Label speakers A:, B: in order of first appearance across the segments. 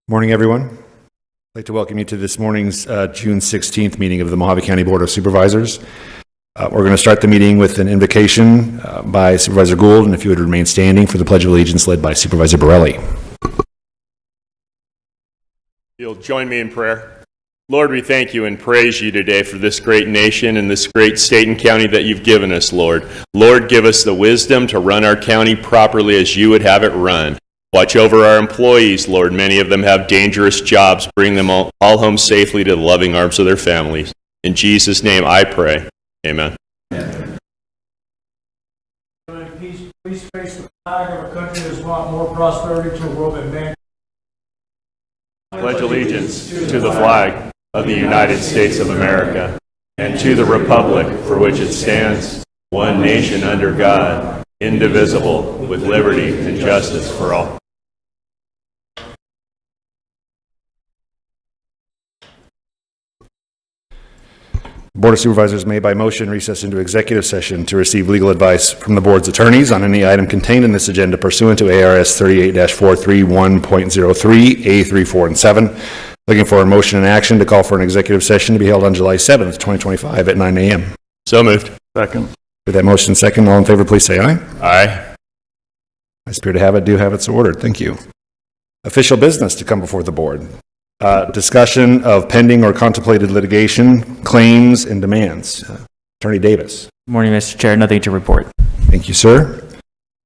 A: Morning, everyone. I'd like to welcome you to this morning's June 16th meeting of the Mojave County Board of Supervisors. We're going to start the meeting with an invocation by Supervisor Gould, and if you would remain standing for the Pledge of Allegiance led by Supervisor Borelli.
B: You'll join me in prayer. Lord, we thank you and praise you today for this great nation and this great state and county that you've given us, Lord. Lord, give us the wisdom to run our county properly as you would have it run. Watch over our employees, Lord. Many of them have dangerous jobs. Bring them all home safely to the loving arms of their families. In Jesus' name I pray. Amen.
C: Please face the flag of a country that has brought more prosperity to the world than man.
B: Pledge allegiance to the flag of the United States of America and to the republic for which it stands, one nation under God, indivisible, with liberty and justice for all.
A: Board of Supervisors may by motion recess into executive session to receive legal advice from the board's attorneys on any item contained in this agenda pursuant to ARS 38-431.03, A3, 4, and 7. Looking for a motion and action to call for an executive session to be held on July 7th, 2025 at 9 a.m.
B: So moved. Second.
A: With that motion second, all in favor, please say aye.
B: Aye.
A: I appear to have it, do have it, so ordered. Thank you. Official business to come before the board. Discussion of pending or contemplated litigation, claims, and demands. Attorney Davis.
D: Morning, Mr. Chair. Nothing to report.
A: Thank you, sir.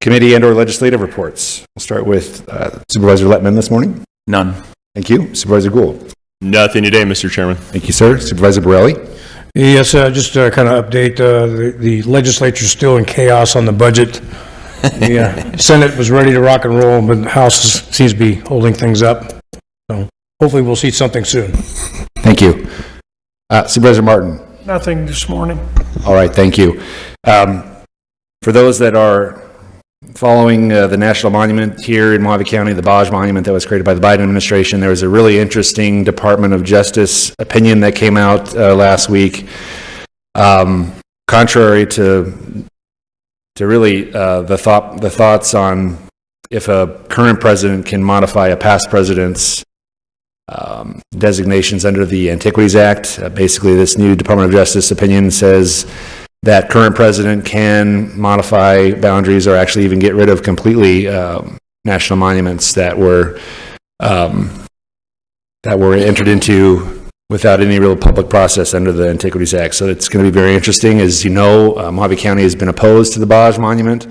A: Committee and or legislative reports. We'll start with Supervisor Lettman this morning.
D: None.
A: Thank you. Supervisor Gould.
B: Nothing today, Mr. Chairman.
A: Thank you, sir. Supervisor Borelli.
C: Yes, just to kind of update, the legislature's still in chaos on the budget. The Senate was ready to rock and roll, but the House seems to be holding things up. So hopefully we'll see something soon.
A: Thank you. Supervisor Martin.
C: Nothing this morning.
A: All right, thank you. For those that are following the national monument here in Mojave County, the Baj Monument that was created by the Biden administration, there was a really interesting Department of Justice opinion that came out last week. Contrary to really the thoughts on if a current president can modify a past president's designations under the Antiquities Act. Basically, this new Department of Justice opinion says that current president can modify boundaries or actually even get rid of completely national monuments that were entered into without any real public process under the Antiquities Act. So it's going to be very interesting. As you know, Mojave County has been opposed to the Baj Monument,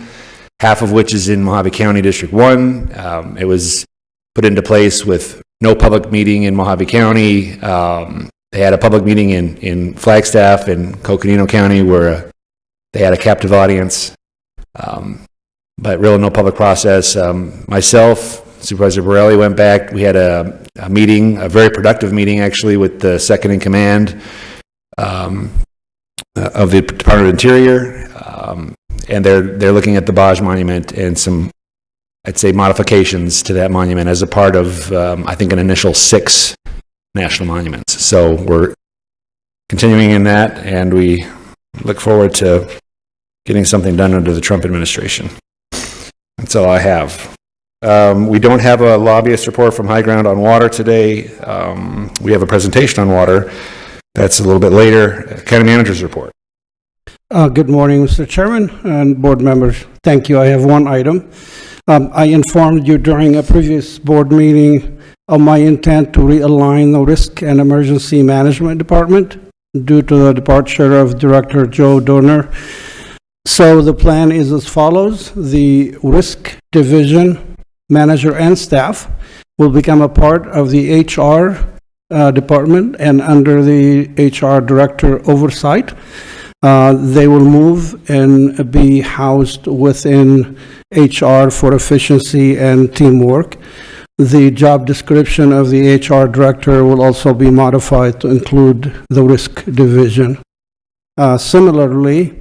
A: half of which is in Mojave County District 1. It was put into place with no public meeting in Mojave County. They had a public meeting in Flagstaff in Coconino County where they had a captive audience, but really no public process. Myself, Supervisor Borelli went back. We had a meeting, a very productive meeting actually, with the second in command of the Department of Interior, and they're looking at the Baj Monument and some, I'd say, modifications to that monument as a part of, I think, an initial 6 national monuments. So we're continuing in that, and we look forward to getting something done under the Trump administration. That's all I have. We don't have a lobbyist report from High Ground on water today. We have a presentation on water. That's a little bit later. County Manager's report.
E: Good morning, Mr. Chairman and board members. Thank you. I have one item. I informed you during a previous board meeting of my intent to realign the Risk and Emergency Management Department due to the departure of Director Joe Dorner. So the plan is as follows. The Risk Division manager and staff will become a part of the HR department and under the HR director oversight. They will move and be housed within HR for efficiency and teamwork. The job description of the HR director will also be modified to include the risk division. Similarly,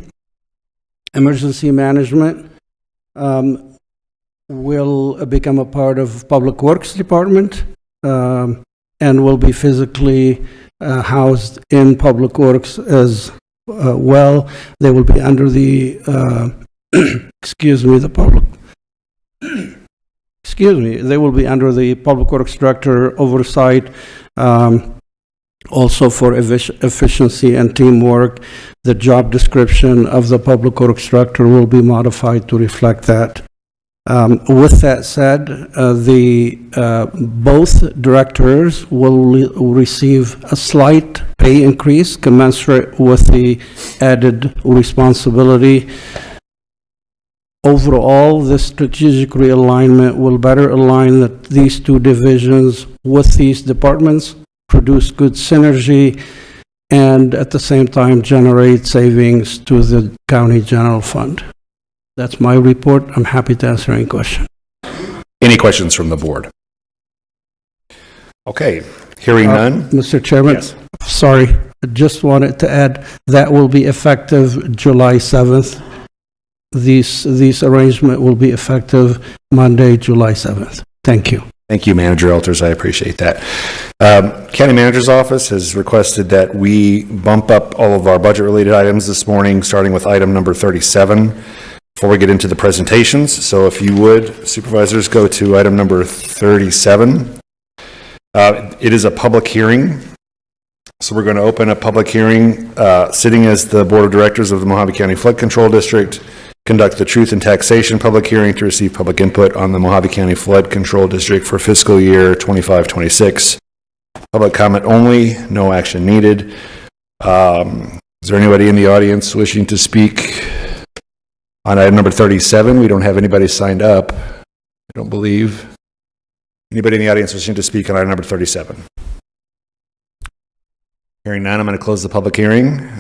E: emergency management will become a part of Public Works Department and will be physically housed in Public Works as well. They will be under the they will be under the Public Works Director oversight. Also for efficiency and teamwork, the job description of the Public Works Director will be modified to reflect that. With that said, both directors will receive a slight pay increase commensurate with the added responsibility. Overall, this strategic realignment will better align these two divisions with these departments, produce good synergy, and at the same time generate savings to the county general fund. That's my report. I'm happy to answer any question.
A: Any questions from the board? Okay, hearing none.
E: Mr. Chairman,
A: Yes.
E: sorry, I just wanted to add that will be effective July 7th. These arrangement will be effective Monday, July 7th. Thank you.
A: Thank you, Manager Elters. I appreciate that. County Manager's Office has requested that we bump up all of our budget-related items this morning, starting with item number 37, before we get into the presentations. So if you would, Supervisors, go to item number 37. It is a public hearing. So we're going to open a public hearing, sitting as the Board of Directors of the Mojave County Flood Control District, conduct the Truth and Taxation public hearing to receive public input on the Mojave County Flood Control District for fiscal year 25-26. Public comment only, no action needed. Is there anybody in the audience wishing to speak on item number 37? We don't have anybody signed up, I don't believe. Anybody in the audience wishing to speak on item number 37? Hearing none, I'm going to close the public hearing.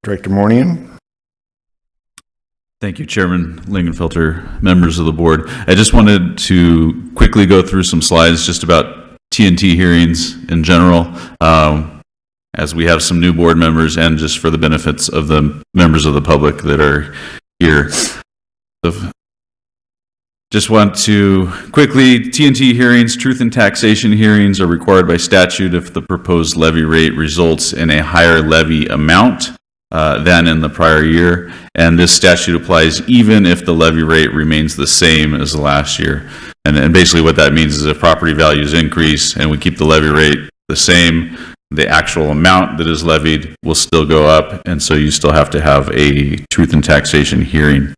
A: Director Mornian.
F: Thank you, Chairman Lingenfelter, members of the board. I just wanted to quickly go through some slides just about TNT hearings in general, as we have some new board members and just for the benefits of the members of the public that are here. Just want to quickly, TNT hearings, truth and taxation hearings are required by statute if the proposed levy rate results in a higher levy amount than in the prior year, and this statute applies even if the levy rate remains the same as last year. And basically what that means is if property values increase and we keep the levy rate the same, the actual amount that is levied will still go up, and so you still have to have a truth and taxation hearing.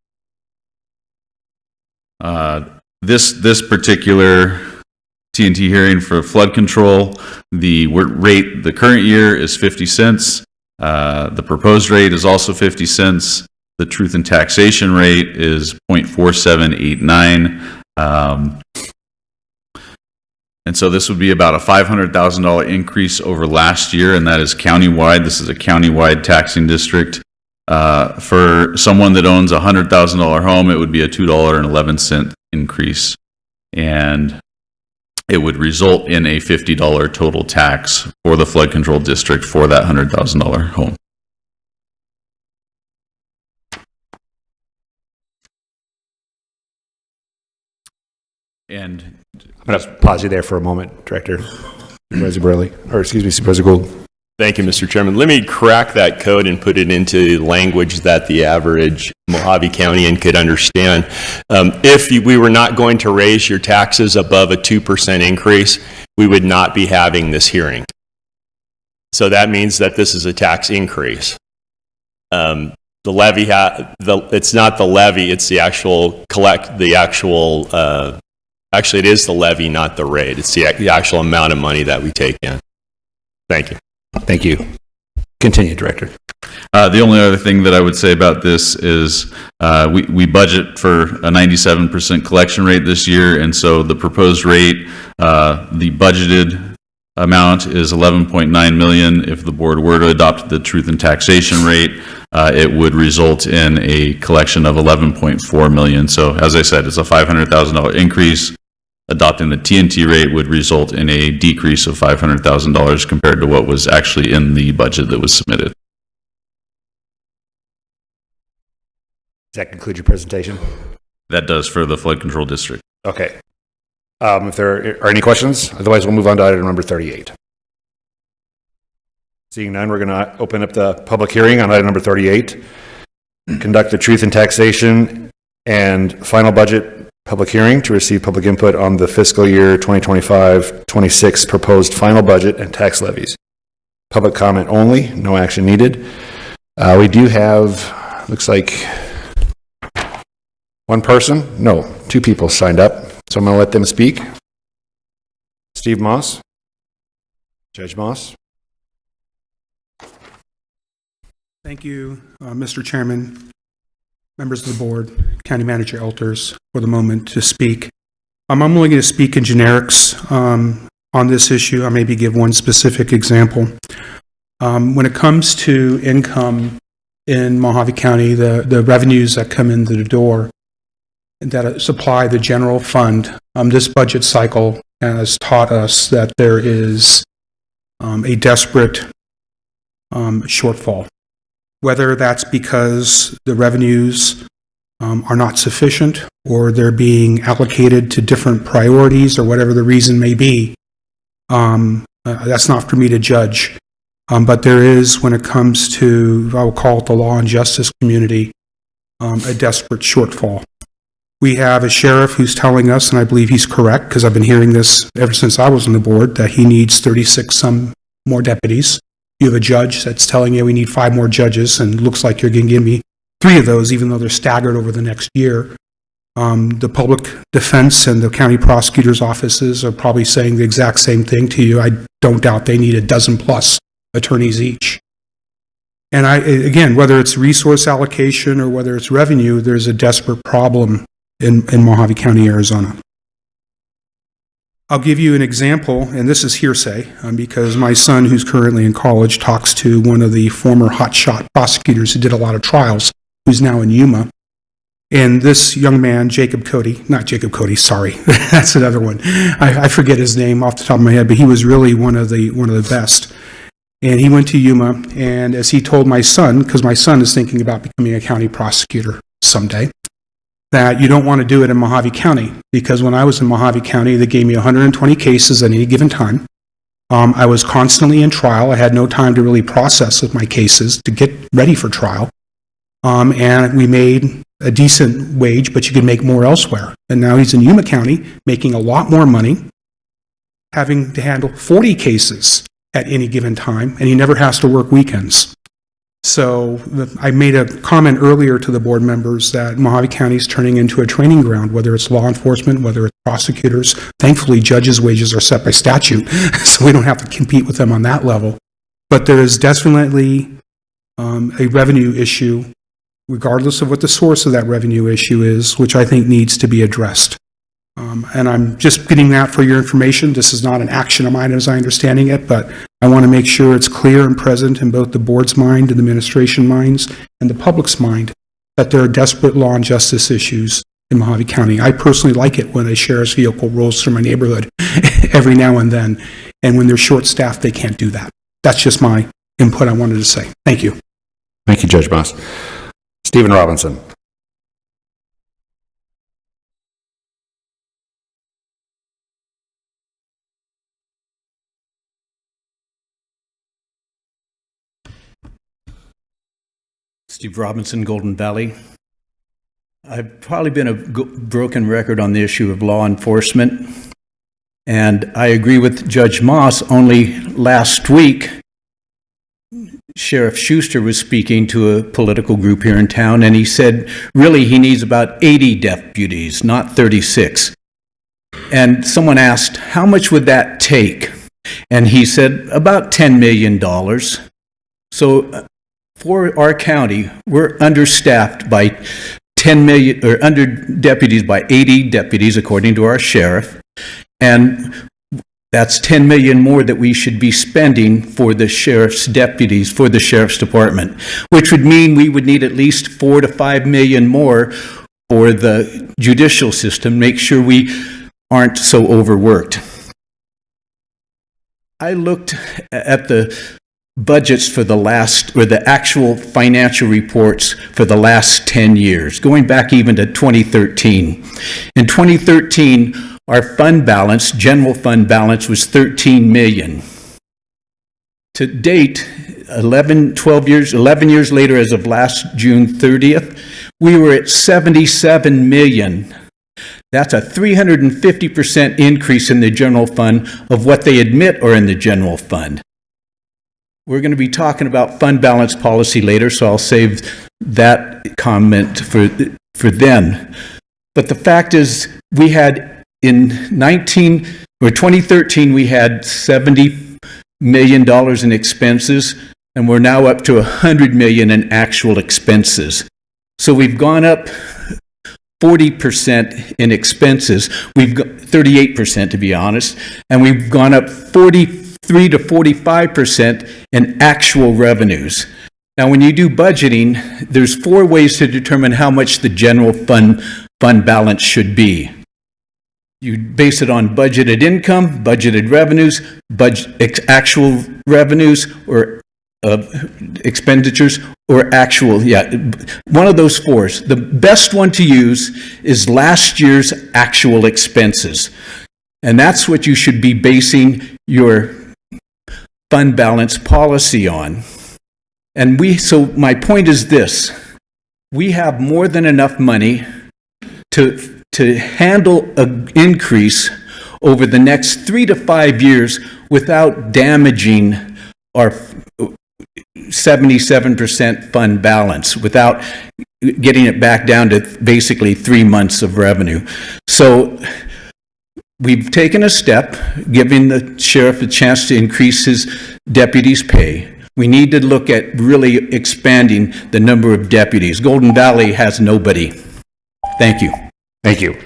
F: This particular TNT hearing for flood control, the rate the current year is 50 cents. The proposed rate is also 50 cents. The truth and taxation rate is 0.4789. And so this would be about a $500,000 increase over last year, and that is countywide. This is a countywide taxing district. For someone that owns a $100,000 home, it would be a $2.11 increase. And it would result in a $50 total tax for the flood control district for that $100,000 home. And
A: I'm going to pause you there for a moment, Director. Supervisor Burley, or excuse me, Supervisor Gould.
B: Thank you, Mr. Chairman. Let me crack that code and put it into language that the average Mojave Countian could understand. If we were not going to raise your taxes above a 2% increase, we would not be having this hearing. So that means that this is a tax increase. The levy, it's not the levy, it's the actual actually it is the levy, not the rate. It's the actual amount of money that we take in. Thank you.
A: Thank you. Continue, Director.
F: The only other thing that I would say about this is we budget for a 97% collection rate this year, and so the proposed rate, the budgeted amount is $11.9 million. If the board were to adopt the truth and taxation rate, it would result in a collection of $11.4 million. So as I said, it's a $500,000 increase. Adopting the TNT rate would result in a decrease of $500,000 compared to what was actually in the budget that was submitted.
A: Does that conclude your presentation?
F: That does for the flood control district.
A: Okay. If there are any questions, otherwise we'll move on to item number 38. Seeing none, we're going to open up the public hearing on item number 38. Conduct the truth and taxation and final budget Public hearing to receive public input on the fiscal year 2025-26 proposed final budget and tax levies. Public comment only, no action needed. We do have, looks like, two people signed up, so I'm going to let them speak. Steve Moss. Judge Moss.
G: Thank you, Mr. Chairman, members of the board, County Manager Elters, for the moment to speak. I'm only going to speak in generics on this issue. I maybe give one specific example. When it comes to income in Mojave County, the revenues that come into the door that supply the general fund, this budget cycle has taught us that there is a desperate shortfall. Whether that's because the revenues are not sufficient or they're being allocated to different priorities or whatever the reason may be, that's not for me to judge. But there is, when it comes to, I will call it the law and justice community, a desperate shortfall. We have a sheriff who's telling us, and I believe he's correct, because I've been hearing this ever since I was on the board, that he needs 36 some more deputies. You have a judge that's telling you we need 5 more judges, and it looks like you're going to give me 3 of those, even though they're staggered over the next year. The public defense and the county prosecutor's offices are probably saying the exact same thing to you. I don't doubt they need a dozen plus attorneys each. And again, whether it's resource allocation or whether it's revenue, there's a desperate problem in Mojave County, Arizona. I'll give you an example, and this is hearsay, because my son, who's currently in college, talks to one of the former hotshot prosecutors who did a lot of trials, who's now in Yuma. And this young man, not Jacob Cody, sorry, that's another one. I forget his name off the top of my head, but he was really one of the best. And he went to Yuma, and as he told my son, because my son is thinking about becoming a county prosecutor someday, that you don't want to do it in Mojave County, because when I was in Mojave County, they gave me 120 cases at any given time. I was constantly in trial. I had no time to really process with my cases to get ready for trial. And we made a decent wage, but you could make more elsewhere. And now he's in Yuma County, making a lot more money, having to handle 40 cases at any given time, and he never has to work weekends. So I made a comment earlier to the board members that Mojave County is turning into a training ground, whether it's law enforcement, whether it's prosecutors. Thankfully, judges' wages are set by statute, so we don't have to compete with them on that level. But there is definitely a revenue issue, regardless of what the source of that revenue issue is, which I think needs to be addressed. And I'm just getting that for your information. This is not an action of mine as I understanding it, but I want to make sure it's clear and present in both the board's mind and the administration minds and the public's mind that there are desperate law and justice issues in Mojave County. I personally like it when a sheriff's vehicle rolls through my neighborhood every now and then, and when they're short-staffed, they can't do that. That's just my input I wanted to say. Thank you.
A: Thank you, Judge Moss. Stephen Robinson.
H: Steve Robinson, Golden Valley. I've probably been a broken record on the issue of law enforcement, and I agree with Judge Moss. Only last week, Sheriff Schuster was speaking to a political group here in town, and he said really he needs about 80 deputies, not 36. And someone asked, how much would that take? And he said, about $10 million. So for our county, we're understaffed by 10 million, or under deputies by 80 deputies, according to our sheriff. And that's 10 million more that we should be spending for the sheriff's deputies, for the sheriff's department, which would mean we would need at least 4 to 5 million more for the judicial system, make sure we aren't so overworked. I looked at the budgets for the last, or the actual financial reports for the last 10 years, going back even to 2013. In 2013, our fund balance, general fund balance, was 13 million. To date, 11 years later, as of last June 30th, we were at 77 million. That's a 350% increase in the general fund of what they admit are in the general fund. We're going to be talking about fund balance policy later, so I'll save that comment for them. But the fact is, we had in 2013, we had $70 million in expenses, and we're now up to $100 million in actual expenses. So we've gone up 40% in expenses. We've got 38% to be honest, and we've gone up 43 to 45% in actual revenues. Now, when you do budgeting, there's 4 ways to determine how much the general fund balance should be. You base it on budgeted income, budgeted revenues, actual revenues, or expenditures, or actual, one of those 4. The best one to use is last year's actual expenses. And that's what you should be basing your fund balance policy on. And so my point is this: we have more than enough money to handle an increase over the next 3 to 5 years without damaging our 77% fund balance, without getting it back down to basically 3 months of revenue. So we've taken a step, giving the sheriff a chance to increase his deputies' pay. We need to look at really expanding the number of deputies. Golden Valley has nobody. Thank you.
A: Thank you.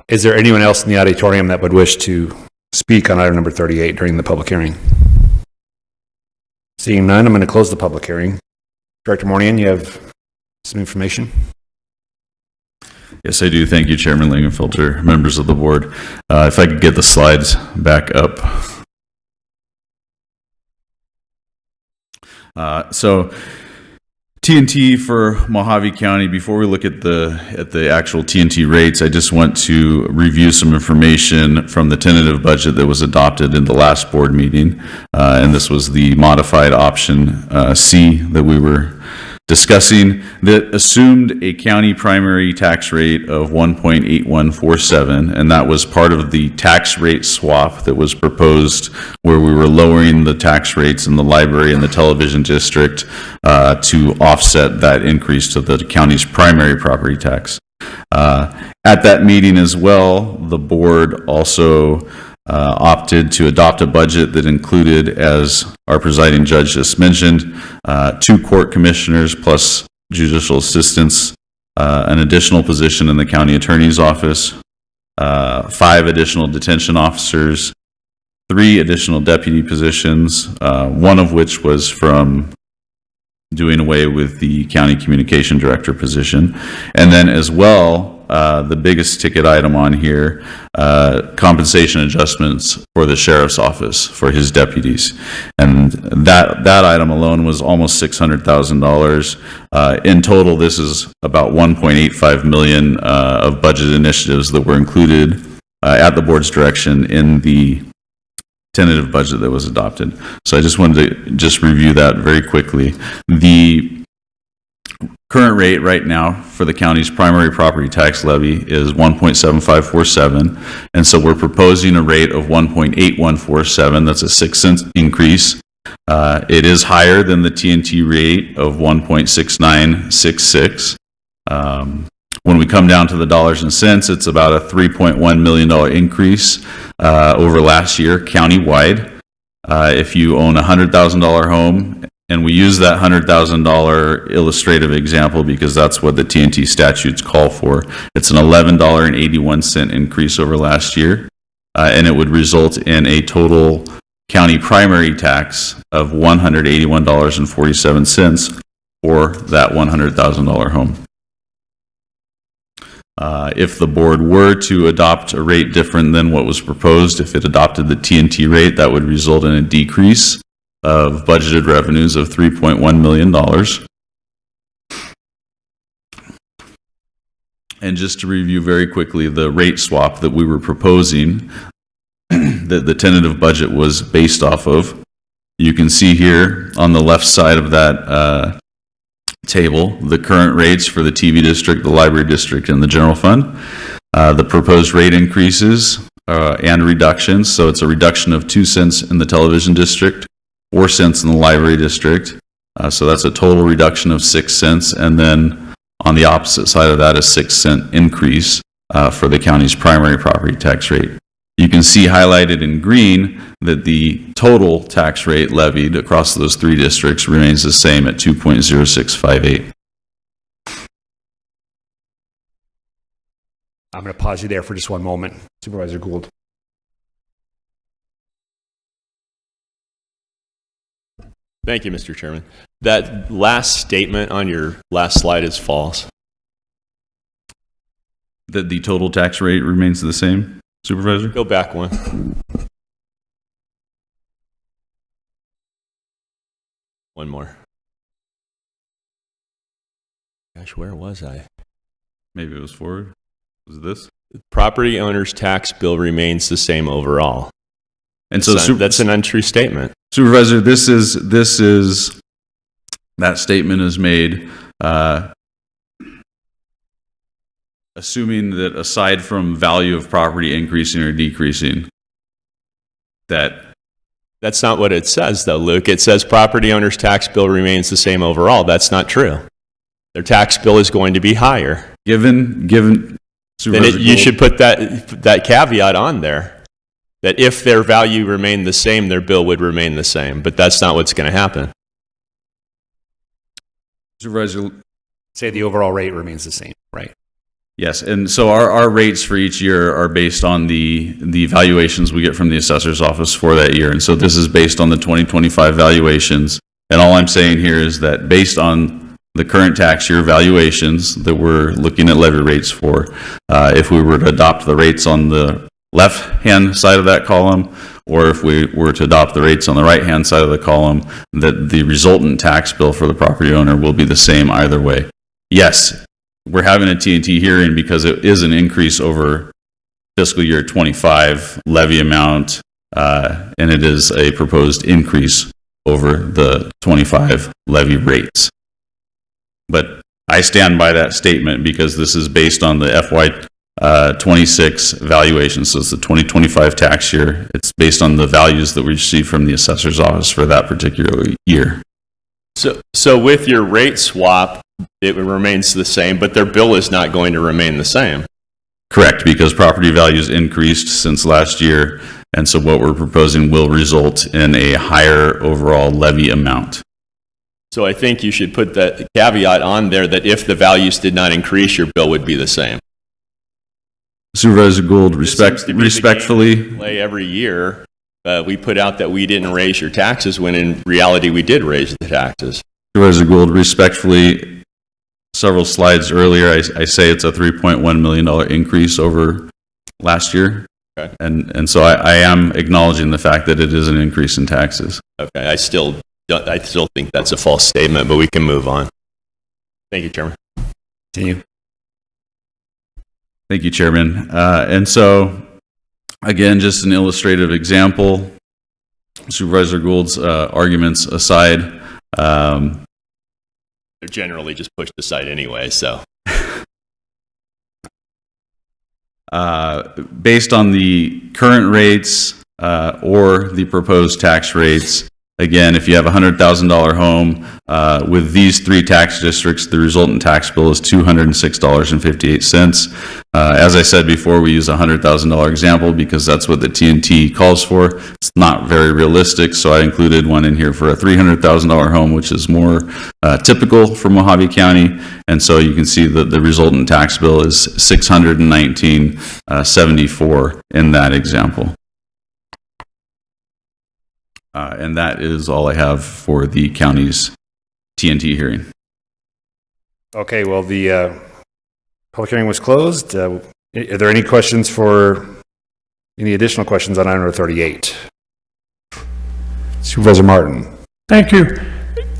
A: Is there anyone else in the auditorium that would wish to speak on item number 38 during the public hearing? Seeing none, I'm going to close the public hearing. Director Mournian, you have some information?
F: Yes, I do. Thank you, Chairman Lingenfelter, members of the board. If I could get the slides back up. So TNT for Mojave County, before we look at the actual TNT rates, I just want to review some information from the tentative budget that was adopted in the last board meeting. And this was the modified option C that we were discussing, that assumed a county primary tax rate of 1.8147, and that was part of the tax rate swap that was proposed, where we were lowering the tax rates in the library and the television district to offset that increase to the county's primary property tax. At that meeting as well, the board also opted to adopt a budget that included, as our presiding judge just mentioned, 2 court commissioners plus judicial assistants, an additional position in the county attorney's office, 5 additional detention officers, 3 additional deputy positions, one of which was from doing away with the county communication director position, and then as well, the biggest ticket item on here, compensation adjustments for the sheriff's office for his deputies. And that item alone was almost $600,000. In total, this is about $1.85 million of budget initiatives that were included at the board's direction in the tentative budget that was adopted. So I just wanted to just review that very quickly. The current rate right now for the county's primary property tax levy is 1.7547, and so we're proposing a rate of 1.8147. That's a 6-cent increase. It is higher than the TNT rate of 1.6966. When we come down to the dollars and cents, it's about a $3.1 million increase over last year countywide. If you own a $100,000 home, and we use that $100,000 illustrative example because that's what the TNT statutes call for, it's an $11.81 increase over last year, and it would result in a total county primary tax of $181.47 for that $100,000 home. If the board were to adopt a rate different than what was proposed, if it adopted the TNT rate, that would result in a decrease of budgeted revenues of $3.1 million. And just to review very quickly the rate swap that we were proposing, that the tentative budget was based off of, you can see here on the left side of that table the current rates for the TV district, the library district, and the general fund. the proposed rate increases and reductions. So it's a reduction of 2 cents in the television district, 4 cents in the library district. So that's a total reduction of 6 cents. And then on the opposite side of that, a 6-cent increase for the county's primary property tax rate. You can see highlighted in green that the total tax rate levied across those 3 districts remains the same at 2.0658.
A: I'm going to pause you there for just one moment. Supervisor Gould.
B: Thank you, Mr. Chairman. That last statement on your last slide is false.
F: That the total tax rate remains the same, Supervisor?
B: Go back one. One more. Gosh, where was I?
F: Maybe it was forward. Was it this?
B: Property owner's tax bill remains the same overall.
F: And so
B: That's an untrue statement.
F: Supervisor, this is that statement is made assuming that aside from value of property increasing or decreasing,
B: That's not what it says, though, Luke. It says property owner's tax bill remains the same overall. That's not true. Their tax bill is going to be higher.
F: given
B: Then
F: Supervisor
B: you
F: Gould,
B: should put that caveat on there, that if their value remained the same, their bill would remain the same. But that's not what's going to happen.
F: Supervisor,
A: Say the overall rate remains the same, right?
F: yes, and so our rates for each year are based on the valuations we get from the assessor's office for that year. And so this is based on the 2025 valuations. And all I'm saying here is that based on the current tax year valuations that we're looking at levy rates for, if we were to adopt the rates on the left-hand side of that column, or if we were to adopt the rates on the right-hand side of the column, that the resultant tax bill for the property owner will be the same either way. Yes, we're having a T&T hearing because it is an increase over fiscal year 25 levy amount, and it is a proposed increase over the 25 levy rates. But I stand by that statement because this is based on the FY 26 valuation. So it's the 2025 tax year. It's based on the values that we received from the assessor's office for that particular year.
B: So with your rate swap, it remains the same, but their bill is not going to remain the same.
F: Correct, because property values increased since last year. And so what we're proposing will result in a higher overall levy amount.
B: So I think you should put that caveat on there that if the values did not increase, your bill would be the same.
F: Supervisor Gould,
B: It seems to be the
F: respectfully,
B: game we play every year. We put out that we didn't raise your taxes when in reality we did raise the taxes.
F: Supervisor Gould, respectfully, several slides earlier, I say it's a $3.1 million increase over last year.
B: Okay.
F: And so I am acknowledging the fact that it is an increase in taxes.
B: Okay, I still think that's a false statement, but we can move on. Thank you, Chairman.
A: Continue.
F: Thank you, Chairman. And so, again, just an illustrative example, Supervisor Gould's arguments aside.
B: They're generally just pushed aside anyway, so.
F: Based on the current rates or the proposed tax rates, again, if you have a $100,000 home with these 3 tax districts, the resultant tax bill is $206.58. As I said before, we use a $100,000 example because that's what the T&T calls for. It's not very realistic, so I included one in here for a $300,000 home, which is more typical for Mojave County. And so you can see that the resultant tax bill is $619.74 in that example. And that is all I have for the county's T&T hearing.
A: Okay, well, the public hearing was closed. Are there any questions any additional questions on item number 38? Supervisor Martin.
I: Thank you.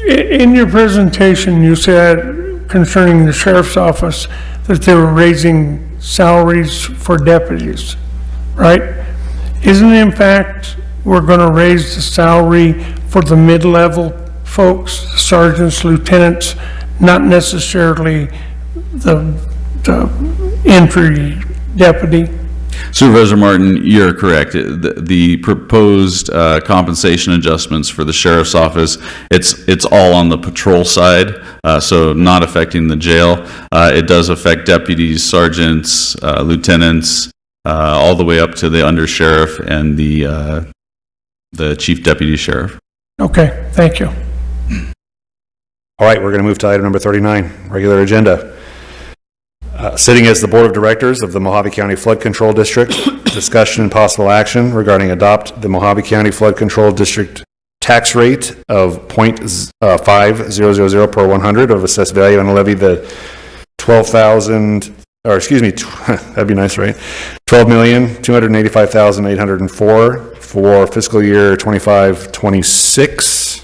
I: In your presentation, you said concerning the sheriff's office that they were raising salaries for deputies, right? Isn't it in fact we're going to raise the salary for the mid-level folks, sergeants, lieutenants, not necessarily the entry deputy?
F: Supervisor Martin, you're correct. The proposed compensation adjustments for the sheriff's office, it's all on the patrol side, so not affecting the jail. It does affect deputies, sergeants, lieutenants, all the way up to the undersheriff and the chief deputy sheriff.
I: Okay, thank you.
A: All right, we're going to move to item number 39, regular agenda. Sitting as the Board of Directors of the Mojave County Flood Control District, discussion and possible action regarding adopt the Mojave County Flood Control District tax rate of .5000 per 100 of assessed value and levy the 12,000, or excuse me, that'd be nice, right? 12,285,804 for fiscal year 25-26.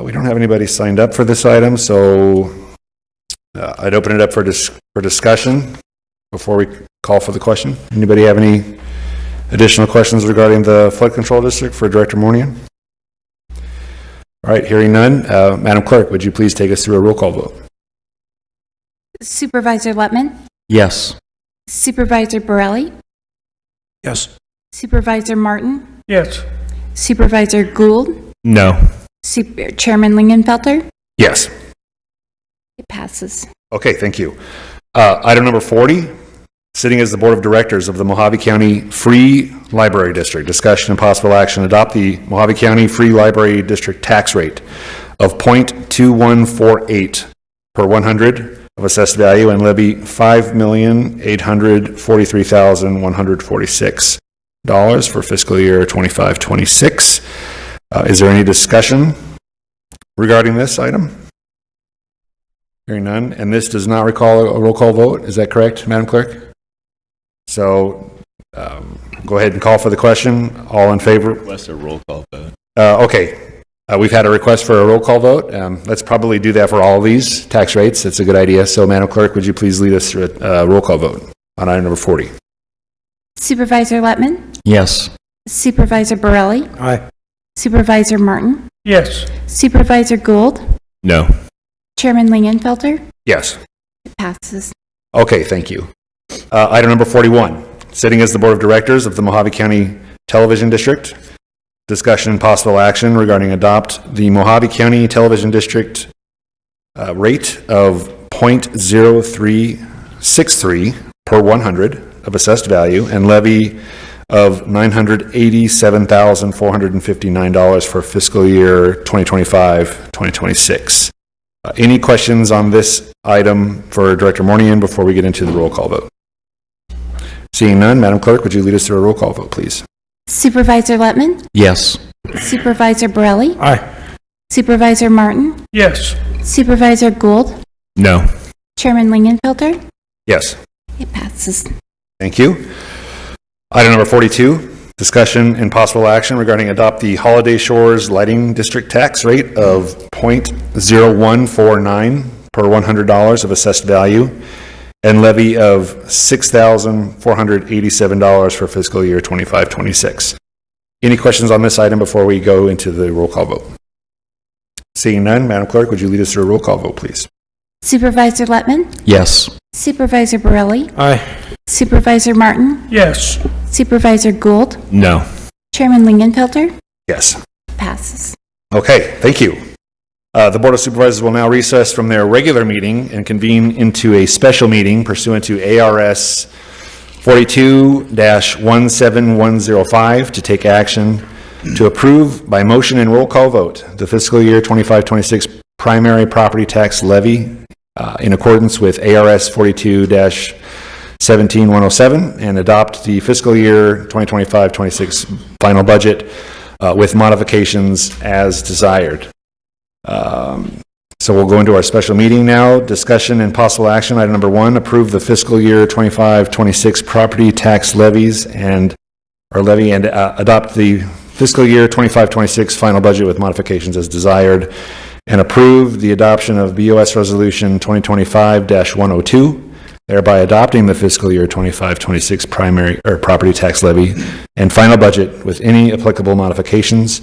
A: We don't have anybody signed up for this item, so I'd open it up for discussion before we call for the question. Anybody have any additional questions regarding the flood control district for Director Mournian? All right, hearing none. Madam Clerk, would you please take us through a roll call vote?
J: Supervisor Letman,
D: Yes.
J: Supervisor Borelli,
C: Yes.
J: Supervisor Martin,
I: Yes.
J: Supervisor Gould,
D: No.
J: Chairman Lingenfelter.
A: Yes.
J: It passes.
A: Okay, thank you. Item number 40, sitting as the Board of Directors of the Mojave County Free Library District, discussion and possible action, adopt the Mojave County Free Library District tax rate of .2148 per 100 of assessed value and levy $5,843,146 for fiscal year 25-26. Is there any discussion regarding this item? Hearing none, and this does not recall a roll call vote, is that correct, Madam Clerk? So, go ahead and call for the question. All in favor?
B: Request a roll call vote.
A: Okay, we've had a request for a roll call vote. Let's probably do that for all of these tax rates. That's a good idea. So, Madam Clerk, would you please lead us through a roll call vote on item number 40?
J: Supervisor Letman,
D: Yes.
J: Supervisor Borelli,
C: Aye.
J: Supervisor Martin,
I: Yes.
J: Supervisor Gould,
B: No.
J: Chairman Lingenfelter.
A: Yes.
J: It passes.
A: Okay, thank you. Item number 41, sitting as the Board of Directors of the Mojave County Television District, discussion and possible action regarding adopt the Mojave County Television District rate of .0363 per 100 of assessed value and levy of $987,459 for fiscal year 2025-2026. Any questions on this item for Director Mournian before we get into the roll call vote? Seeing none, Madam Clerk, would you lead us through a roll call vote, please?
J: Supervisor Letman,
D: Yes.
J: Supervisor Borelli,
C: Aye.
J: Supervisor Martin,
I: Yes.
J: Supervisor Gould,
B: No.
J: Chairman Lingenfelter.
A: Yes.
J: It passes.
A: Thank you. Item number 42, discussion and possible action regarding adopt the Holiday Shores Lighting District tax rate of .0149 per $100 of assessed value and levy of $6,487 for fiscal year 25-26. Any questions on this item before we go into the roll call vote? Seeing none, Madam Clerk, would you lead us through a roll call vote, please?
J: Supervisor Letman,
D: Yes.
J: Supervisor Borelli,
C: Aye.
J: Supervisor Martin,
I: Yes.
J: Supervisor Gould,
B: No.
J: Chairman Lingenfelter.
A: Yes.
J: Passes.
A: Okay, thank you. The Board of Supervisors will now recess from their regular meeting and convene into a special meeting pursuant to ARS 42-17105 to take action to approve by motion and roll call vote the fiscal year 25-26 primary property tax levy in accordance with ARS 42-17107 and adopt the fiscal year 2025-26 final budget with modifications as desired. So we'll go into our special meeting now. Discussion and possible action. Item number 1, approve the fiscal year 25-26 property tax levies and adopt the fiscal year 25-26 final budget with modifications as desired, and approve the adoption of BOS Resolution 2025-102, thereby adopting the fiscal year 25-26 primary or property tax levy and final budget with any applicable modifications.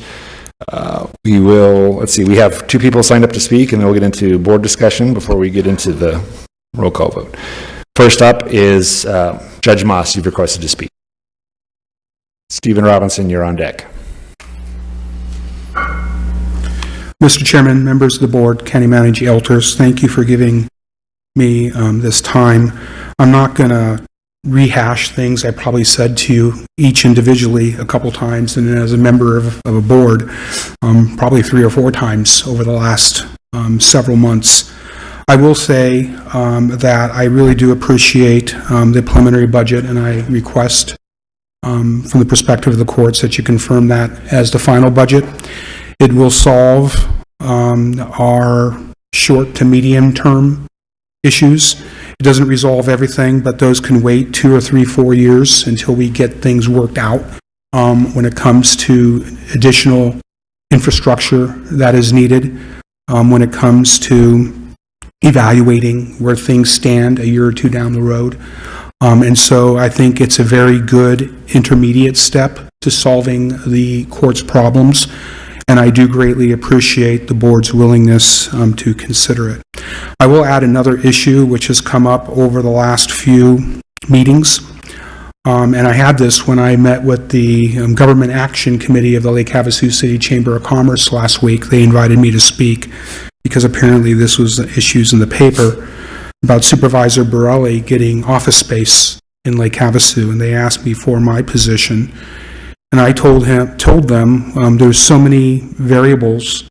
A: We have 2 people signed up to speak, and then we'll get into board discussion before we get into the roll call vote. First up is Judge Moss. You've requested to speak. Stephen Robinson, you're on deck.
G: Mr. Chairman, members of the board, County Manager Elters, thank you for giving me this time. I'm not going to rehash things I probably said to you each individually a couple times, and as a member of a board, probably 3 or 4 times over the last several months. I will say that I really do appreciate the preliminary budget, and I request from the perspective of the courts that you confirm that as the final budget. It will solve our short to medium term issues. It doesn't resolve everything, but those can wait 2 or 3, 4 years until we get things worked out when it comes to additional infrastructure that is needed, when it comes to evaluating where things stand a year or 2 down the road. And so I think it's a very good intermediate step to solving the court's problems, and I do greatly appreciate the board's willingness to consider it. I will add another issue which has come up over the last few meetings, and I had this when I met with the Government Action Committee of the Lake Havasu City Chamber of Commerce last week. They invited me to speak because apparently this was the issues in the paper about Supervisor Borelli getting office space in Lake Havasu, and they asked me for my position. And I told them there's so many variables,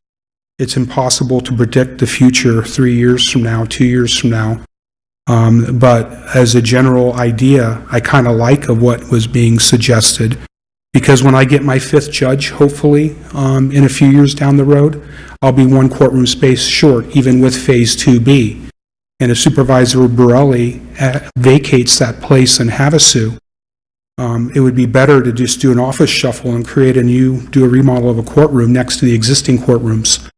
G: it's impossible to predict the future 3 years from now, 2 years from now. But as a general idea, I kind of like of what was being suggested, because when I get my 5th judge, hopefully, in a few years down the road, I'll be 1 courtroom space short, even with Phase 2B. And if Supervisor Borelli vacates that place in Havasu, it would be better to just do an office shuffle and do a remodel of a courtroom next to the existing courtrooms.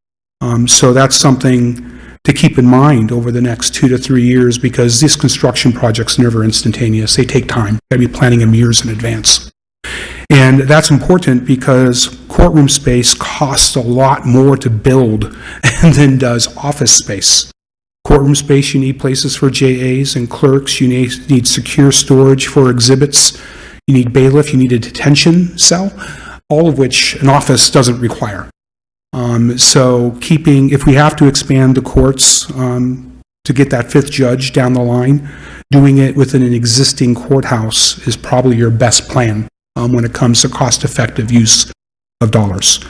G: So that's something to keep in mind over the next 2 to 3 years, because these construction projects are never instantaneous. They take time. You've got to be planning them years in advance. And that's important because courtroom space costs a lot more to build than does office space. Courtroom space, you need places for JAs and clerks, you need secure storage for exhibits, you need bailiff, you need a detention cell, all of which an office doesn't require. So if we have to expand the courts to get that 5th judge down the line, doing it within an existing courthouse is probably your best plan when it comes to cost-effective use of dollars.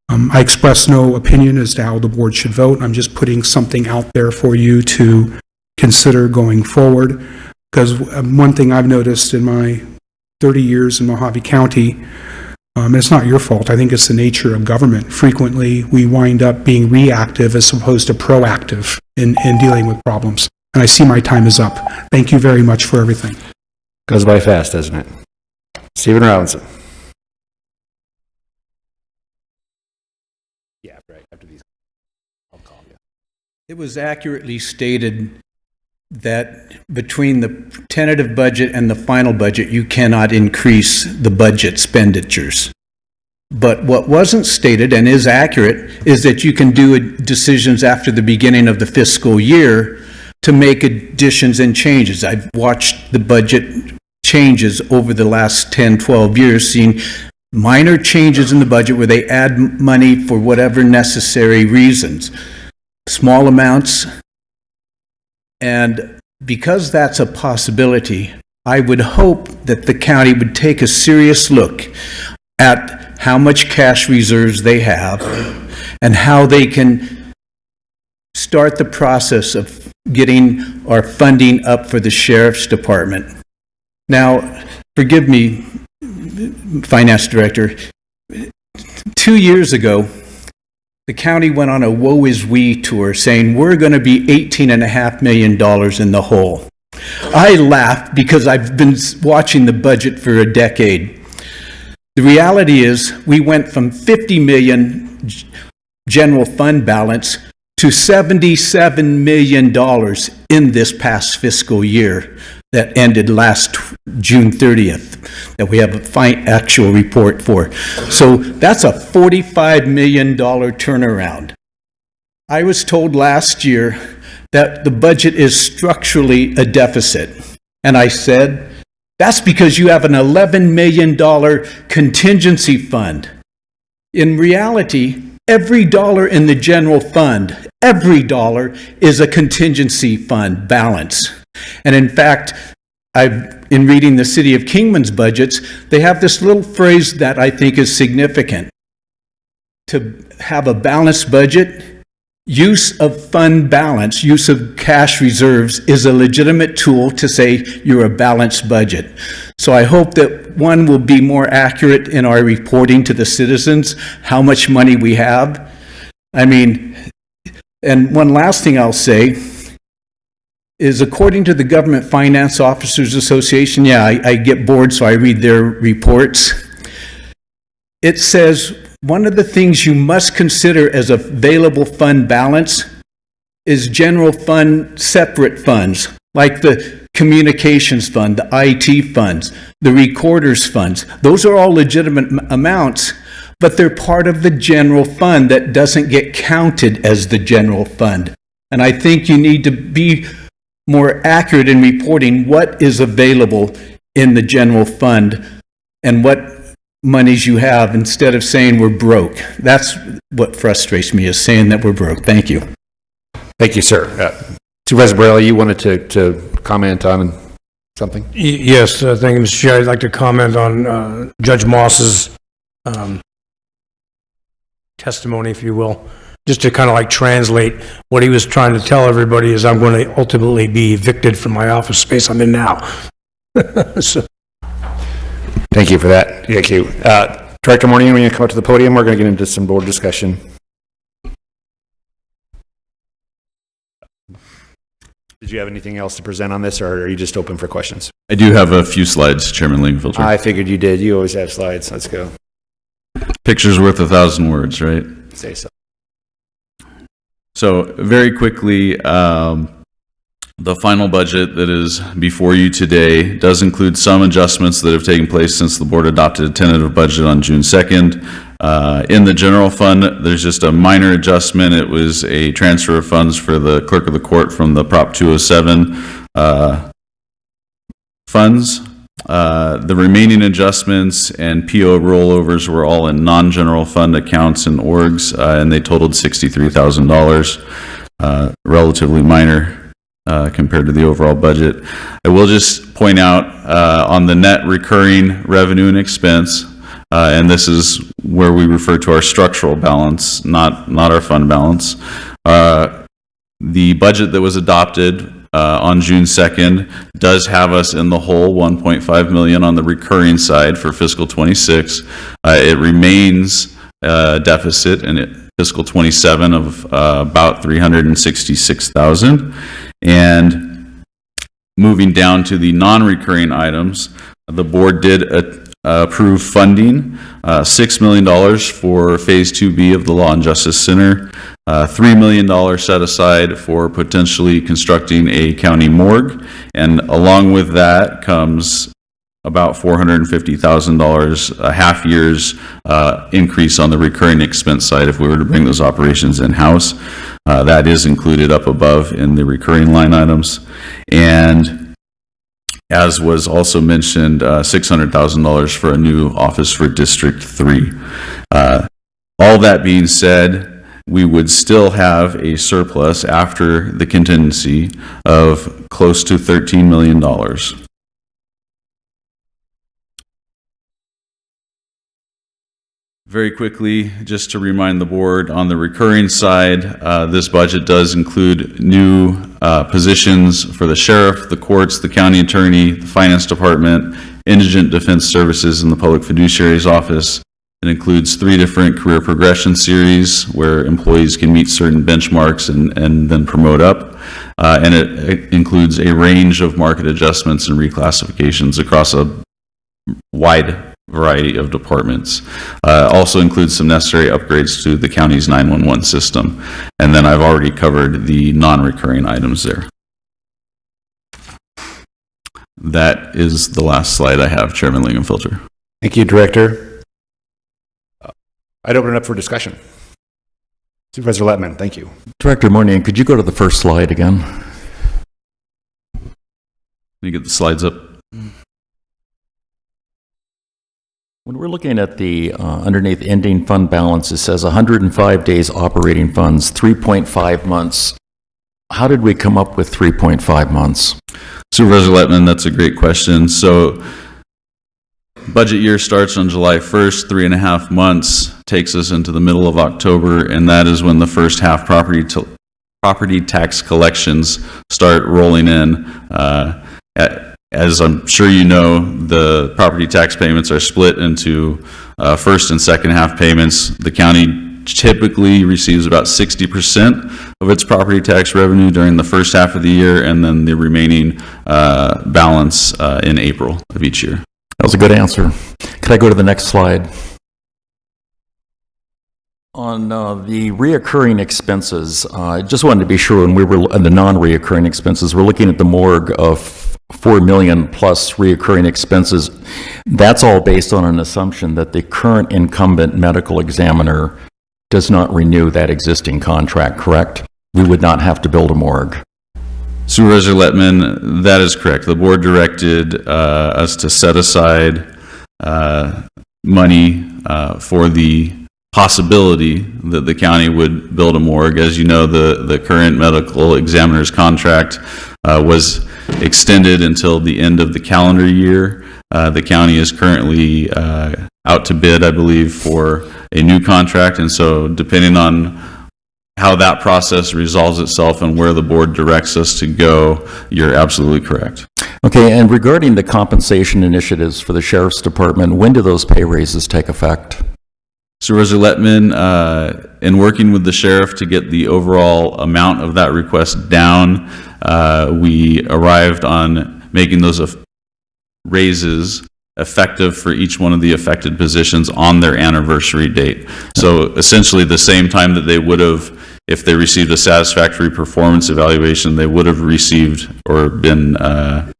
G: I express no opinion as to how the board should vote. I'm just putting something out there for you to consider going forward, because one thing I've noticed in my 30 years in Mojave County, it's not your fault. I think it's the nature of government. Frequently, we wind up being reactive as opposed to proactive in dealing with problems. And I see my time is up. Thank you very much for everything.
A: Goes by fast, doesn't it? Stephen Robinson. Yeah, right. After these, I'll call you.
H: It was accurately stated that between the tentative budget and the final budget, you cannot increase the budget expenditures. But what wasn't stated and is accurate is that you can do decisions after the beginning of the fiscal year to make additions and changes. I've watched the budget changes over the last 10, 12 years, seeing minor changes in the budget where they add money for whatever necessary reasons, small amounts. And because that's a possibility, I would hope that the county would take a serious look at how much cash reserves they have and how they can start the process of getting our funding up for the sheriff's department. Now, forgive me, Finance Director, 2 years ago, the county went on a woe is we tour saying we're going to be $18.5 million in the hole. I laughed because I've been watching the budget for a decade. The reality is we went from 50 million general fund balance to $77 million in this past fiscal year that ended last June 30th, that we have an actual report for. So that's a $45 million turnaround. I was told last year that the budget is structurally a deficit. And I said, that's because you have an $11 million contingency fund. In reality, every dollar in the general fund, every dollar is a contingency fund balance. And in fact, in reading the City of Kingman's budgets, they have this little phrase that I think is significant. To have a balanced budget, use of fund balance, use of cash reserves is a legitimate tool to say you're a balanced budget. So I hope that one will be more accurate in our reporting to the citizens, how much money we have. I mean, and one last thing I'll say is according to the Government Finance Officers Association, yeah, I get bored so I read their reports. It says one of the things you must consider as available fund balance is general fund separate funds, like the communications fund, the IT funds, the recorders funds. Those are all legitimate amounts, but they're part of the general fund that doesn't get counted as the general fund. And I think you need to be more accurate in reporting what is available in the general fund and what monies you have instead of saying we're broke. That's what frustrates me, is saying that we're broke. Thank you.
A: Thank you, sir. Supervisor Borelli, you wanted to comment on something?
C: Yes, thank you, Mr. Chair. I'd like to comment on Judge Moss's testimony, if you will, just to kind of like translate what he was trying to tell everybody is I'm going to ultimately be evicted from my office space I'm in now. So.
A: Thank you for that. Thank you. Director Mourning, when you come up to the podium, we're going to get into some board discussion. Did you have anything else to present on this, or are you just open for questions?
F: I do have a few slides, Chairman Lingenfelter.
A: I figured you did. You always have slides. Let's go.
F: Picture's worth 1,000 words, right?
A: Say so.
F: So very quickly, the final budget that is before you today does include some adjustments that have taken place since the board adopted a tentative budget on June 2nd. In the general fund, there's just a minor adjustment. It was a transfer of funds for the clerk of the court from the Prop 207 funds. The remaining adjustments and PO rollovers were all in non-general fund accounts and orgs, and they totaled $63,000, relatively minor compared to the overall budget. I will just point out on the net recurring revenue and expense, and this is where we refer to our structural balance, not our fund balance. The budget that was adopted on June 2nd does have us in the hole, $1.5 million on the recurring side for fiscal 26. It remains deficit in fiscal 27 of about $366,000. And moving down to the non-recurring items, the board did approve funding, $6 million for Phase 2B of the Law and Justice Center, $3 million set aside for potentially constructing a county morgue, and along with that comes about $450,000, a half year's increase on the recurring expense side if we were to bring those operations in-house. That is included up above in the recurring line items. And as was also mentioned, $600,000 for a new office for District 3. All that being said, we would still have a surplus after the contingency of close to $13 million. Very quickly, just to remind the board, on the recurring side, this budget does include new positions for the sheriff, the courts, the county attorney, the finance department, indigent defense services, and the public fiduciary's office. It includes 3 different career progression series where employees can meet certain benchmarks and then promote up. And it includes a range of market adjustments and reclassifications across a wide variety of departments. Also includes some necessary upgrades to the county's 911 system. And then I've already covered the non-recurring items there. That is the last slide I have, Chairman Lingenfelter.
A: Thank you, Director. I'd open it up for discussion. Supervisor Lettman, thank you.
K: Director Mournier, could you go to the first slide again?
F: Can you get the slides up?
K: When we're looking at the underneath ending fund balance, it says 105 days operating funds, 3.5 months. How did we come up with 3.5 months?
F: Supervisor Lettman, that's a great question. So budget year starts on July 1st, 3.5 months, takes us into the middle of October, and that is when the first half property tax collections start rolling in. As I'm sure you know, the property tax payments are split into first and second half payments. The county typically receives about 60% of its property tax revenue during the first half of the year, and then the remaining balance in April of each year.
K: That was a good answer. Could I go to the next slide? On the reoccurring expenses, I just wanted to be sure when we were the non-reoccurring expenses, we're looking at the morgue of 4 million plus reoccurring expenses. That's all based on an assumption that the current incumbent medical examiner does not renew that existing contract, correct? We would not have to build a morgue.
F: Supervisor Lettman, that is correct. The board directed us to set aside money for the possibility that the county would build a morgue. As you know, the current medical examiner's contract was extended until the end of the calendar year. The county is currently out to bid, I believe, for a new contract, and so depending on how that process resolves itself and where the board directs us to go, you're absolutely correct.
K: Okay, and regarding the compensation initiatives for the Sheriff's Department, when do those pay raises take effect?
F: Supervisor Lettman, in working with the sheriff to get the overall amount of that request down, we arrived on making those raises effective for each one of the affected positions on their anniversary date. So essentially the same time that they would have, if they received a satisfactory performance evaluation, they would have received or been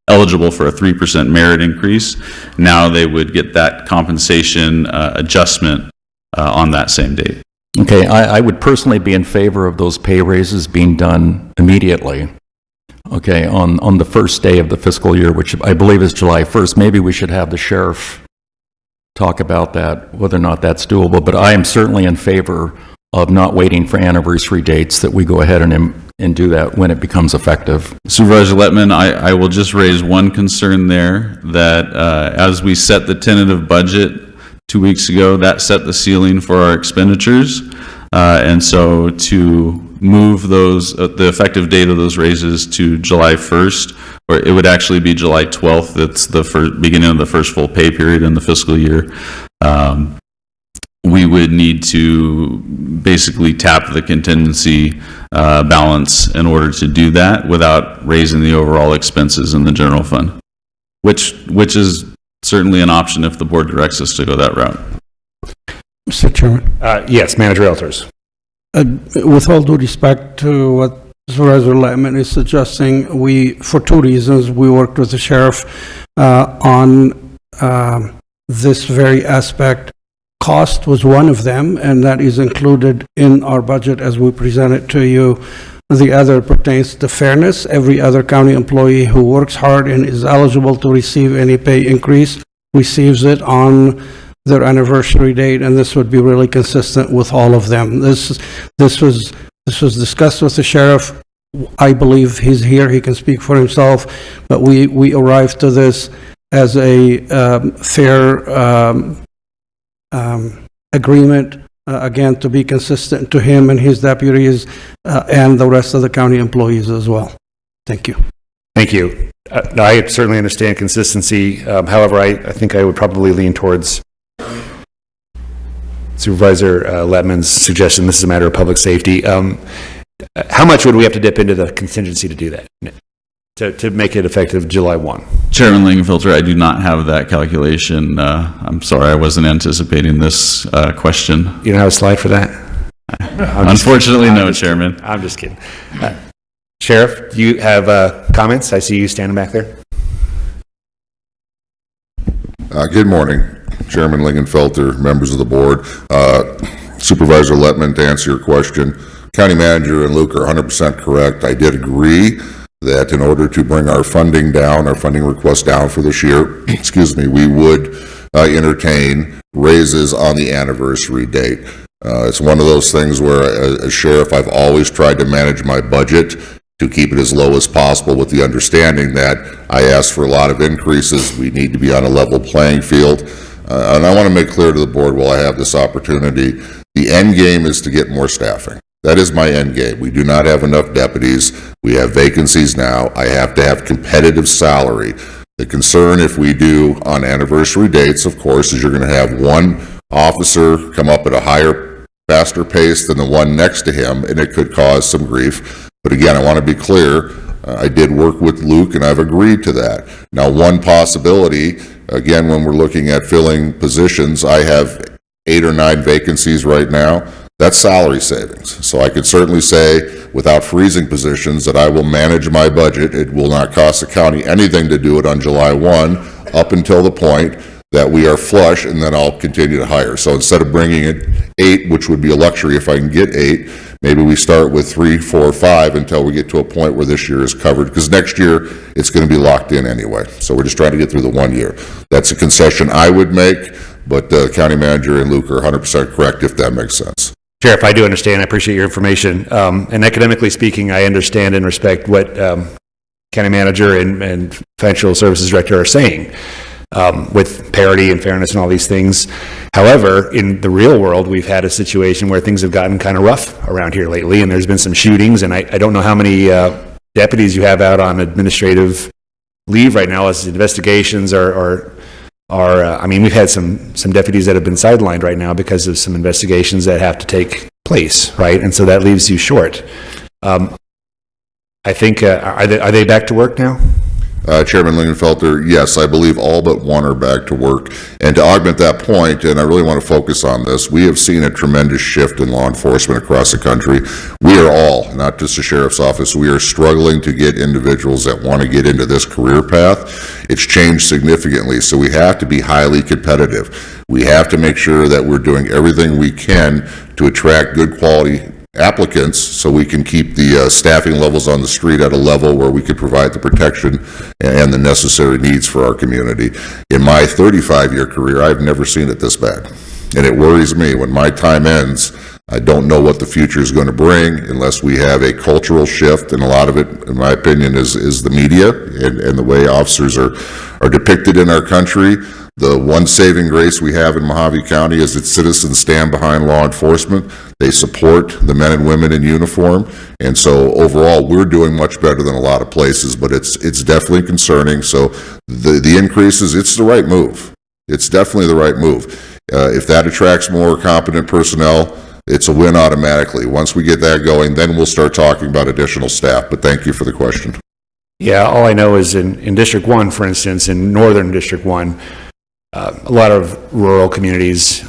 F: eligible for a 3% merit increase. Now they would get that compensation adjustment on that same date.
K: Okay, I would personally be in favor of those pay raises being done immediately. Okay, on the first day of the fiscal year, which I believe is July 1st. Maybe we should have the sheriff talk about that, whether or not that's doable. But I am certainly in favor of not waiting for anniversary dates, that we go ahead and do that when it becomes effective.
F: Supervisor Lettman, I will just raise one concern there, that as we set the tentative budget 2 weeks ago, that set the ceiling for our expenditures. And so to move those, the effective date of those raises to July 1st, or it would actually be July 12th, that's the beginning of the first full pay period in the fiscal year. We would need to basically tap the contingency balance in order to do that without raising the overall expenses in the general fund, which is certainly an option if the board directs us to go that route.
E: Mr. Chairman.
A: Yes, Manager Elters.
E: With all due respect to what Supervisor Lettman is suggesting, for two reasons, we worked with the sheriff on this very aspect. Cost was one of them, and that is included in our budget as we present it to you. The other pertains to fairness. Every other county employee who works hard and is eligible to receive any pay increase receives it on their anniversary date, and this would be really consistent with all of them. This was discussed with the sheriff. I believe he's here, he can speak for himself, but we arrived to this as a fair agreement, again, to be consistent to him and his deputies and the rest of the county employees as well. Thank you.
A: Thank you. I certainly understand consistency. However, I think I would probably lean towards Supervisor Lettman's suggestion. This is a matter of public safety. How much would we have to dip into the contingency to do that, to make it effective July 1?
F: Chairman Lingenfelter, I do not have that calculation. I'm sorry, I wasn't anticipating this question.
A: You don't have a slide for that?
F: Unfortunately, no, Chairman.
A: I'm just kidding. Sheriff, do you have comments? I see you standing back there.
L: Good morning, Chairman Lingenfelter, members of the board. Supervisor Letman, to answer your question, County Manager and Luke are 100% correct. I did agree that in order to bring our funding down, our funding request down for this year, excuse me, we would entertain raises on the anniversary date. It's one of those things where, as sheriff, I've always tried to manage my budget to keep it as low as possible, with the understanding that I asked for a lot of increases. We need to be on a level playing field. And I want to make clear to the board while I have this opportunity, the end game is to get more staffing. That is my end game. We do not have enough deputies. We have vacancies now. I have to have competitive salary. The concern, if we do on anniversary dates, of course, is you're going to have one officer come up at a higher, faster pace than the one next to him, and it could cause some grief. But again, I want to be clear, I did work with Luke and I've agreed to that. Now, one possibility, again, when we're looking at filling positions, I have 8 or 9 vacancies right now. That's salary savings. So I could certainly say, without freezing positions, that I will manage my budget. It will not cost the county anything to do it on July 1 up until the point that we are flush, and then I'll continue to hire. So instead of bringing it 8, which would be a luxury if I can get 8, maybe we start with 3, 4, 5 until we get to a point where this year is covered, because next year it's going to be locked in anyway. So we're just trying to get through the 1 year. That's a concession I would make, but the county manager and Luke are 100% correct if that makes sense.
A: Sheriff, I do understand. I appreciate your information. And academically speaking, I understand and respect what county manager and financial services director are saying with parity and fairness and all these things. However, in the real world, we've had a situation where things have gotten kind of rough around here lately, and there's been some shootings, and I don't know how many deputies you have out on administrative leave right now as investigations are I mean, we've had some deputies that have been sidelined right now because of some investigations that have to take place, right? And so that leaves you short. I think, are they back to work now?
L: Chairman Lingenfelter, yes, I believe all but one are back to work. And to augment that point, and I really want to focus on this, we have seen a tremendous shift in law enforcement across the country. We are all, not just the sheriff's office, we are struggling to get individuals that want to get into this career path. It's changed significantly, so we have to be highly competitive. We have to make sure that we're doing everything we can to attract good quality applicants so we can keep the staffing levels on the street at a level where we could provide the protection and the necessary needs for our community. In my 35-year career, I've never seen it this bad. And it worries me. When my time ends, I don't know what the future is going to bring unless we have a cultural shift, and a lot of it, in my opinion, is the media and the way officers are depicted in our country. The one saving grace we have in Mojave County is that citizens stand behind law enforcement. They support the men and women in uniform. And so overall, we're doing much better than a lot of places, but it's definitely concerning. So the increases, it's the right move. It's definitely the right move. If that attracts more competent personnel, it's a win automatically. Once we get that going, then we'll start talking about additional staff. But thank you for the question.
A: Yeah, all I know is in District 1, for instance, in Northern District 1, a lot of rural communities,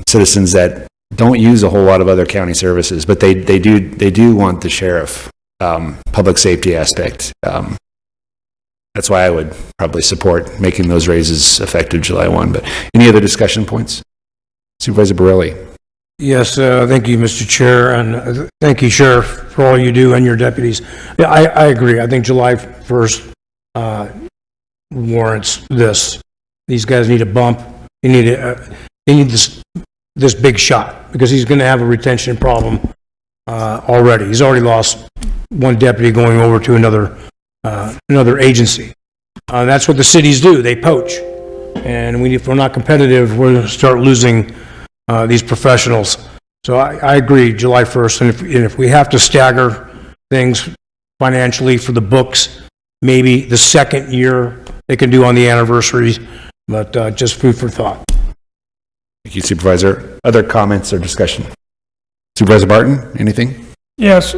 A: citizens that don't use a whole lot of other county services, but they do want the sheriff public safety aspect. That's why I would probably support making those raises effective July 1. But any other discussion points? Supervisor Borelli.
C: Yes, thank you, Mr. Chair, and thank you, Sheriff, for all you do and your deputies. Yeah, I agree. I think July 1st warrants this. These guys need a bump. They need this big shot, because he's going to have a retention problem already. He's already lost one deputy going over to another agency. That's what the cities do. They poach. And if we're not competitive, we're going to start losing these professionals. So I agree, July 1st. And if we have to stagger things financially for the books, maybe the second year they can do on the anniversaries, but just food for thought.
A: Thank you, Supervisor. Other comments or discussion? Supervisor Barton, anything?
I: Yes.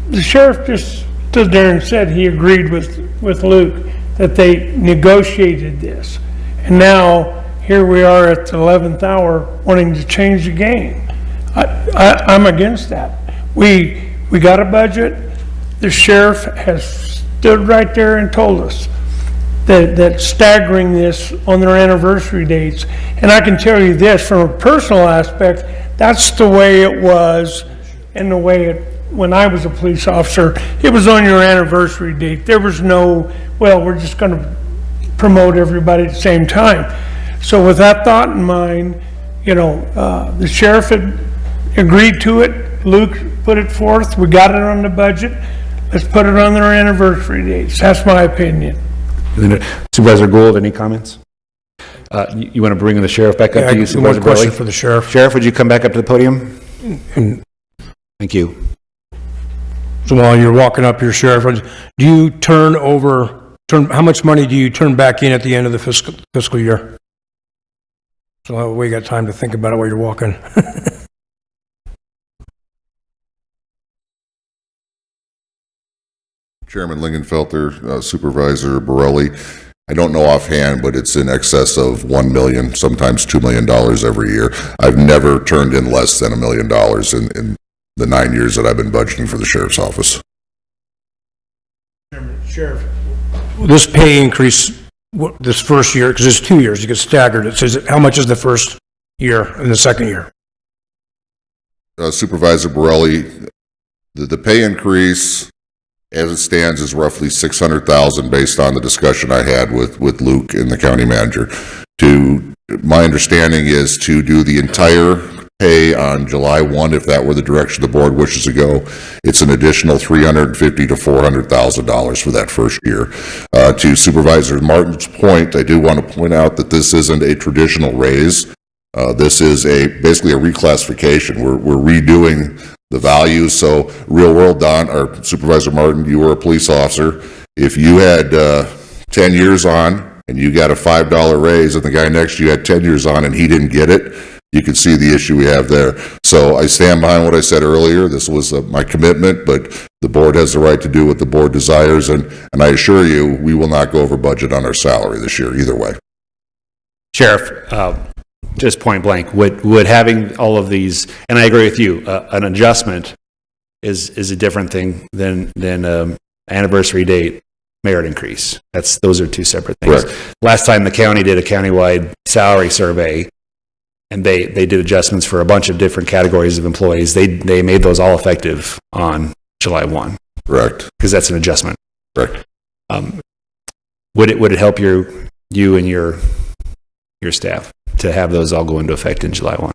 I: The sheriff just stood there and said he agreed with Luke that they negotiated this. And now, here we are at the 11th hour wanting to change the game. I'm against that. We got a budget. The sheriff has stood right there and told us that staggering this on their anniversary dates. And I can tell you this, from a personal aspect, that's the way it was, and the way it, when I was a police officer, it was on your anniversary date. There was no, well, we're just gonna promote everybody at the same time. So with that thought in mind, you know, the sheriff had agreed to it, Luke put it forth, we got it on the budget, let's put it on their anniversary dates. That's my opinion.
A: Supervisor Gould, any comments? You want to bring the sheriff back up to you,
C: One
A: Supervisor
C: question
A: Burley?
C: for the sheriff.
A: Sheriff, would you come back up to the podium? Thank you.
C: So while you're walking up here, Sheriff, do you how much money do you turn back in at the end of the fiscal year? So we got time to think about it while you're walking.
L: Chairman Lingenfelter, Supervisor Borelli, I don't know offhand, but it's in excess of 1 million, sometimes $2 million every year. I've never turned in less than $1 million in the 9 years that I've been budgeting for the sheriff's office.
C: Sheriff, this pay increase, this first year, because it's 2 years, you get staggered, it says, how much is the first year and the second year?
L: Supervisor Borelli, the pay increase as it stands is roughly $600,000 based on the discussion I had with Luke and the county manager. My understanding is to do the entire pay on July 1, if that were the direction the board wishes to go, it's an additional $350,000 to $400,000 for that first year. To Supervisor Martin's point, I do want to point out that this isn't a traditional raise. This is basically a reclassification. We're redoing the values. So real world, Don, or Supervisor Martin, you were a police officer. If you had 10 years on and you got a $5 raise and the guy next to you had 10 years on and he didn't get it, you can see the issue we have there. So I stand behind what I said earlier. This was my commitment, but the board has the right to do what the board desires. And I assure you, we will not go over budget on our salary this year either way.
A: Sheriff, just point blank, would having all of these, and I agree with you, an adjustment is a different thing than anniversary date merit increase. Those are two separate things.
L: Correct.
A: Last time the county did a countywide salary survey, and they did adjustments for a bunch of different categories of employees. They made those all effective on July 1.
L: Correct.
A: Because that's an adjustment.
L: Correct.
A: Would it help you and your staff to have those all go into effect in July 1?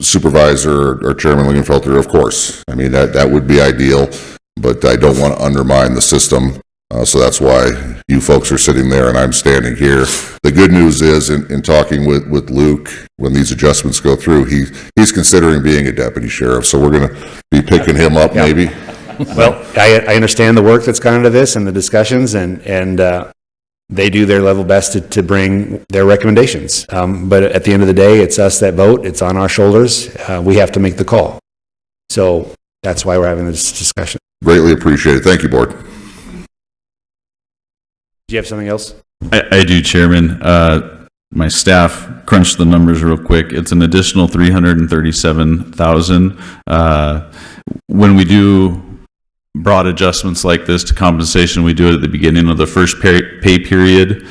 L: Supervisor or Chairman Lingenfelter, of course. I mean, that would be ideal, but I don't want to undermine the system. So that's why you folks are sitting there and I'm standing here. The good news is in talking with Luke, when these adjustments go through, he's considering being a deputy sheriff. So we're going to be picking him up maybe.
A: Well, I understand the work that's gone into this and the discussions, and they do their level best to bring their recommendations. But at the end of the day, it's us that vote. It's on our shoulders. We have to make the call. So that's why we're having this discussion.
L: Greatly appreciated. Thank you, board.
A: Do you have something else?
F: I do, Chairman. My staff crunched the numbers real quick. It's an additional $337,000. When we do broad adjustments like this to compensation, we do it at the beginning of the first pay period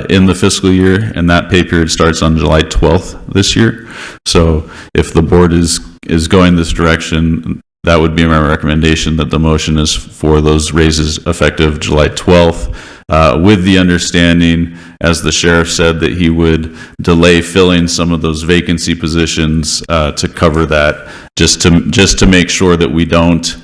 F: in the fiscal year, and that pay period starts on July 12th this year. So if the board is going this direction, that would be my recommendation, that the motion is for those raises effective July 12th, with the understanding, as the sheriff said, that he would delay filling some of those vacancy positions to cover that, just to make sure that we don't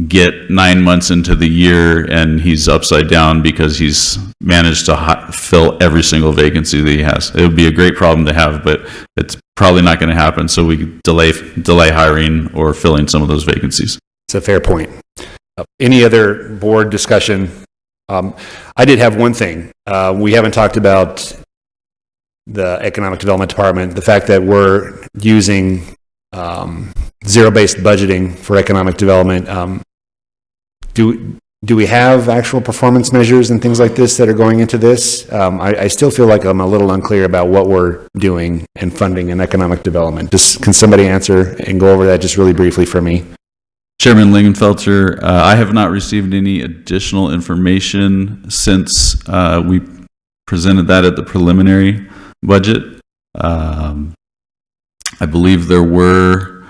F: get 9 months into the year and he's upside down because he's managed to fill every single vacancy that he has. It would be a great problem to have, but it's probably not going to happen, so we delay hiring or filling some of those vacancies.
A: It's a fair point. Any other board discussion? I did have one thing. We haven't talked about the Economic Development Department, the fact that we're using zero-based budgeting for economic development. Do we have actual performance measures and things like this that are going into this? I still feel like I'm a little unclear about what we're doing and funding in economic development. Can somebody answer and go over that just really briefly for me?
F: Chairman Lingenfelter, I have not received any additional information since we presented that at the preliminary budget. I believe there were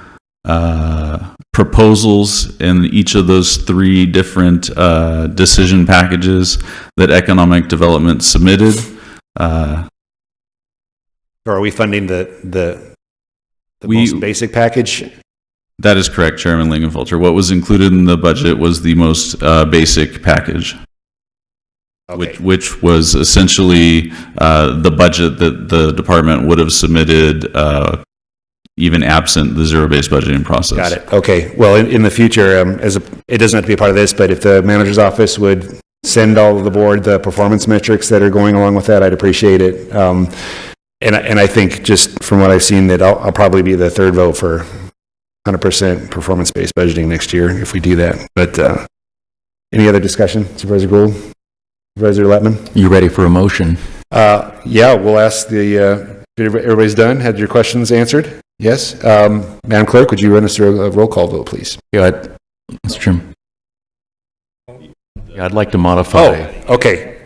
F: proposals in each of those three different decision packages that economic development submitted.
A: Or are we funding the
F: We-
A: most basic package?
F: That is correct, Chairman Lingenfelter. What was included in the budget was the most basic package,
A: Okay.
F: which was essentially the budget that the department would have submitted even absent the zero-based budgeting process.
A: Got it. Okay. Well, in the future, it doesn't have to be a part of this, but if the manager's office would send all of the board the performance metrics that are going along with that, I'd appreciate it. And I think just from what I've seen, that I'll probably be the third vote for 100% performance-based budgeting next year if we do that. But any other discussion? Supervisor Gould? Supervisor Lettman?
K: You ready for a motion?
A: Yeah, we'll ask everybody's done? Had your questions answered? Yes? Madam Clerk, would you run us through a roll call vote, please?
K: Yeah, Mr. Chairman. Yeah, I'd like to modify.
A: Oh, okay.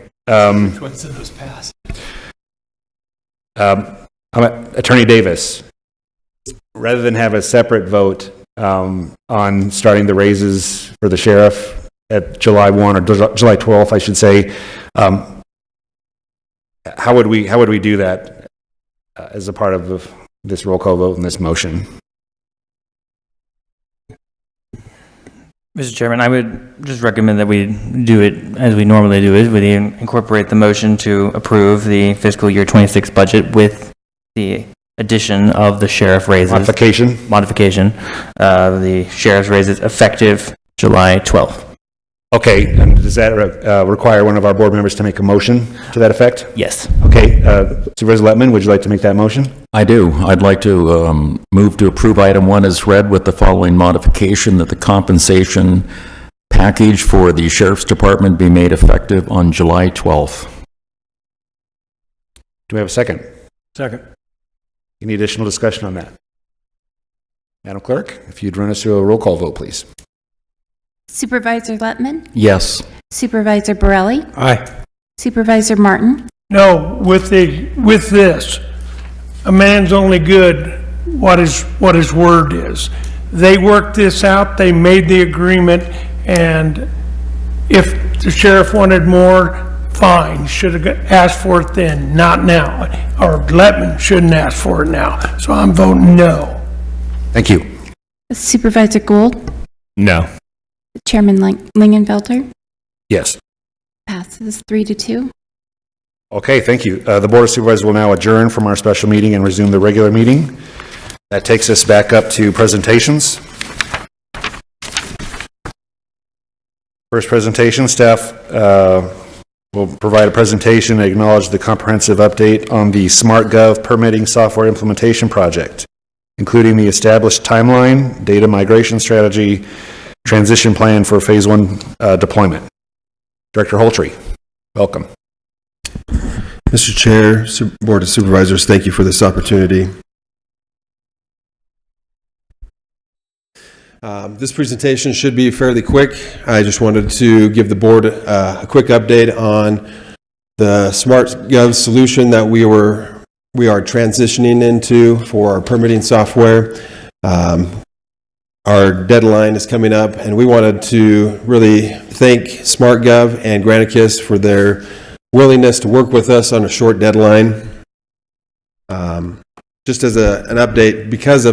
A: Attorney Davis, rather than have a separate vote on starting the raises for the sheriff at July 1 or July 12th, I should say, how would we do that as a part of this roll call vote and this motion?
D: Mr. Chairman, I would just recommend that we do it as we normally do it. We incorporate the motion to approve the fiscal year 26 budget with the addition of the sheriff raises. Modification. The sheriff's raises effective July 12th.
A: Okay, and does that require one of our board members to make a motion to that effect?
D: Yes.
A: Okay, Supervisor Lettman, would you like to make that motion?
K: I do. I'd like to move to approve item 1 as read with the following modification, that the compensation package for the Sheriff's Department be made effective on July 12th.
A: Do we have a second?
C: Second.
A: Any additional discussion on that? Madam Clerk, if you'd run us through a roll call vote, please.
J: Supervisor Lettman?
K: Yes.
J: Supervisor Borelli?
C: Aye.
J: Supervisor Martin?
I: No, with this, a man's only good what his word is. They worked this out, they made the agreement, and if the sheriff wanted more, fine, should have asked for it then, not now. Or Lettman shouldn't ask for it now. So I'm voting no.
A: Thank you.
J: Supervisor Gould?
B: No.
J: Chairman Lingenfelter?
A: Yes.
J: Passes 3-2.
A: Okay, thank you. The Board of Supervisors will now adjourn from our special meeting and resume the regular meeting. That takes us back up to presentations. First presentation, staff will provide a presentation and acknowledge the comprehensive update on the SmartGov permitting software implementation project, including the established timeline, data migration strategy, transition plan for phase 1 deployment. Director Holtree, welcome.
M: Mr. Chair, Board of Supervisors, thank you for this opportunity. This presentation should be fairly quick. I just wanted to give the board a quick update on the SmartGov solution that we are transitioning into for our permitting software. Our deadline is coming up, and we wanted to really thank SmartGov and Granicus for their willingness to work with us on a short deadline. Just as an update, because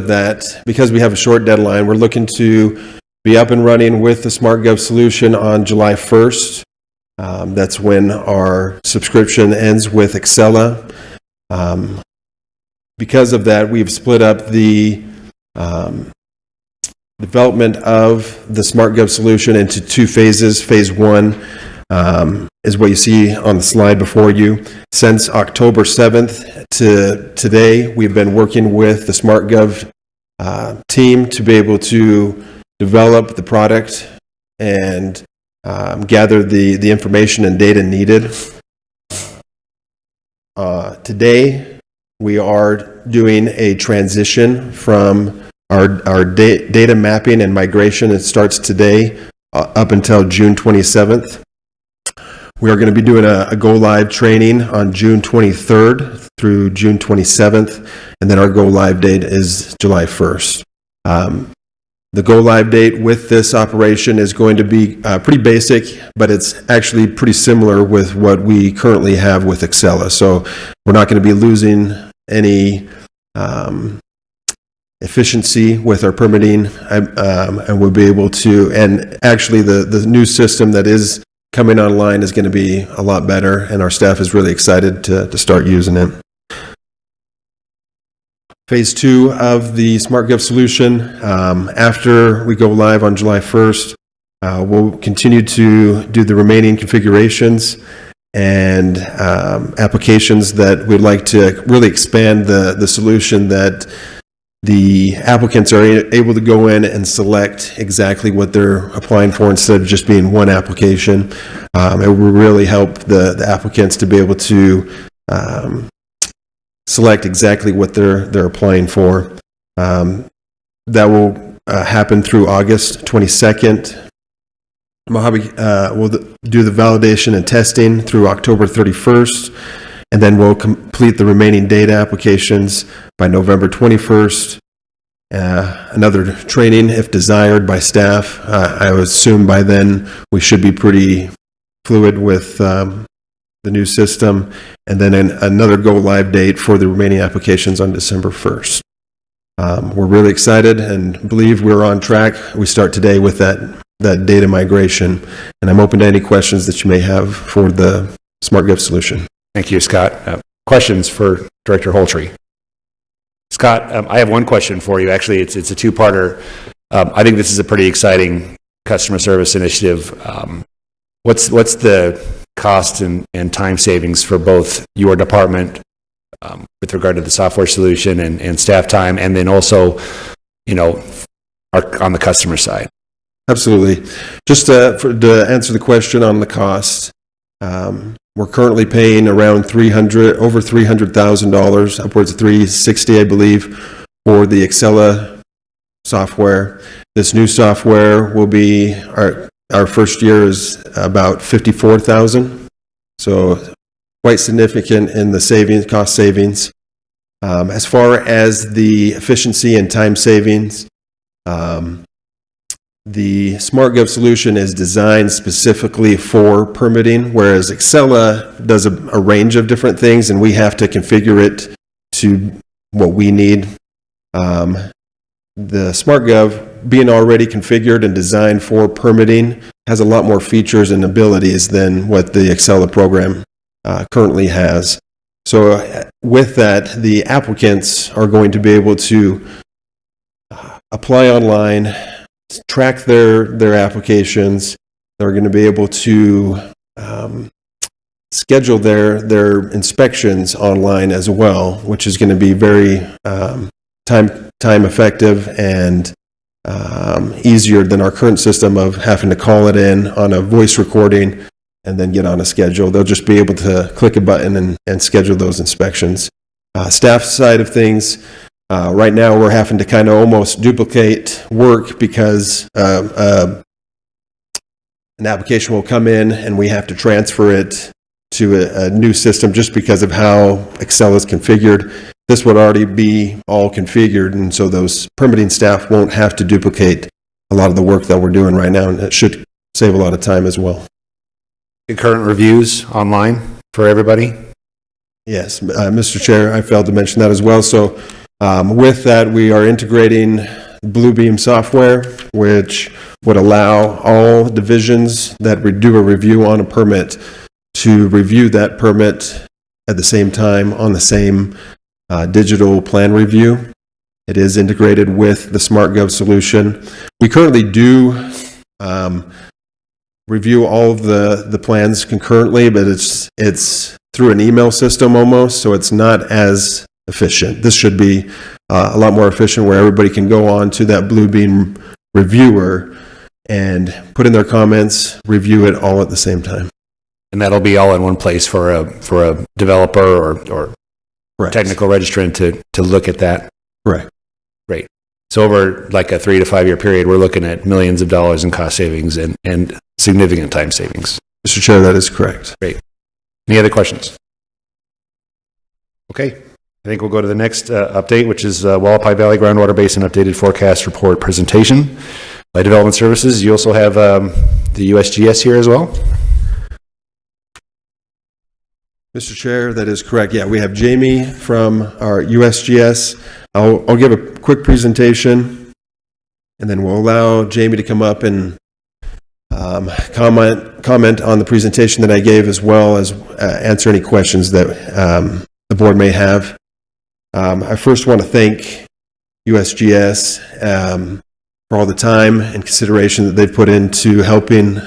M: we have a short deadline, we're looking to be up and running with the SmartGov solution on July 1st. That's when our subscription ends with Excella. Because of that, we've split up the development of the SmartGov solution into 2 phases. Phase 1 is what you see on the slide before you. Since October 7th to today, we've been working with the SmartGov team to be able to develop the product and gather the information and data needed. Today, we are doing a transition from our data mapping and migration. It starts today up until June 27th. We are going to be doing a go-live training on June 23rd through June 27th, and then our go-live date is July 1st. The go-live date with this operation is going to be pretty basic, but it's actually pretty similar with what we currently have with Excella. So we're not going to be losing any efficiency with our permitting, and we'll be able to, and actually the new system that is coming online is going to be a lot better, and our staff is really excited to start using it. Phase 2 of the SmartGov solution, after we go live on July 1st, we'll continue to do the remaining configurations and applications that we'd like to really expand the solution, that the applicants are able to go in and select exactly what they're applying for instead of just being one application. It will really help the applicants to be able to select exactly what they're applying for. That will happen through August 22nd. Mojave will do the validation and testing through October 31st, and then we'll complete the remaining data applications by November 21st. Another training, if desired, by staff. I would assume by then we should be pretty fluid with the new system, and then another go-live date for the remaining applications on December 1st. We're really excited and believe we're on track. We start today with that data migration, and I'm open to any questions that you may have for the SmartGov solution.
A: Thank you, Scott. Questions for Director Holtree? Scott, I have one question for you. Actually, it's a two-parter. I think this is a pretty exciting customer service initiative. What's the cost and time savings for both your department with regard to the software solution and staff time, and then also, on the customer side?
M: Absolutely. Just to answer the question on the cost, we're currently paying around over $300,000, upwards of $360,000, I believe, for the Excella software. This new software will be, our first year is about $54,000, so quite significant in the cost savings. As far as the efficiency and time savings, the SmartGov solution is designed specifically for permitting, whereas Excella does a range of different things, and we have to configure it to what we need. The SmartGov, being already configured and designed for permitting, has a lot more features and abilities than what the Excella program currently has. So with that, the applicants are going to be able to apply online, track their applications. They're going to be able to schedule their inspections online as well, which is going to be very time effective and easier than our current system of having to call it in on a voice recording and then get on a schedule. They'll just be able to click a button and schedule those inspections. Staff side of things, right now we're having to kind of almost duplicate work because an application will come in and we have to transfer it to a new system just because of how Excel is configured. This would already be all configured, and so those permitting staff won't have to duplicate a lot of the work that we're doing right now, and it should save a lot of time as well.
A: Concurrent reviews online for everybody?
M: Yes, Mr. Chair, I failed to mention that as well. So with that, we are integrating Bluebeam software, which would allow all divisions that would do a review on a permit to review that permit at the same time on the same digital plan review. It is integrated with the SmartGov solution. We currently do review all of the plans concurrently, but it's through an email system almost, so it's not as efficient. This should be a lot more efficient, where everybody can go on to that Bluebeam reviewer and put in their comments, review it all at the same time.
A: And that'll be all in one place for a developer or technical registrant to look at that?
M: Correct.
A: Great. So over like a 3 to 5 year period, we're looking at millions of dollars in cost savings and significant time savings.
M: Mr. Chair, that is correct.
A: Great. Any other questions? Okay. I think we'll go to the next update, which is Wallapai Valley Groundwater Basin Updated Forecast Report presentation by Development Services. You also have the USGS here as well.
M: Mr. Chair, that is correct. Yeah, we have Jamie from our USGS. I'll give a quick presentation, and then we'll allow Jamie to come up and comment on the presentation that I gave, as well as answer any questions that the board may have. I first want to thank USGS for all the time and consideration that they've put into helping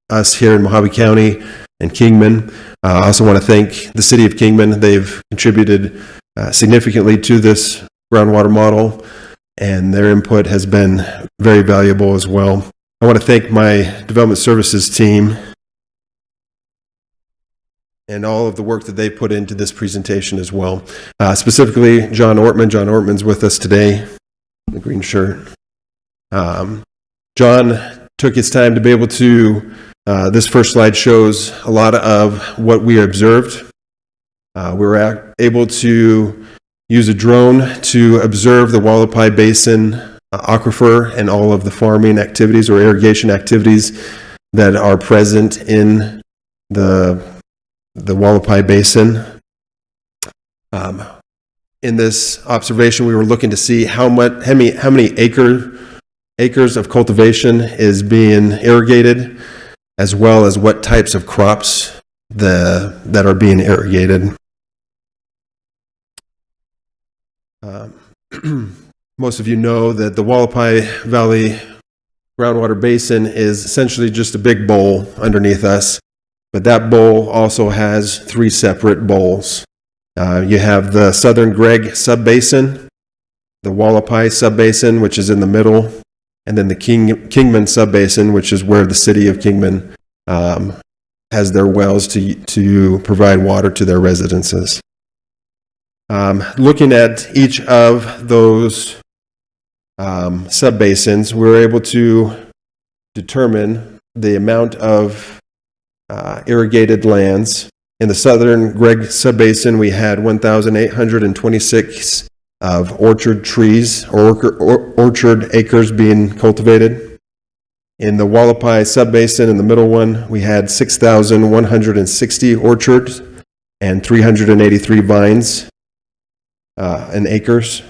M: us here in Mojave County and Kingman. I also want to thank the city of Kingman. They've contributed significantly to this groundwater model, and their input has been very valuable as well. I want to thank my development services team and all of the work that they put into this presentation as well. Specifically, John Ortman. John Ortman's with us today, the green shirt. John took his time to be able to, this first slide shows a lot of what we observed. We were able to use a drone to observe the Wallapai Basin aquifer and all of the farming activities or irrigation activities that are present in the Wallapai Basin. In this observation, we were looking to see how many acres of cultivation is being irrigated, as well as what types of crops that are being irrigated. Most of you know that the Wallapai Valley Groundwater Basin is essentially just a big bowl underneath us, but that bowl also has three separate bowls. You have the Southern Gregg Subbasin, the Wallapai Subbasin, which is in the middle, and then the Kingman Subbasin, which is where the city of Kingman has their wells to provide water to their residences. Looking at each of those subbasins, we were able to determine the amount of irrigated lands. In the Southern Gregg Subbasin, we had 1,826 of orchard trees or orchard acres being cultivated. In the Wallapai Subbasin, in the middle one, we had 6,160 orchards and 383 vines and acres.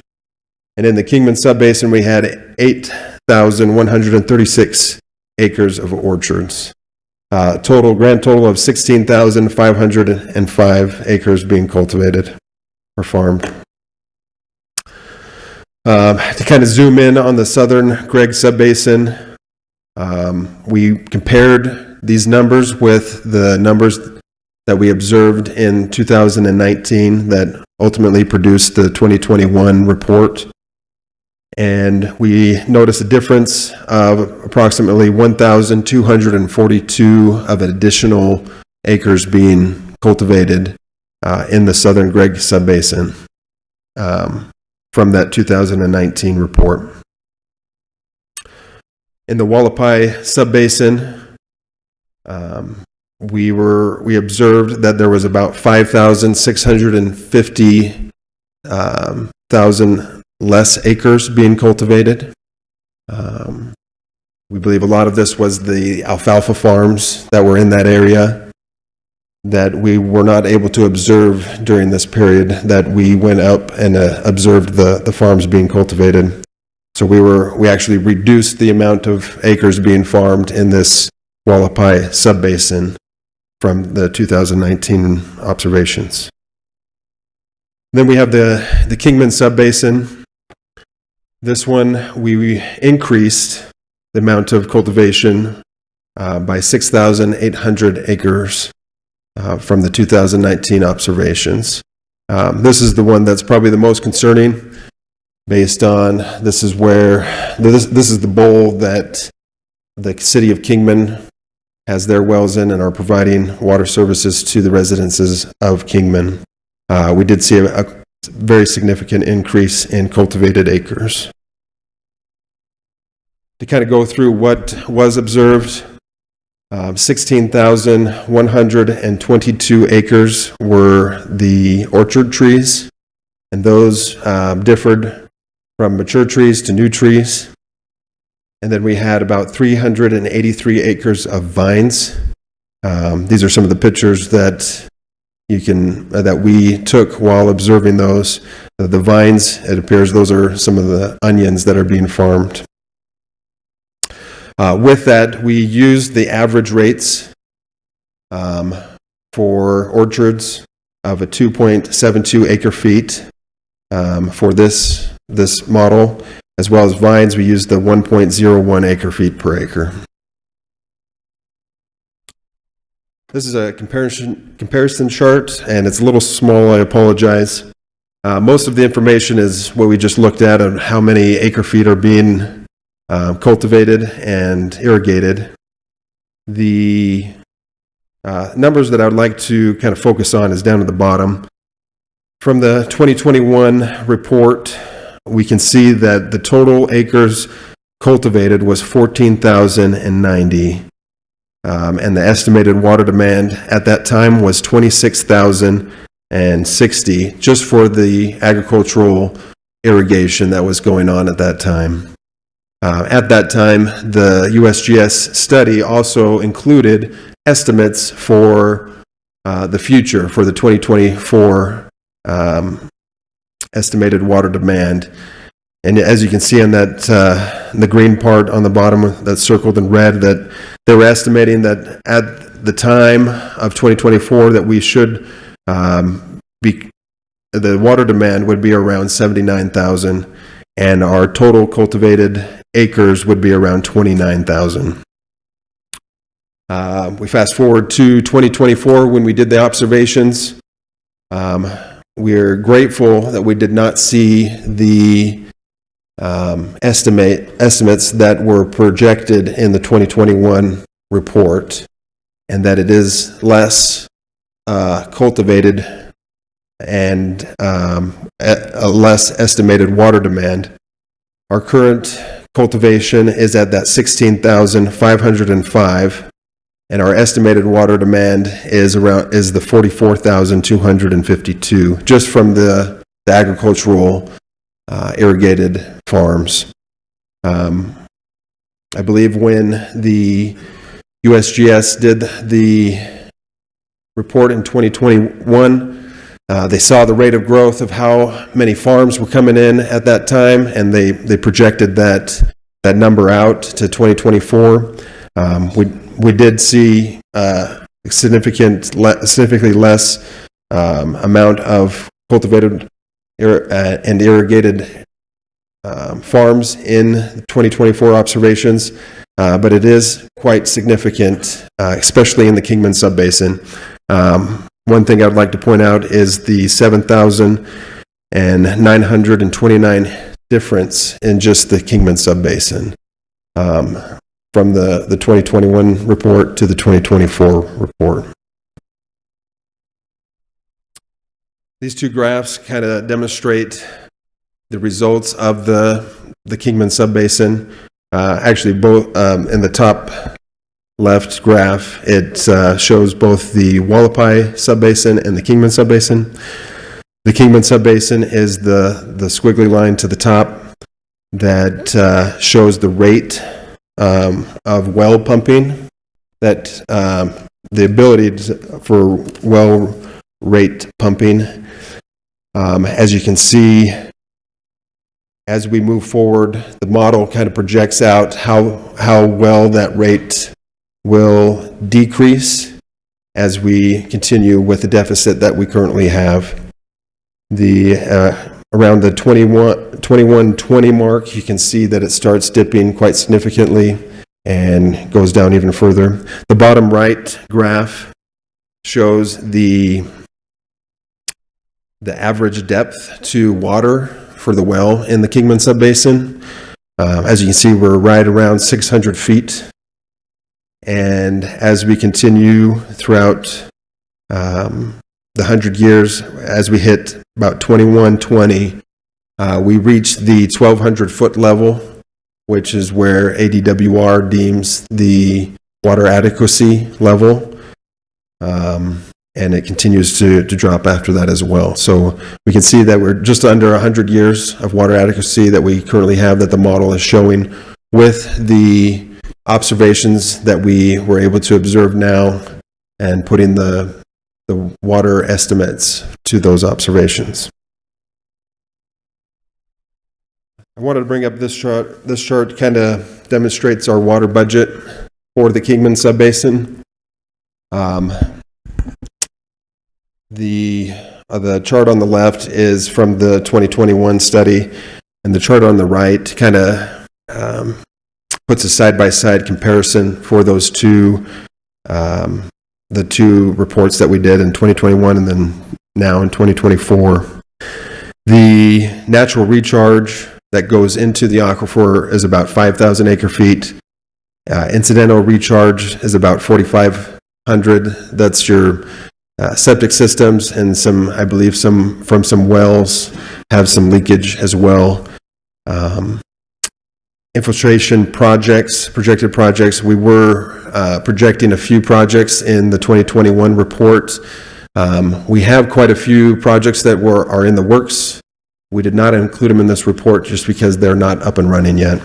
M: And in the Kingman Subbasin, we had 8,136 acres of orchards. Grand total of 16,505 acres being cultivated or farmed. To kind of zoom in on the Southern Gregg Subbasin, we compared these numbers with the numbers that we observed in 2019 that ultimately produced the 2021 report. And we noticed a difference of approximately 1,242 of additional acres being cultivated in the Southern Gregg Subbasin from that 2019 report. In the Wallapai Subbasin, we observed that there was about 5,650 less acres being cultivated. We believe a lot of this was the alfalfa farms that were in that area that we were not able to observe during this period that we went up and observed the farms being cultivated. So we actually reduced the amount of acres being farmed in this Wallapai Subbasin from the 2019 observations. Then we have the Kingman Subbasin. This one, we increased the amount of cultivation by 6,800 acres from the 2019 observations. This is the one that's probably the most concerning, based on this is the bowl that the city of Kingman has their wells in and are providing water services to the residences of Kingman. We did see a very significant increase in cultivated acres. To kind of go through what was observed, 16,122 acres were the orchard trees, and those differed from mature trees to new trees. And then we had about 383 acres of vines. These are some of the pictures that that we took while observing those. The vines, it appears those are some of the onions that are being farmed. With that, we used the average rates for orchards of a 2.72 acre feet for this model, as well as vines. We used the 1.01 acre feet per acre. This is a comparison chart, and it's a little small, I apologize. Most of the information is what we just looked at on how many acre feet are being cultivated and irrigated. The numbers that I would like to kind of focus on is down at the bottom. From the 2021 report, we can see that the total acres cultivated was 14,090. And the estimated water demand at that time was 26,060, just for the agricultural irrigation that was going on at that time. At that time, the USGS study also included estimates for the future, for the 2024 estimated water demand. And as you can see on that, the green part on the bottom that's circled in red, that they were estimating that at the time of 2024 that we should the water demand would be around 79,000, and our total cultivated acres would be around 29,000. We fast forward to 2024 when we did the observations. We're grateful that we did not see the estimates that were projected in the 2021 report, and that it is less cultivated and a less estimated water demand. Our current cultivation is at that 16,505, and our estimated water demand is the 44,252, just from the agricultural irrigated farms. I believe when the USGS did the report in 2021, they saw the rate of growth of how many farms were coming in at that time, and they projected that number out to 2024. We did see significantly less amount of cultivated and irrigated farms in 2024 observations, but it is quite significant, especially in the Kingman Subbasin. One thing I'd like to point out is the 7,929 difference in just the Kingman Subbasin from the 2021 report to the 2024 report. These two graphs kind of demonstrate the results of the Kingman Subbasin. Actually, both in the top left graph, it shows both the Wallapai Subbasin and the Kingman Subbasin. The Kingman Subbasin is the squiggly line to the top that shows the rate of well pumping, that the ability for well rate pumping. As you can see, as we move forward, the model kind of projects out how well that rate will decrease as we continue with the deficit that we currently have. Around the 21-20 mark, you can see that it starts dipping quite significantly and goes down even further. The bottom right graph shows the average depth to water for the well in the Kingman Subbasin. As you can see, we're right around 600 feet. And as we continue throughout the 100 years, as we hit about 2120, we reach the 1,200 foot level, which is where ADWR deems the water adequacy level. And it continues to drop after that as well. So we can see that we're just under 100 years of water adequacy that we currently have, that the model is showing, with the observations that we were able to observe now and putting the water estimates to those observations. I wanted to bring up this chart. This chart kind of demonstrates our water budget for the Kingman Subbasin. The chart on the left is from the 2021 study, and the chart on the right kind of puts a side-by-side comparison for those two, the two reports that we did in 2021 and then now in 2024. The natural recharge that goes into the aquifer is about 5,000 acre-feet. Incidental recharge is about 4,500. That's your septic systems, and some, I believe, some from some wells have some leakage as well. Infiltration projects, projected projects, we were projecting a few projects in the 2021 report. We have quite a few projects that are in the works. We did not include them in this report just because they're not up and running yet.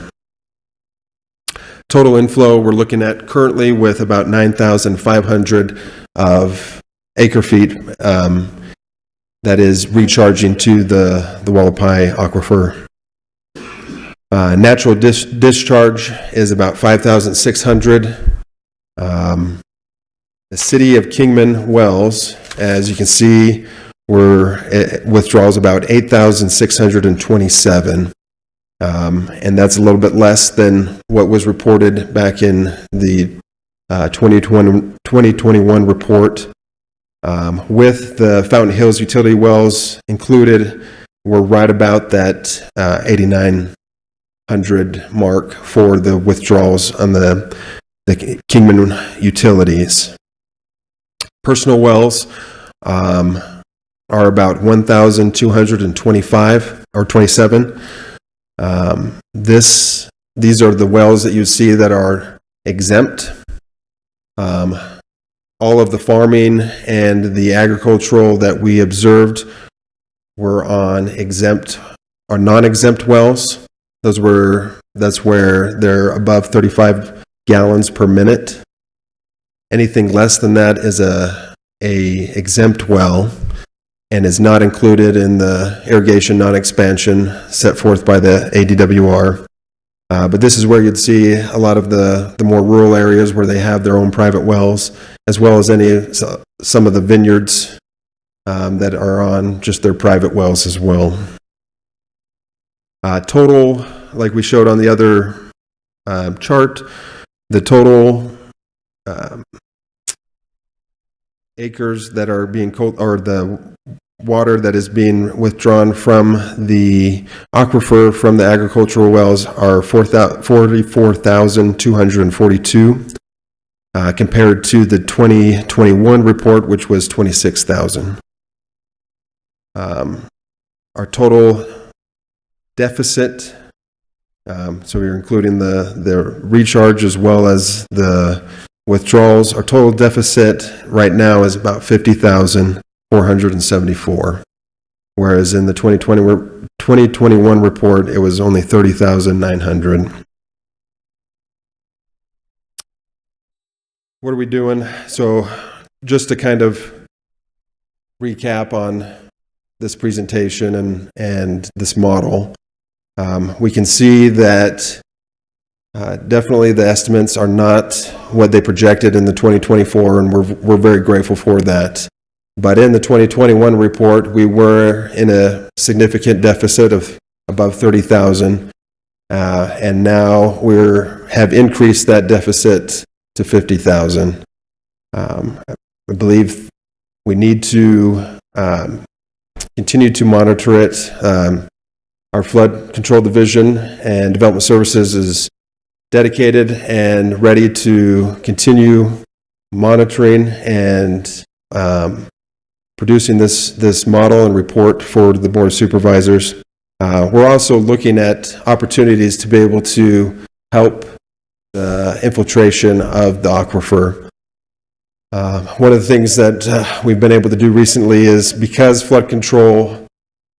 M: Total inflow we're looking at currently with about 9,500 of acre-feet that is recharging to the Wallapai aquifer. Natural discharge is about 5,600. The City of Kingman wells, as you can see, withdrawals about 8,627. And that's a little bit less than what was reported back in the 2021 report. With the Fountain Hills utility wells included, we're right about that 8,900 mark for the withdrawals on the Kingman utilities. Personal wells are about 1,225 or 27. These are the wells that you see that are exempt. All of the farming and the agricultural that we observed were on exempt or non-exempt wells. That's where they're above 35 gallons per minute. Anything less than that is a exempt well and is not included in the irrigation non-expansion set forth by the ADWR. But this is where you'd see a lot of the more rural areas where they have their own private wells, as well as some of the vineyards that are on just their private wells as well. Total, like we showed on the other chart, the total acres that are being or the water that is being withdrawn from the aquifer from the agricultural wells are 44,242 compared to the 2021 report, which was 26,000. Our total deficit, so we're including the recharge as well as the withdrawals. Our total deficit right now is about 50,474, whereas in the 2021 report, it was only 30,900. What are we doing? So just to kind of recap on this presentation and this model, we can see that definitely the estimates are not what they projected in the 2024, and we're very grateful for that. But in the 2021 report, we were in a significant deficit of above 30,000, and now we have increased that deficit to 50,000. I believe we need to continue to monitor it. Our flood control division and development services is dedicated and ready to continue monitoring and producing this model and report for the Board of Supervisors. We're also looking at opportunities to be able to help infiltration of the aquifer. One of the things that we've been able to do recently is, because flood control,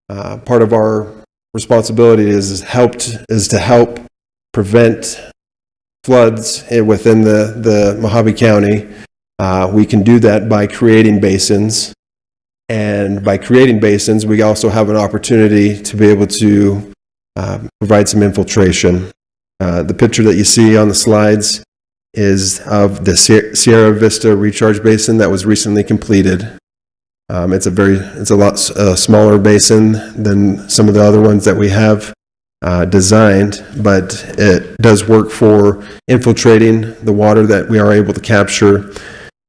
M: part of our responsibility is to help prevent floods within the Mojave County. We can do that by creating basins. And by creating basins, we also have an opportunity to be able to provide some infiltration. The picture that you see on the slides is of the Sierra Vista Recharge Basin that was recently completed. It's a lot smaller basin than some of the other ones that we have designed, but it does work for infiltrating the water that we are able to capture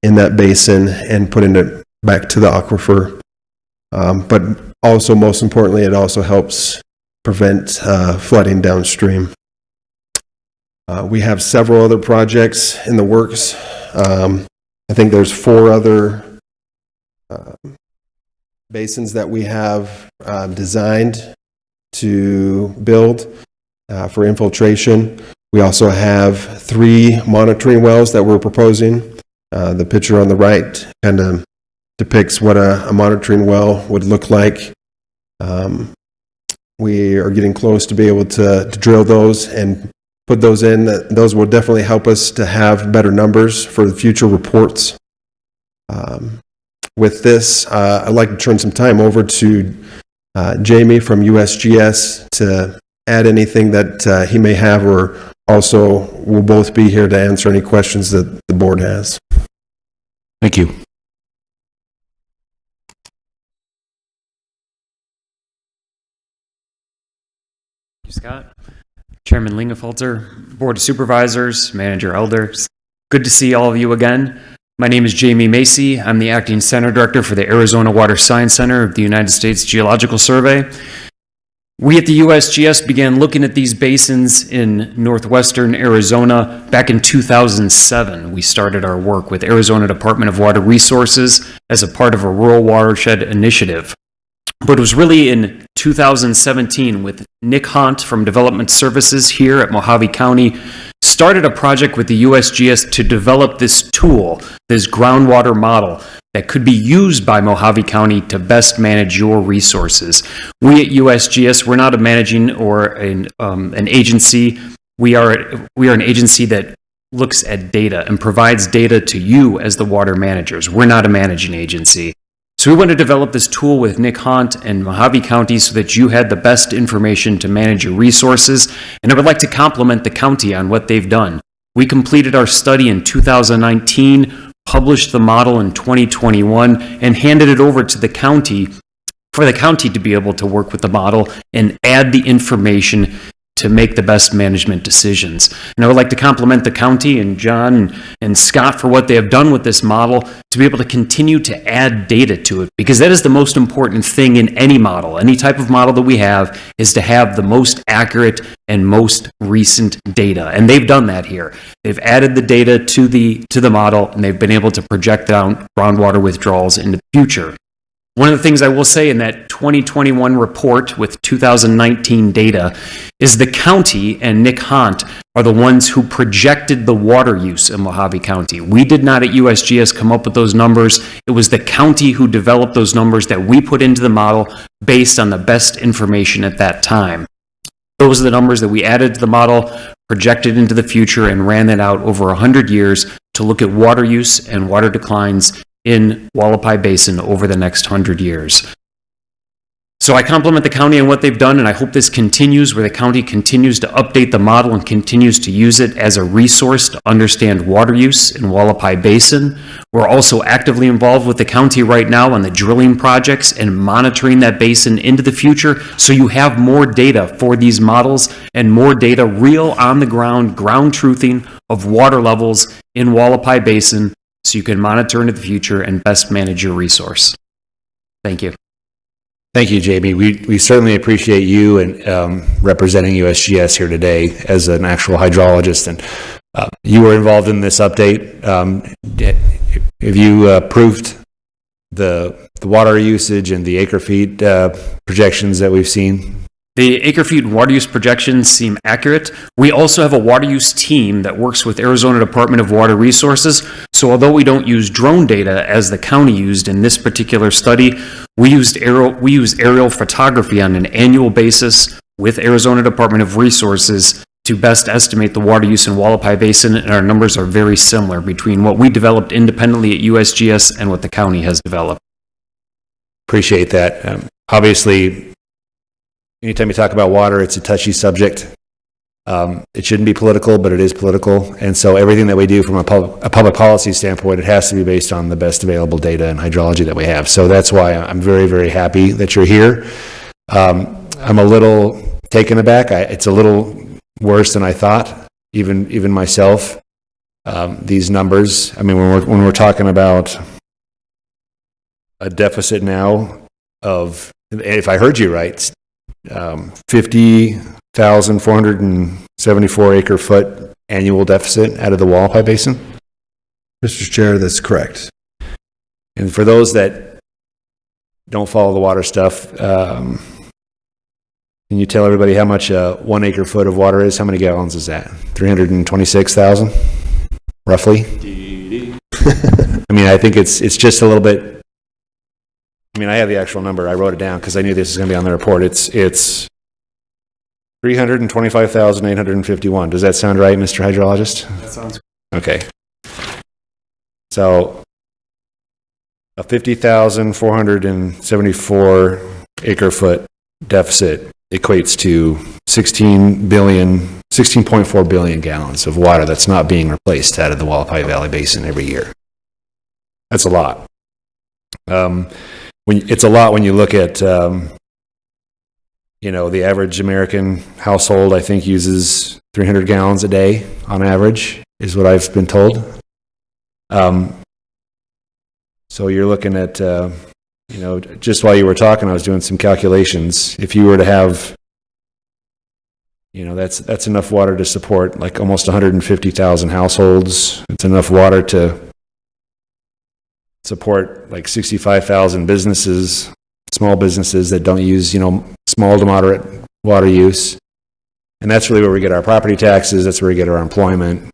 M: in that basin and putting it back to the aquifer. But also, most importantly, it also helps prevent flooding downstream. We have several other projects in the works. I think there's 4 other basins that we have designed to build for infiltration. We also have 3 monitoring wells that we're proposing. The picture on the right kind of depicts what a monitoring well would look like. We are getting close to be able to drill those and put those in. Those will definitely help us to have better numbers for the future reports. With this, I'd like to turn some time over to Jamie from USGS to add anything that he may have, or also we'll both be here to answer any questions that the board has.
A: Thank you.
N: Scott, Chairman Lingenfelter, Board of Supervisors, Manager Elders. Good to see all of you again. My name is Jamie Macy. I'm the Acting Center Director for the Arizona Water Science Center of the United States Geological Survey. We at the USGS began looking at these basins in northwestern Arizona back in 2007. We started our work with Arizona Department of Water Resources as a part of a rural watershed initiative. But it was really in 2017 with Nick Hunt from Development Services here at Mojave County started a project with the USGS to develop this tool, this groundwater model that could be used by Mojave County to best manage your resources. We at USGS, we're not a managing or an agency. We are an agency that looks at data and provides data to you as the water managers. We're not a managing agency. So we want to develop this tool with Nick Hunt and Mojave County so that you had the best information to manage your resources. And I would like to compliment the county on what they've done. We completed our study in 2019, published the model in 2021, and handed it over to the county for the county to be able to work with the model and add the information to make the best management decisions. And I would like to compliment the county and John and Scott for what they have done with this model to be able to continue to add data to it, because that is the most important thing in any model. Any type of model that we have is to have the most accurate and most recent data. And they've done that here. They've added the data to the model, and they've been able to project down groundwater withdrawals into the future. One of the things I will say in that 2021 report with 2019 data is the county and Nick Hunt are the ones who projected the water use in Mojave County. We did not at USGS come up with those numbers. It was the county who developed those numbers that we put into the model based on the best information at that time. Those are the numbers that we added to the model, projected into the future, and ran that out over 100 years to look at water use and water declines in Wallapai Basin over the next 100 years. So I compliment the county on what they've done, and I hope this continues, where the county continues to update the model and continues to use it as a resource to understand water use in Wallapai Basin. We're also actively involved with the county right now on the drilling projects and monitoring that basin into the future, so you have more data for these models and more data, real on the ground truthing of water levels in Wallapai Basin, so you can monitor into the future and best manage your resource. Thank you.
A: Thank you, Jamie. We certainly appreciate you and representing USGS here today as an actual hydrologist. And you were involved in this update. Have you approved the water usage and the acre feet projections that we've seen
N: The acre-feet water use projections seem accurate. We also have a water use team that works with Arizona Department of Water Resources. So although we don't use drone data as the county used in this particular study, we use aerial photography on an annual basis with Arizona Department of Resources to best estimate the water use in Wallapai Basin, and our numbers are very similar between what we developed independently at USGS and what the county has developed.
A: Appreciate that. Obviously, anytime you talk about water, it's a touchy subject. It shouldn't be political, but it is political. And so everything that we do from a public policy standpoint, it has to be based on the best available data and hydrology that we have. So that's why I'm very, very happy that you're here. I'm a little taken aback. It's a little worse than I thought, even myself. These numbers, I mean, when we're talking about a deficit now of, if I heard you right, 50,474 acre foot annual deficit out of the Wallapai Basin?
M: Mr. Chair, that's correct.
A: And for those that don't follow the water stuff, can you tell everybody how much 1 acre foot of water is? How many gallons is that? 326,000, roughly? I mean, I think it's just a little bit. I mean, I have the actual number. I wrote it down because I knew this was going to be on the report. It's 325,851. Does that sound right, Mr. Hydrologist?
N: That sounds
A: okay. So a 50,474 acre foot deficit equates to 16.4 billion gallons of water that's not being replaced out of the Wallapai Valley Basin every year. That's a lot. It's a lot when you look at, the average American household, I think, uses 300 gallons a day on average, is what I've been told. So you're looking at, just while you were talking, I was doing some calculations. If you were to have, that's enough water to support like almost 150,000 households. It's enough water to support like 65,000 businesses, small businesses that don't use, small to moderate water use. And that's really where we get our property taxes. That's where we get our employment.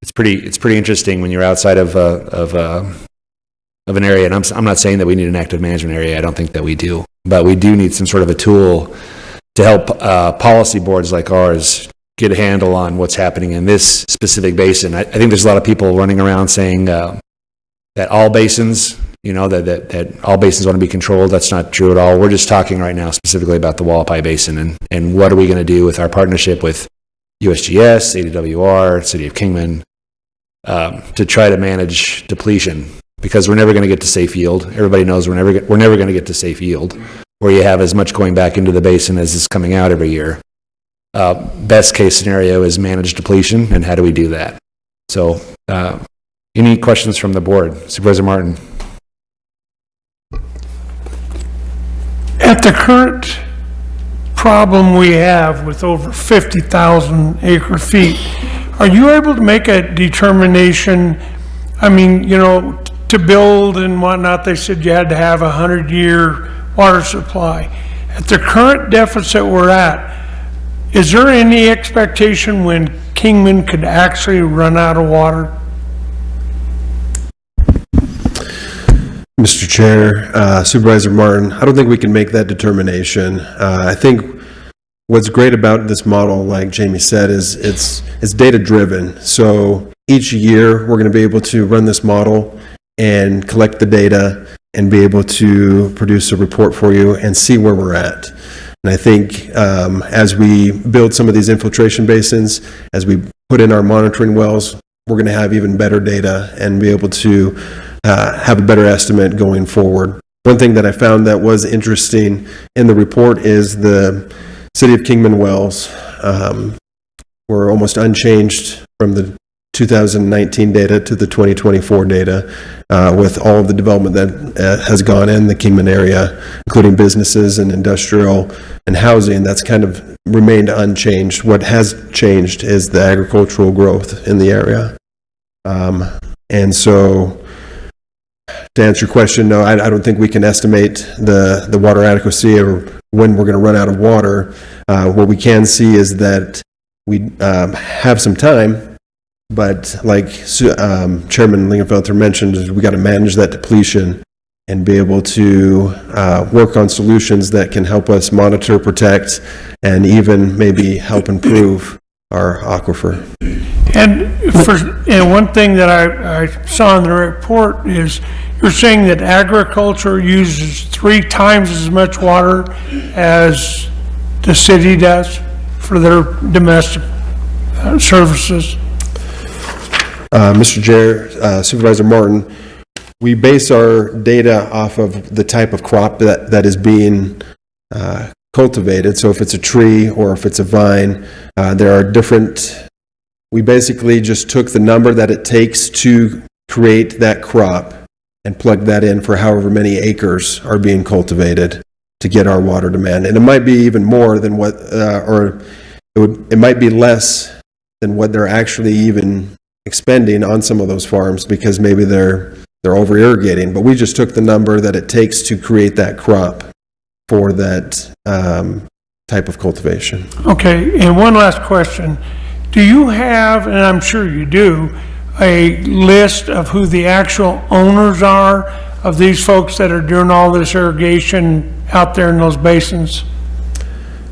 A: It's pretty interesting when you're outside of an area. And I'm not saying that we need an active management area. I don't think that we do, but we do need some sort of a tool to help policy boards like ours get a handle on what's happening in this specific basin. I think there's a lot of people running around saying that all basins, that all basins want to be controlled. That's not true at all. We're just talking right now specifically about the Wallapai Basin and what are we going to do with our partnership with USGS, ADWR, City of Kingman, to try to manage depletion, because we're never going to get to safe yield. Everybody knows we're never going to get to safe yield where you have as much going back into the basin as is coming out every year. Best case scenario is managed depletion, and how do we do that? So, any questions from the board? Supervisor Martin.
I: At the current problem we have with over 50,000 acre feet, are you able to make a determination? I mean, to build and whatnot, they said you had to have a 100-year water supply. At the current deficit we're at, is there any expectation when Kingman could actually run out of water?
M: Mr. Chair, Supervisor Martin, I don't think we can make that determination. I think what's great about this model, like Jamie said, is it's data-driven. So each year, we're going to be able to run this model and collect the data and be able to produce a report for you and see where we're at. And I think as we build some of these infiltration basins, as we put in our monitoring wells, we're going to have even better data and be able to have a better estimate going forward. One thing that I found that was interesting in the report is the City of Kingman wells were almost unchanged from the 2019 data to the 2024 data, with all of the development that has gone in the Kingman area, including businesses and industrial and housing. That's kind of remained unchanged. What has changed is the agricultural growth in the area. And so to answer your question, no, I don't think we can estimate the water adequacy or when we're going to run out of water. What we can see is that we have some time, but like Chairman Lingenfelter mentioned, we got to manage that depletion and be able to work on solutions that can help us monitor, protect, and even maybe help improve our aquifer.
I: And one thing that I saw in the report is you're saying that agriculture uses 3 times as much water as the city does for their domestic services.
M: Mr. Chair, Supervisor Martin, we base our data off of the type of crop that is being cultivated. So if it's a tree or if it's a vine, there are different. We basically just took the number that it takes to create that crop and plugged that in for however many acres are being cultivated to get our water demand. And it might be even more than what, or it might be less than what they're actually even expending on some of those farms because maybe they're over irrigating. But we just took the number that it takes to create that crop for that type of cultivation.
I: Okay, and one last question. Do you have, and I'm sure you do, a list of who the actual owners are of these folks that are doing all this irrigation out there in those basins?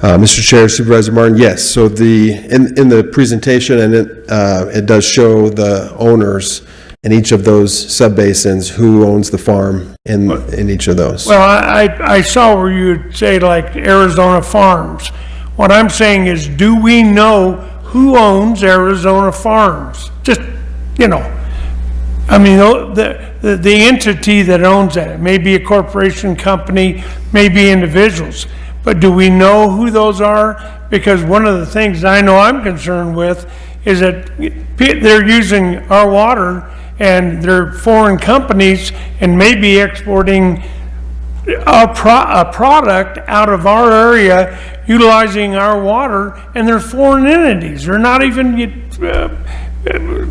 M: Mr. Chair, Supervisor Martin, yes. So in the presentation, and it does show the owners in each of those subbasins who owns the farm in each of those.
I: Well, I saw where you'd say like Arizona Farms. What I'm saying is, do we know who owns Arizona Farms? Just, I mean, the entity that owns that, it may be a corporation, company, maybe individuals, but do we know who those are? Because one of the things I know I'm concerned with is that they're using our water and they're foreign companies and maybe exporting a product out of our area utilizing our water, and they're foreign entities. They're not even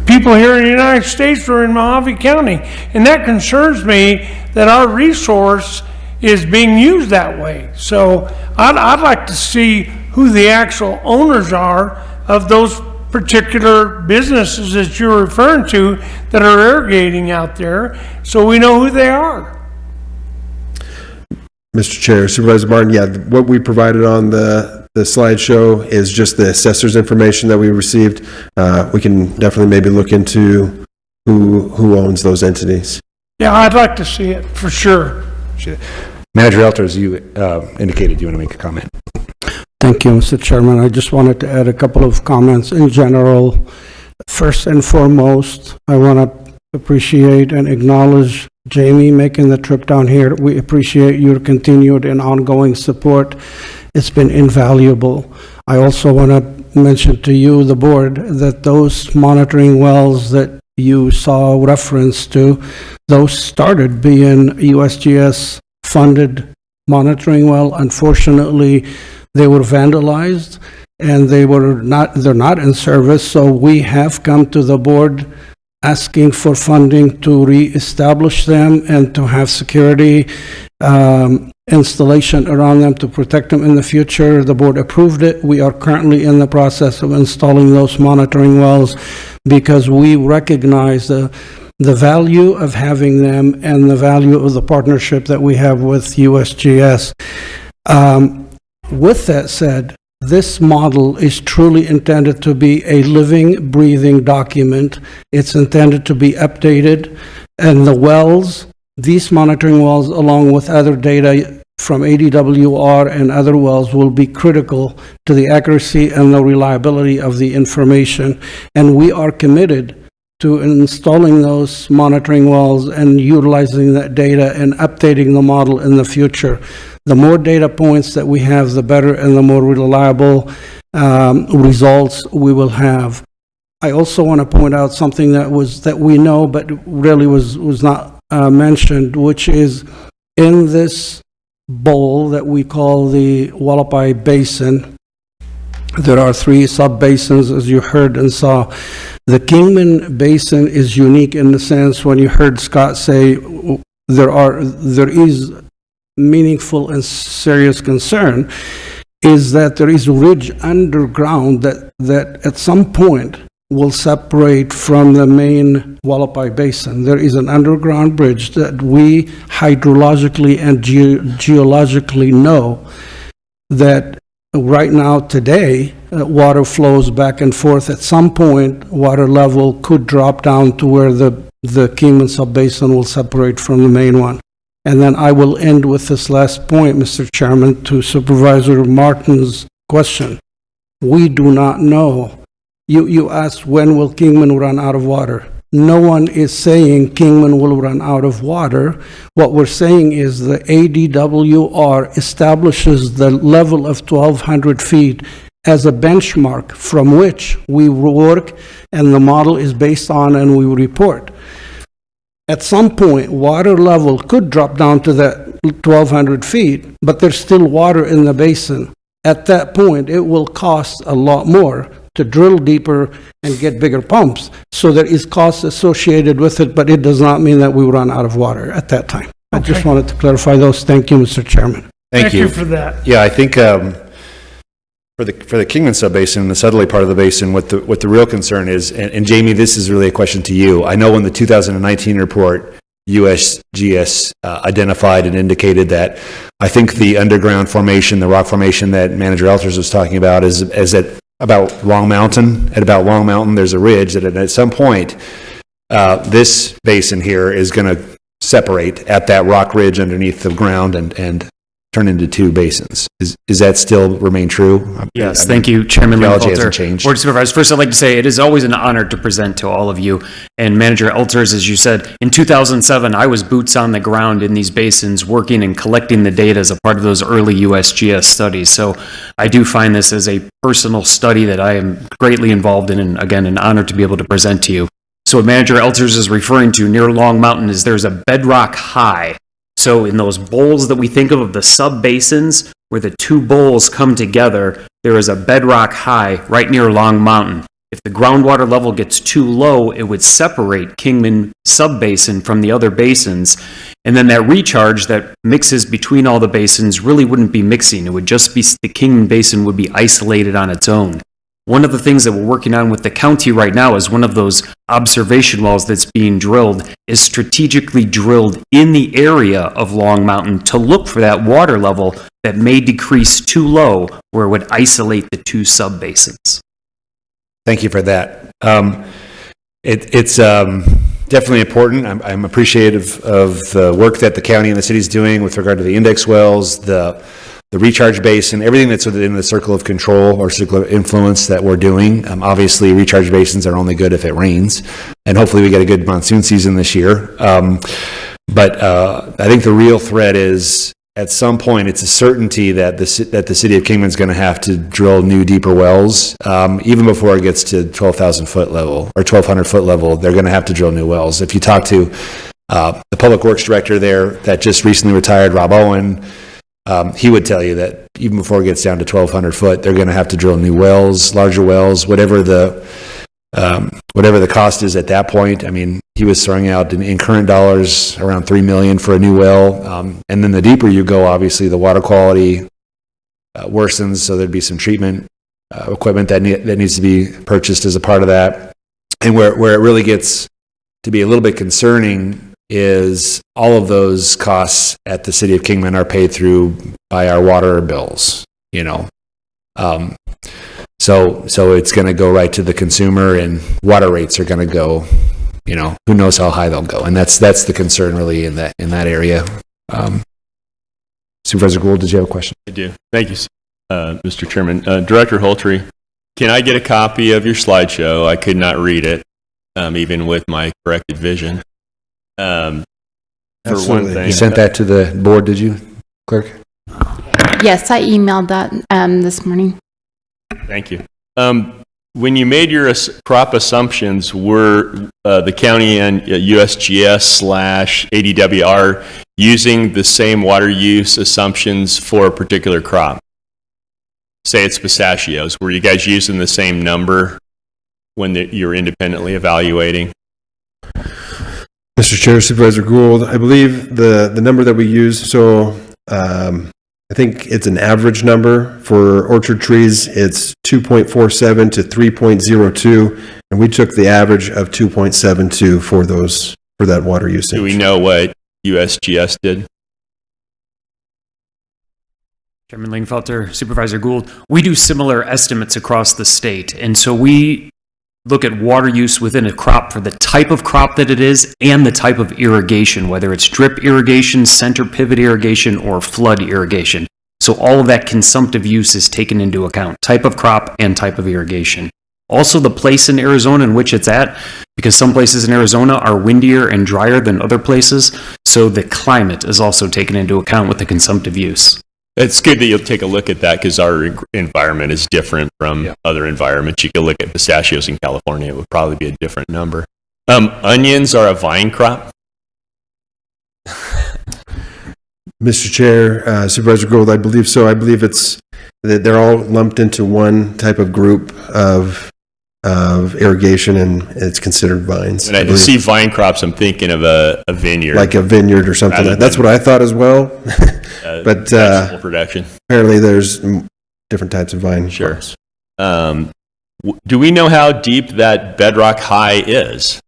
I: people here in the United States or in Mojave County. And that concerns me that our resource is being used that way. So I'd like to see who the actual owners are of those particular businesses that you're referring to that are irrigating out there, so we know who they are.
M: Mr. Chair, Supervisor Martin, yeah, what we provided on the slideshow is just the assessor's information that we received. We can definitely maybe look into who owns those entities.
I: Yeah, I'd like to see it for sure.
A: Manager Elter, as you indicated, you want to make a comment.
E: Thank you, Mr. Chairman. I just wanted to add a couple of comments in general. First and foremost, I want to appreciate and acknowledge Jamie making the trip down here. We appreciate your continued and ongoing support. It's been invaluable. I also want to mention to you, the board, that those monitoring wells that you saw reference to, those started being USGS funded monitoring well. Unfortunately, they were vandalized and they're not in service. So we have come to the board asking for funding to reestablish them and to have security installation around them to protect them in the future. The board approved it. We are currently in the process of installing those monitoring wells because we recognize the value of having them and the value of the partnership that we have with USGS. With that said, this model is truly intended to be a living, breathing document. It's intended to be updated, and the wells, these monitoring wells, along with other data from ADWR and other wells, will be critical to the accuracy and the reliability of the information. And we are committed to installing those monitoring wells and utilizing that data and updating the model in the future. The more data points that we have, the better and the more reliable results we will have. I also want to point out something that we know but really was not mentioned, which is in this bowl that we call the Wallapai Basin. There are 3 sub-basins, as you heard and saw. The Kingman Basin is unique in the sense when you heard Scott say there is meaningful and serious concern, is that there is a ridge underground that at some point will separate from the main Wallapai Basin. There is an underground bridge that we hydrologically and geologically know that right now, today, water flows back and forth. At some point, water level could drop down to where the Kingman Subbasin will separate from the main one. And then I will end with this last point, Mr. Chairman, to Supervisor Martin's question. We do not know. You asked when will Kingman run out of water. No one is saying Kingman will run out of water. What we're saying is the ADWR establishes the level of 1,200 feet as a benchmark from which we work and the model is based on and we report. At some point, water level could drop down to that 1,200 feet, but there's still water in the basin. At that point, it will cost a lot more to drill deeper and get bigger pumps. So there is cost associated with it, but it does not mean that we run out of water at that time. I just wanted to clarify those. Thank you, Mr. Chairman.
A: Thank you
I: for that.
A: Yeah, I think for the Kingman Subbasin, the southerly part of the basin, what the real concern is, and Jamie, this is really a question to you. I know in the 2019 report, USGS identified and indicated that I think the underground formation, the rock formation that Manager Elters was talking about is at about Long Mountain. At about Long Mountain, there's a ridge that at some point, this basin here is going to separate at that rock ridge underneath the ground and turn into two basins. Is that still remain true?
N: Yes, thank you, Chairman
A: Geology
N: Lingenfelter.
A: hasn't changed.
N: Board of Supervisors, first I'd like to say it is always an honor to present to all of you. And Manager Elters, as you said, in 2007, I was boots on the ground in these basins working and collecting the data as a part of those early USGS studies. So I do find this as a personal study that I am greatly involved in, and again, an honor to be able to present to you. So what Manager Elters is referring to near Long Mountain is there's a bedrock high. So in those bowls that we think of the sub-basins, where the two bowls come together, there is a bedrock high right near Long Mountain. If the groundwater level gets too low, it would separate Kingman Subbasin from the other basins. And then that recharge that mixes between all the basins really wouldn't be mixing. It would just be, the Kingman Basin would be isolated on its own. One of the things that we're working on with the county right now is one of those observation wells that's being drilled is strategically drilled in the area of Long Mountain to look for that water level that may decrease too low where it would isolate the two sub-basins.
A: Thank you for that. It's definitely important. I'm appreciative of the work that the county and the city is doing with regard to the index wells, the recharge basin, everything that's within the circle of control or circle of influence that we're doing. Obviously, recharge basins are only good if it rains, and hopefully we get a good monsoon season this year. But I think the real threat is, at some point, it's a certainty that the city of Kingman is going to have to drill new, deeper wells. Even before it gets to 12,000 foot level or 1,200 foot level, they're going to have to drill new wells. If you talk to the public works director there that just recently retired, Rob Owen, he would tell you that even before it gets down to 1,200 foot, they're going to have to drill new wells, larger wells, whatever the cost is at that point. I mean, he was throwing out in current dollars around $3 million for a new well. And then the deeper you go, obviously, the water quality worsens, so there'd be some treatment equipment that needs to be purchased as a part of that. And where it really gets to be a little bit concerning is all of those costs at the city of Kingman are paid through by our water bills, you know. So it's going to go right to the consumer, and water rates are going to go, you know, who knows how high they'll go, and that's the concern really in that area. Supervisor Gould, did you have a question?
B: I do. Thank you, Mr. Chairman. Director Holtry, can I get a copy of your slideshow? I could not read it, even with my corrected vision. For one thing,
A: you sent that to the board, did you, clerk?
J: Yes, I emailed that this morning.
B: Thank you. When you made your crop assumptions, were the county and USGS/ADWR using the same water use assumptions for a particular crop? Say it's pistachios. Were you guys using the same number when you're independently evaluating?
M: Mr. Chair, Supervisor Gould, I believe the number that we use, so I think it's an average number for orchard trees. It's 2.47 to 3.02, and we took the average of 2.72 for that water usage.
B: Do we know what USGS did?
N: Chairman Lingenfelter, Supervisor Gould, we do similar estimates across the state, and so we look at water use within a crop for the type of crop that it is and the type of irrigation, whether it's drip irrigation, center pivot irrigation, or flood irrigation. So all of that consumptive use is taken into account, type of crop and type of irrigation. Also the place in Arizona in which it's at, because some places in Arizona are windier and drier than other places, so the climate is also taken into account with the consumptive use.
B: It's good that you'll take a look at that because our environment is different from other environments. You can look at pistachios in California. It would probably be a different number. Onions are a vine crop?
M: Mr. Chair, Supervisor Gould, I believe so. I believe it's that they're all lumped into one type of group of irrigation, and it's considered vines.
B: When I see vine crops, I'm thinking of a vineyard.
M: Like a vineyard or something. That's what I thought as well. But
B: vegetable production.
M: Apparently there's different types of vine crops.
B: Do we know how deep that bedrock high is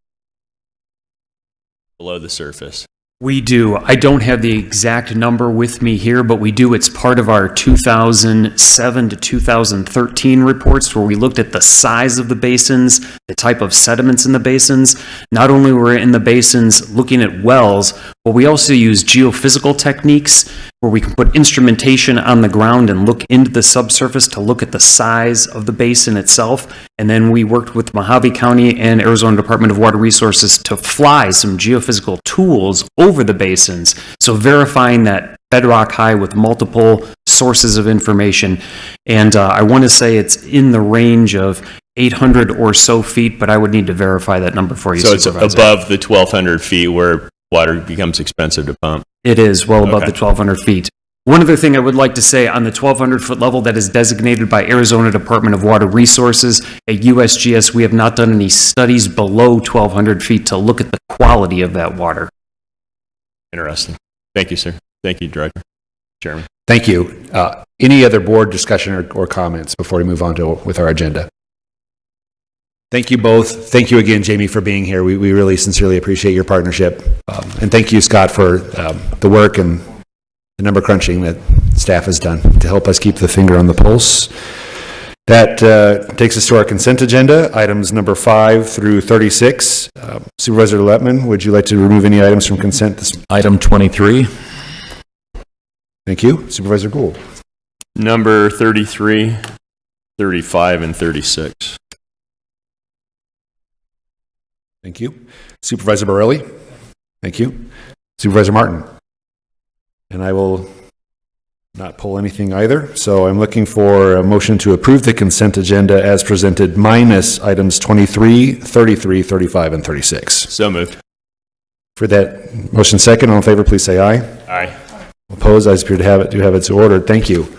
B: below the surface?
N: We do. I don't have the exact number with me here, but we do. It's part of our 2007 to 2013 reports where we looked at the size of the basins, the type of sediments in the basins. Not only were we in the basins looking at wells, but we also use geophysical techniques where we can put instrumentation on the ground and look into the subsurface to look at the size of the basin itself. And then we worked with Mojave County and Arizona Department of Water Resources to fly some geophysical tools over the basins. So verifying that bedrock high with multiple sources of information. And I want to say it's in the range of 800 or so feet, but I would need to verify that number for you,
B: So
N: Supervisor.
B: it's above the 1,200 feet where water becomes expensive to pump.
N: It is well above the 1,200 feet. One other thing I would like to say on the 1,200 foot level that is designated by Arizona Department of Water Resources, at USGS, we have not done any studies below 1,200 feet to look at the quality of that water.
B: Interesting. Thank you, sir. Thank you, Director. Chairman.
A: Thank you. Any other board discussion or comments before we move on with our agenda? Thank you both. Thank you again, Jamie, for being here. We really sincerely appreciate your partnership. And thank you, Scott, for the work and the number crunching that staff has done to help us keep the finger on the pulse. That takes us to our consent agenda, items number 5 through 36. Supervisor Letman, would you like to remove any items from consent?
K: Item 23.
A: Thank you. Supervisor Gould.
B: Number 33, 35, and 36.
A: Thank you. Supervisor Borelli. Thank you. Supervisor Martin. And I will not pull anything either. So I'm looking for a motion to approve the consent agenda as presented minus items 23, 33, 35, and 36.
B: So moved.
A: For that motion second, all in favor, please say aye.
B: Aye.
A: Opposed, I appear to have it, do have it so ordered. Thank you.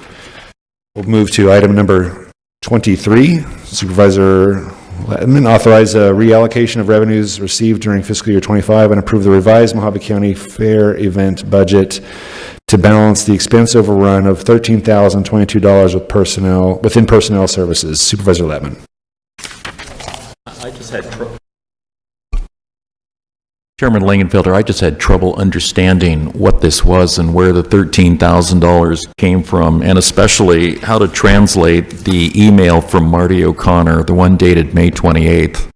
A: We'll move to item number 23. Supervisor Letman, authorize a reallocation of revenues received during fiscal year 25 and approve the revised Mojave County Fair event budget to balance the expense overrun of $13,022 within personnel services. Supervisor Letman.
K: I just had Chairman Lingenfelter, I just had trouble understanding what this was and where the $13,000 came from, and especially how to translate the email from Marty O'Connor, the one dated May 28th.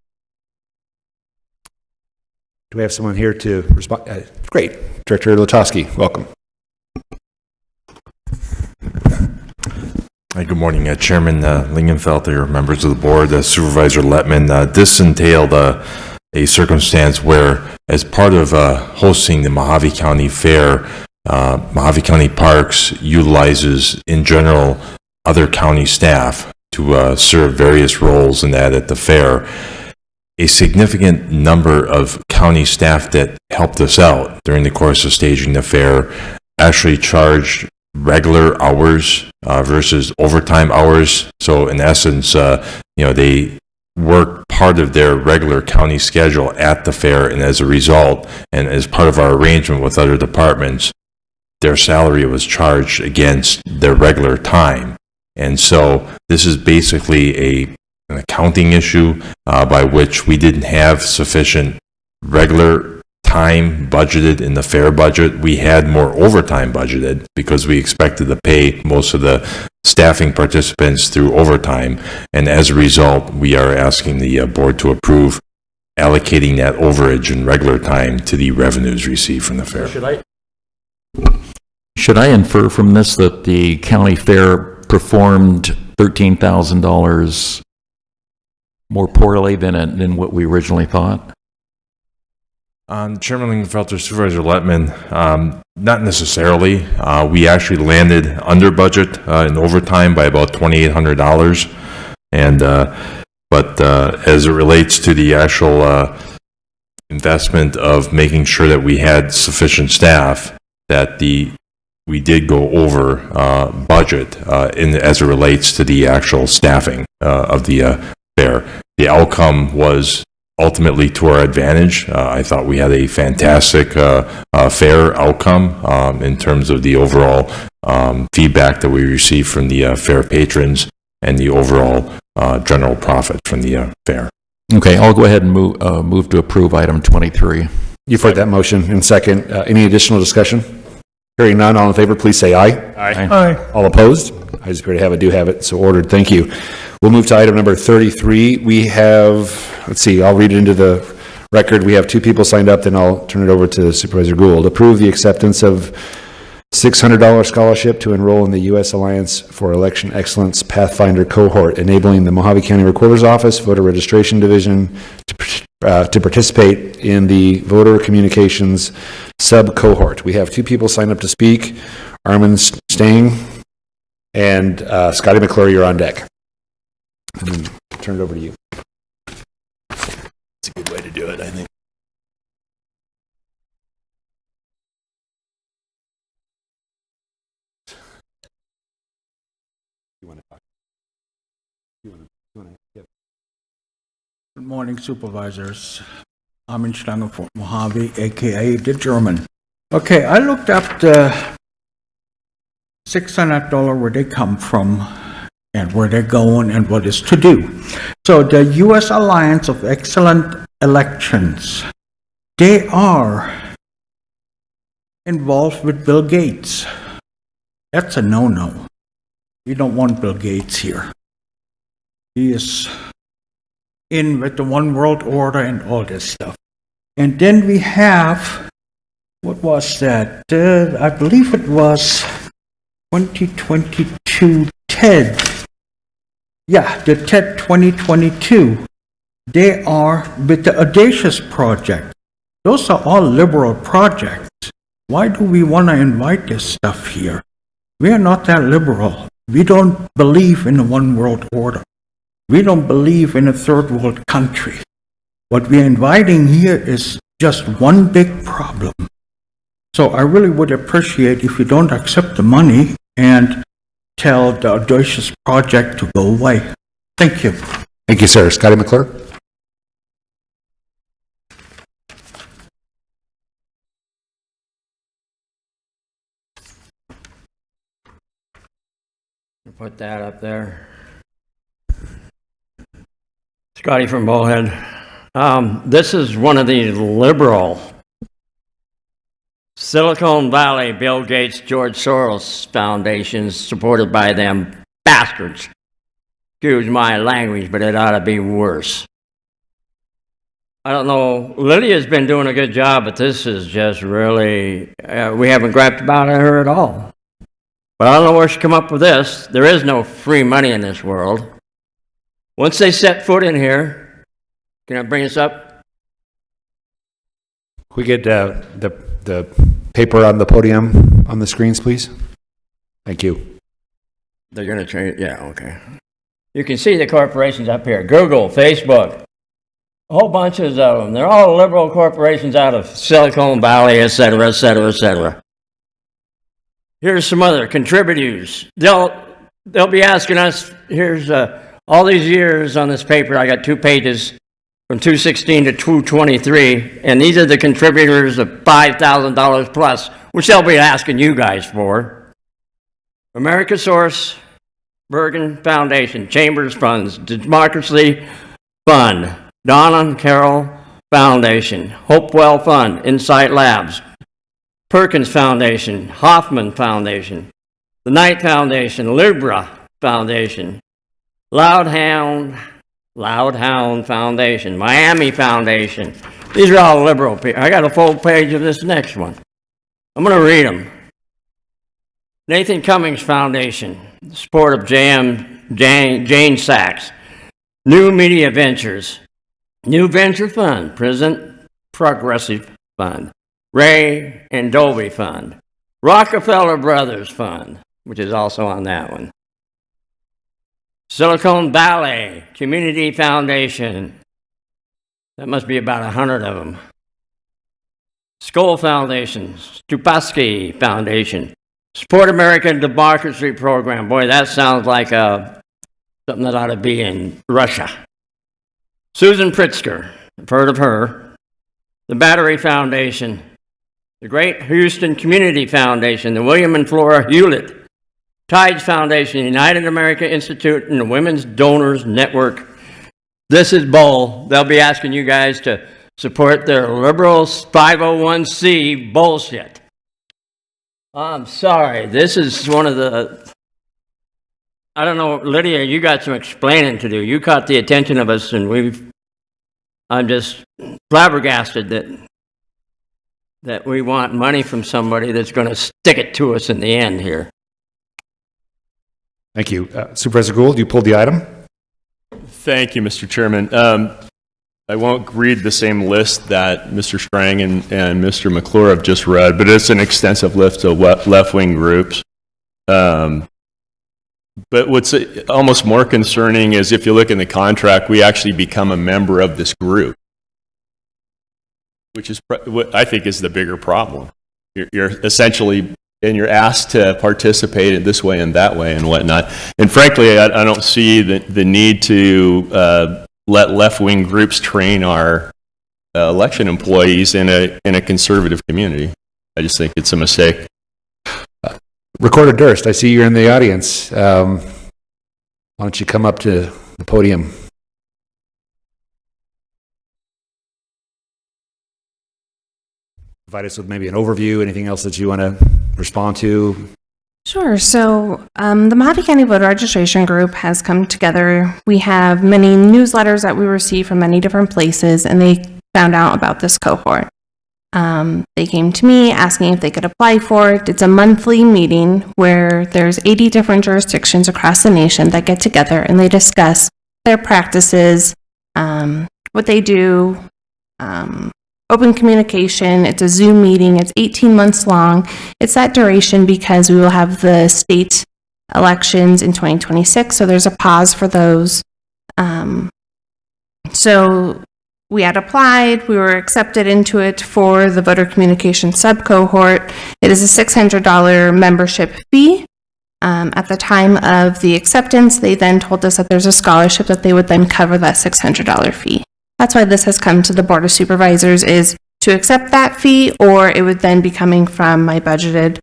A: Do we have someone here to respond? Great. Director Lutowski, welcome.
O: Hi, good morning, Chairman Lingenfelter, members of the board, Supervisor Letman. This entailed a circumstance where, as part of hosting the Mojave County Fair, Mojave County Parks utilizes, in general, other county staff to serve various roles in that at the fair. A significant number of county staff that helped us out during the course of staging the fair actually charged regular hours versus overtime hours. So in essence, they work part of their regular county schedule at the fair, and as a result, and as part of our arrangement with other departments, their salary was charged against their regular time. And so this is basically an accounting issue by which we didn't have sufficient regular time budgeted in the fair budget. We had more overtime budgeted because we expected to pay most of the staffing participants through overtime. And as a result, we are asking the board to approve allocating that overage in regular time to the revenues received from the fair.
K: Should I infer from this that the county fair performed $13,000 more poorly than what we originally thought?
O: Chairman Lingenfelter, Supervisor Lettman, not necessarily. We actually landed under budget in overtime by about $2,800. And, but as it relates to the actual investment of making sure that we had sufficient staff, that we did go over budget as it relates to the actual staffing of the fair. The outcome was ultimately to our advantage. I thought we had a fantastic fair outcome in terms of the overall feedback that we received from the fair patrons and the overall general profit from the fair.
K: Okay, I'll go ahead and move to approve item 23.
A: You've heard that motion in second. Any additional discussion? Hearing none, all in favor, please say aye.
B: Aye.
I: Aye.
A: All opposed? Ayes appear to have it, do have it, so ordered. Thank you. We'll move to item number 33. We have, let's see, I'll read it into the record. We have two people signed up, then I'll turn it over to Supervisor Gould. Approve the acceptance of $600 scholarship to enroll in the U.S. Alliance for Election Excellence Pathfinder cohort, enabling the Mojave County Recorder's Office Voter Registration Division to participate in the voter communications sub-cohort. We have two people signed up to speak, Armin Stang and Scotty McClure, you're on deck. And then turn it over to you.
O: That's a good way to do it, I think.
P: Good morning, Supervisors. I'm in Schlange from Mojave, aka the German. Okay, I looked up the $600, where they come from, and where they're going, and what is to do. So the U.S. Alliance of Excellent Elections, they are involved with Bill Gates. That's a no-no. We don't want Bill Gates here. He is in with the One World Order and all this stuff. And then we have, what was that? I believe it was 2022 TED. Yeah, the TED 2022. They are with the Audacious Project. Those are all liberal projects. Why do we want to invite this stuff here? We are not that liberal. We don't believe in the One World Order. We don't believe in a third world country. What we're inviting here is just one big problem. So I really would appreciate if you don't accept the money and tell the Audacious Project to go away. Thank you.
A: Thank you, sir. Scotty McClure?
Q: Put that up there. Scotty from Bullhead. This is one of the liberal Silicon Valley, Bill Gates, George Soros foundations supported by them bastards. Excuse my language, but it ought to be worse. I don't know, Lydia's been doing a good job, but this is just really, we haven't griped about her at all. But I don't know where she come up with this. There is no free money in this world. Once they set foot in here, can I bring this up?
A: Can we get the paper on the podium on the screens, please? Thank you.
Q: They're going to change, yeah, okay. You can see the corporations up here. Google, Facebook, a whole bunch of them. They're all liberal corporations out of Silicon Valley, et cetera, et cetera, et cetera. Here's some other contributors. They'll be asking us, here's all these years on this paper, I got 2 pages from 216 to 223, and these are the contributors of $5,000 plus, which they'll be asking you guys for. America Source, Bergen Foundation, Chambers Funds, Democracy Fund, Donna and Carroll Foundation, Hopewell Fund, Insight Labs, Perkins Foundation, Hoffman Foundation, the Knight Foundation, Libra Foundation, Loudhound Foundation, Miami Foundation. These are all liberal people. I got a full page of this next one. I'm going to read them. Nathan Cummings Foundation, support of Jane Sachs. New Media Ventures, New Venture Fund, Present Progressive Fund, Ray and Dovey Fund, Rockefeller Brothers Fund, which is also on that one. Silicon Valley Community Foundation. That must be about 100 of them. Skoll Foundation, Stupaski Foundation, Support American Democracy Program. Boy, that sounds like something that ought to be in Russia. Susan Pritzker, I've heard of her. The Battery Foundation, the Great Houston Community Foundation, the William and Flora Hewlett, Tides Foundation, United America Institute, and the Women's Donors Network. This is bull. They'll be asking you guys to support their liberal 501c bullshit. I'm sorry. This is one of the... I don't know, Lydia, you got some explaining to do. You caught the attention of us, and I'm just flabbergasted that we want money from somebody that's going to stick it to us in the end here.
A: Thank you. Supervisor Gould, you pulled the item?
B: Thank you, Mr. Chairman. I won't read the same list that Mr. Strang and Mr. McClure have just read, but it's an extensive list of left-wing groups. But what's almost more concerning is if you look in the contract, we actually become a member of this group, which is what I think is the bigger problem. You're essentially, and you're asked to participate in this way and that way and whatnot. And frankly, I don't see the need to let left-wing groups train our election employees in a conservative community. I just think it's a mistake.
A: Recorder Durst, I see you're in the audience. Why don't you come up to the podium? Provide us with maybe an overview, anything else that you want to respond to?
J: Sure. So the Mojave County Voter Registration Group has come together. We have many newsletters that we receive from many different places, and they found out about this cohort. They came to me asking if they could apply for it. It's a monthly meeting where there's 80 different jurisdictions across the nation that get together and they discuss their practices, what they do, open communication. It's a Zoom meeting. It's 18 months long. It's that duration because we will have the state elections in 2026, so there's a pause for those. So we had applied, we were accepted into it for the voter communication sub-cohort. It is a $600 membership fee. At the time of the acceptance, they then told us that there's a scholarship that they would then cover that $600 fee. That's why this has come to the Board of Supervisors, is to accept that fee, or it would then be coming from my budgeted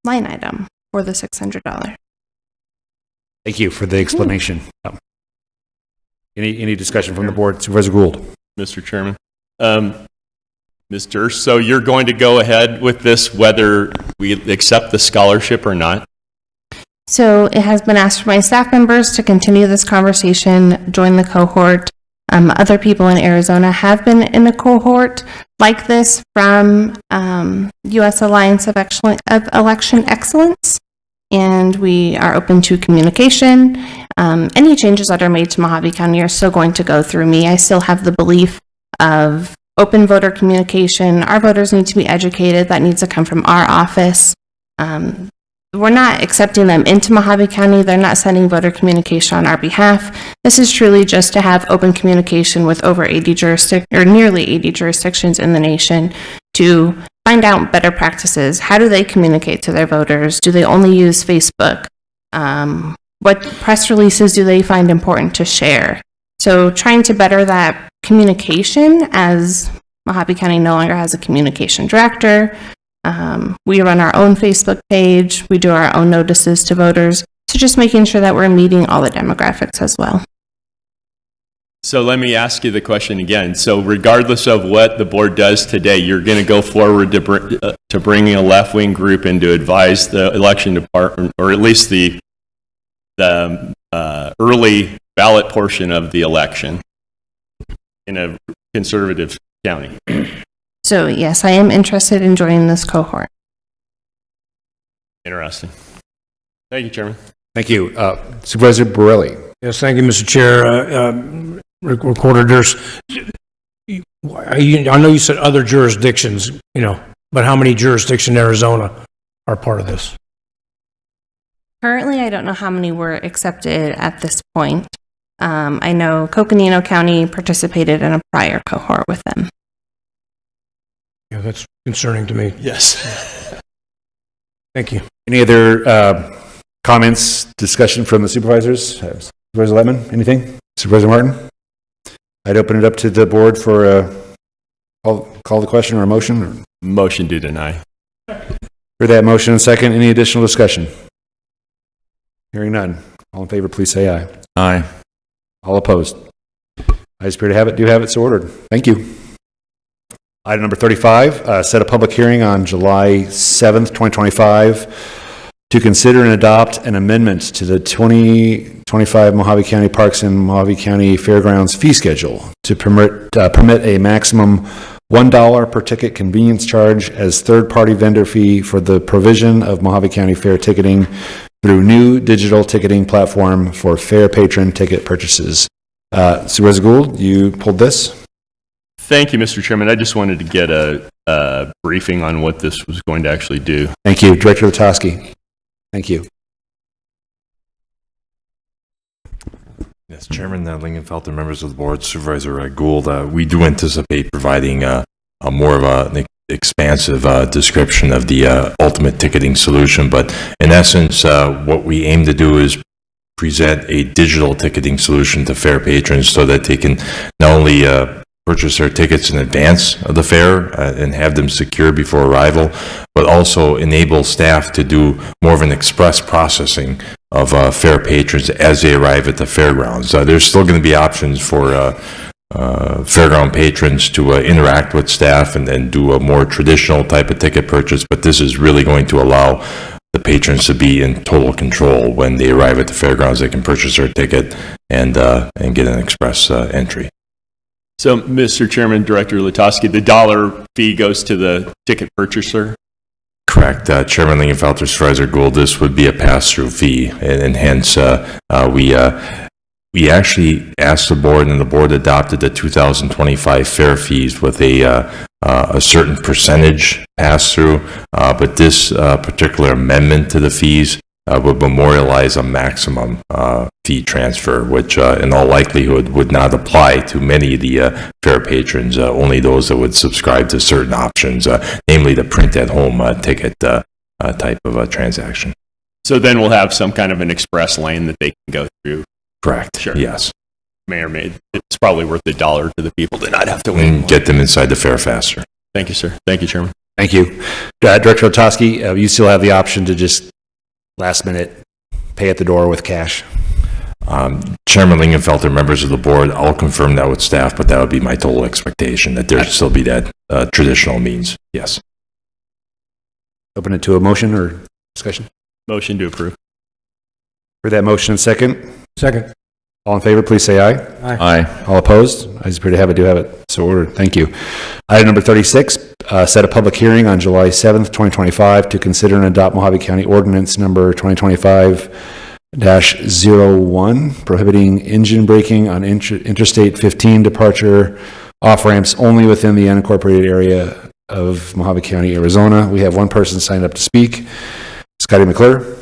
J: line item for the $600.
A: Thank you for the explanation. Any discussion from the board? Supervisor Gould.
B: Mr. Chairman. Ms. Durst, so you're going to go ahead with this whether we accept the scholarship or not?
J: So it has been asked for my staff members to continue this conversation, join the cohort. Other people in Arizona have been in a cohort like this from U.S. Alliance of Election Excellence, and we are open to communication. Any changes that are made to Mojave County are still going to go through me. I still have the belief of open voter communication. Our voters need to be educated. That needs to come from our office. We're not accepting them into Mojave County. They're not sending voter communication on our behalf. This is truly just to have open communication with over 80 or nearly 80 jurisdictions in the nation to find out better practices. How do they communicate to their voters? Do they only use Facebook? What press releases do they find important to share? So trying to better that communication, as Mojave County no longer has a communication director. We run our own Facebook page. We do our own notices to voters. So just making sure that we're meeting all the demographics as well.
B: So let me ask you the question again. So regardless of what the board does today, you're going to go forward to bringing a left-wing group in to advise the election department, or at least the early ballot portion of the election in a conservative county.
J: So yes, I am interested in joining this cohort.
B: Interesting. Thank you, Chairman.
A: Thank you. Supervisor Borelli.
C: Yes, thank you, Mr. Chair. Recorder, I know you said other jurisdictions, but how many jurisdictions in Arizona are part of this?
J: Currently, I don't know how many were accepted at this point. I know Coconino County participated in a prior cohort with them.
C: Yeah, that's concerning to me.
B: Yes.
C: Thank you.
A: Any other comments, discussion from the supervisors? Supervisor Letman, anything? Supervisor Martin? I'd open it up to the board for a call the question or a motion. Or?
B: Motion to deny.
A: For that motion and second, any additional discussion? Hearing none. All in favor, please say aye.
K: Aye.
A: All opposed? Ayes appear to have it, do have it, so ordered. Thank you. Item number 35, set a public hearing on July 7th, 2025 to consider and adopt an amendment to the 2025 Mojave County Parks and Mojave County Fairgrounds fee schedule to permit a maximum $1 per ticket convenience charge as third-party vendor fee for the provision of Mojave County Fair ticketing through new digital ticketing platform for fair patron ticket purchases. Supervisor Gould, you pulled this?
B: Thank you, Mr. Chairman. I just wanted to get a briefing on what this was going to actually do.
A: Thank you. Director Letoski. Thank you.
O: Yes, Chairman Lingenfelter, members of the board, Supervisor Gould, we do anticipate providing a more of an expansive description of the ultimate ticketing solution, but in essence, what we aim to do is present a digital ticketing solution to fair patrons so that they can not only purchase their tickets in advance of the fair and have them secure before arrival, but also enable staff to do more of an express processing of fair patrons as they arrive at the fairgrounds. There's still going to be options for fairground patrons to interact with staff and then do a more traditional type of ticket purchase, but this is really going to allow the patrons to be in total control when they arrive at the fairgrounds. They can purchase their ticket and get an express entry.
B: So, Mr. Chairman, Director Letoski, the dollar fee goes to the ticket purchaser?
O: Correct. Chairman Lingenfelter, Supervisor Gould, this would be a pass-through fee, and hence we actually asked the board, and the board adopted the 2025 fair fees with a certain percentage pass-through, but this particular amendment to the fees would memorialize a maximum fee transfer, which in all likelihood would not apply to many of the fair patrons, only those that would subscribe to certain options, namely the print-at-home ticket type of a transaction.
B: So then we'll have some kind of an express lane that they can go through.
O: Correct.
B: Sure.
O: Yes.
B: May or may. It's probably worth $1 to the people to not have to wait.
O: And get them inside the fair faster.
B: Thank you, sir. Thank you, Chairman.
A: Thank you. Director Letoski, you still have the option to just last minute pay at the door with cash.
O: Chairman Lingenfelter, members of the board, I'll confirm that with staff, but that would be my total expectation, that there still be that traditional means. Yes.
A: Open it to a motion or discussion?
B: Motion to approve.
A: For that motion, second?
C: Second.
A: All in favor, please say aye.
K: Aye.
A: All opposed? Ayes appear to have it, do have it. So ordered. Thank you. Item number 36, set a public hearing on July 7th, 2025 to consider and adopt Mojave County Ordinance number 2025-01, prohibiting engine braking on Interstate 15 departure off-ramps only within the unincorporated area of Mojave County, Arizona. We have one person signed up to speak. Scotty McClure.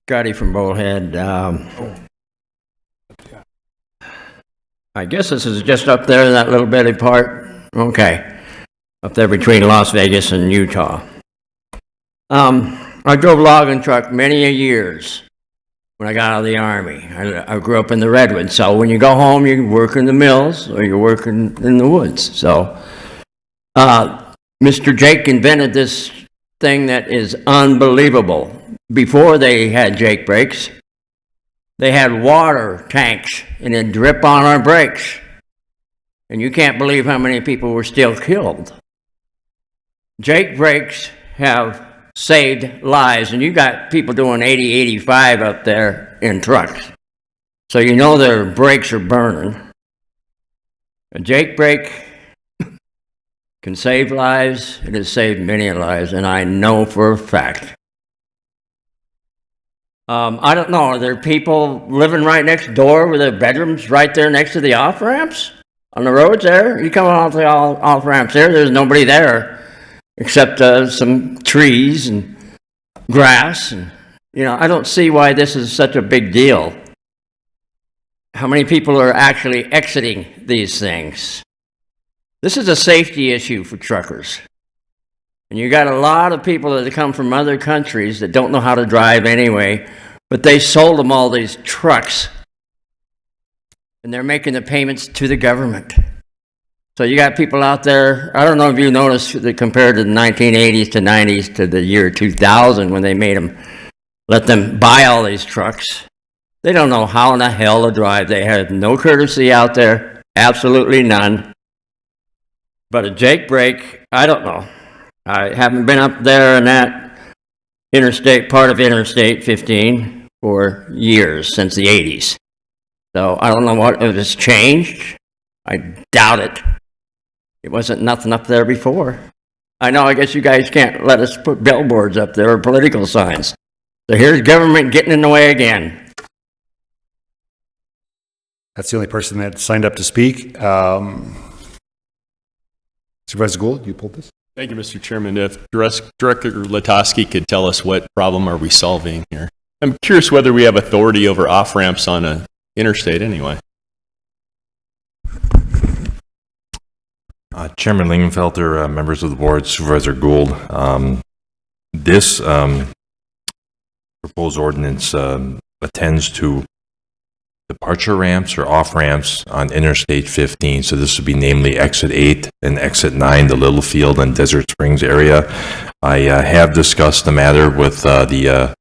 Q: Scotty from Bullhead. I guess this is just up there in that little bitty part. Okay. Up there between Las Vegas and Utah. I drove logging truck many a years when I got out of the Army. I grew up in the Redwoods, so when you go home, you work in the mills or you're working in the woods. So, Mr. Jake invented this thing that is unbelievable. Before they had Jake brakes, they had water tanks and it'd drip on our brakes. And you can't believe how many people were still killed. Jake brakes have saved lives, and you got people doing 80, 85 up there in trucks. So you know their brakes are burning. A Jake brake can save lives. It has saved many lives, and I know for a fact. I don't know, are there people living right next door with their bedrooms right there next to the off-ramps? On the roads there? You come off the off-ramps there, there's nobody there except some trees and grass. And, you know, I don't see why this is such a big deal. How many people are actually exiting these things? This is a safety issue for truckers. And you got a lot of people that come from other countries that don't know how to drive anyway, but they sold them all these trucks. And they're making the payments to the government. So you got people out there, I don't know if you noticed that compared to the 1980s to 90s to the year 2000 when they made them, let them buy all these trucks. They don't know how in the hell to drive. They have no courtesy out there, absolutely none. But a Jake brake, I don't know. I haven't been up there in that interstate, part of Interstate 15 for years, since the 80s. So I don't know what, if it's changed. I doubt it. It wasn't nothing up there before. I know, I guess you guys can't let us put billboards up there or political signs. So here's government getting in the way again.
A: That's the only person that signed up to speak. Supervisor Gould, you pulled this?
B: Thank you, Mr. Chairman. If Director Latosky could tell us what problem are we solving here? I'm curious whether we have authority over off-ramps on a interstate anyway.
O: Chairman Lingenfelter, members of the board, Supervisor Gould, this proposed ordinance attends to departure ramps or off-ramps on Interstate 15. So this would be namely Exit 8 and Exit 9, the Littlefield and Desert Springs area. I have discussed the matter with the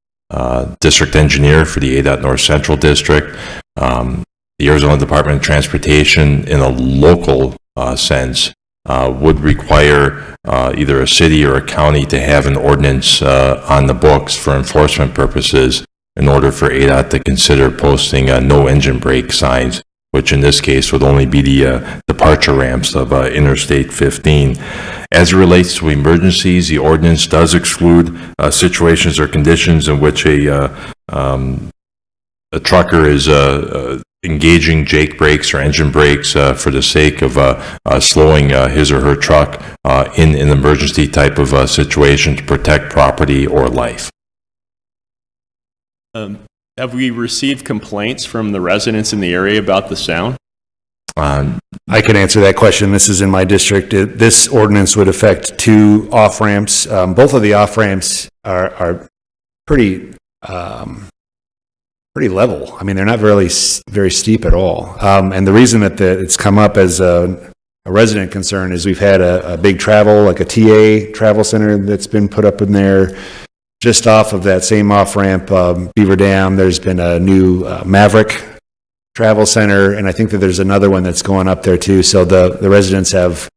O: district engineer for the ADOT North Central District. The Arizona Department of Transportation, in a local sense, would require either a city or a county to have an ordinance on the books for enforcement purposes in order for ADOT to consider posting no engine brake signs, which in this case would only be the departure ramps of Interstate 15. As it relates to emergencies, the ordinance does exclude situations or conditions in which a trucker is engaging Jake brakes or engine brakes for the sake of slowing his or her truck in an emergency type of situation to protect property or life.
B: Have we received complaints from the residents in the area about the sound?
A: I can answer that question. This is in my district. This ordinance would affect 2 off-ramps. Both of the off-ramps are pretty level. I mean, they're not very steep at all. And the reason that it's come up as a resident concern is we've had a big travel, like a TA travel center that's been put up in there. Just off of that same off-ramp, Beaver Dam, there's been a new Maverick Travel Center, and I think that there's another one that's going up there too. So the residents have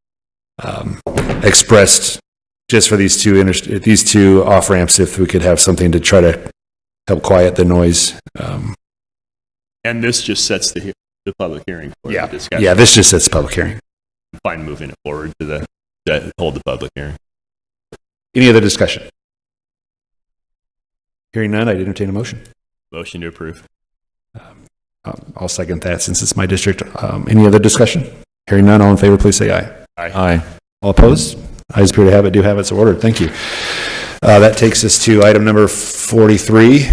A: expressed, just for these two off-ramps, if we could have something to try to help quiet the noise.
B: And this just sets the public hearing for the discussion.
A: Yeah, this just sets the public hearing.
B: I'm fine moving it forward to hold the public hearing.
A: Any other discussion? Hearing none, I'd entertain a motion.
B: Motion to approve.
A: I'll second that since it's my district. Any other discussion? Hearing none, all in favor, please say aye.
B: Aye.
A: All opposed? Ayes appear to have it, do have it, so ordered. Thank you. That takes us to item number 43.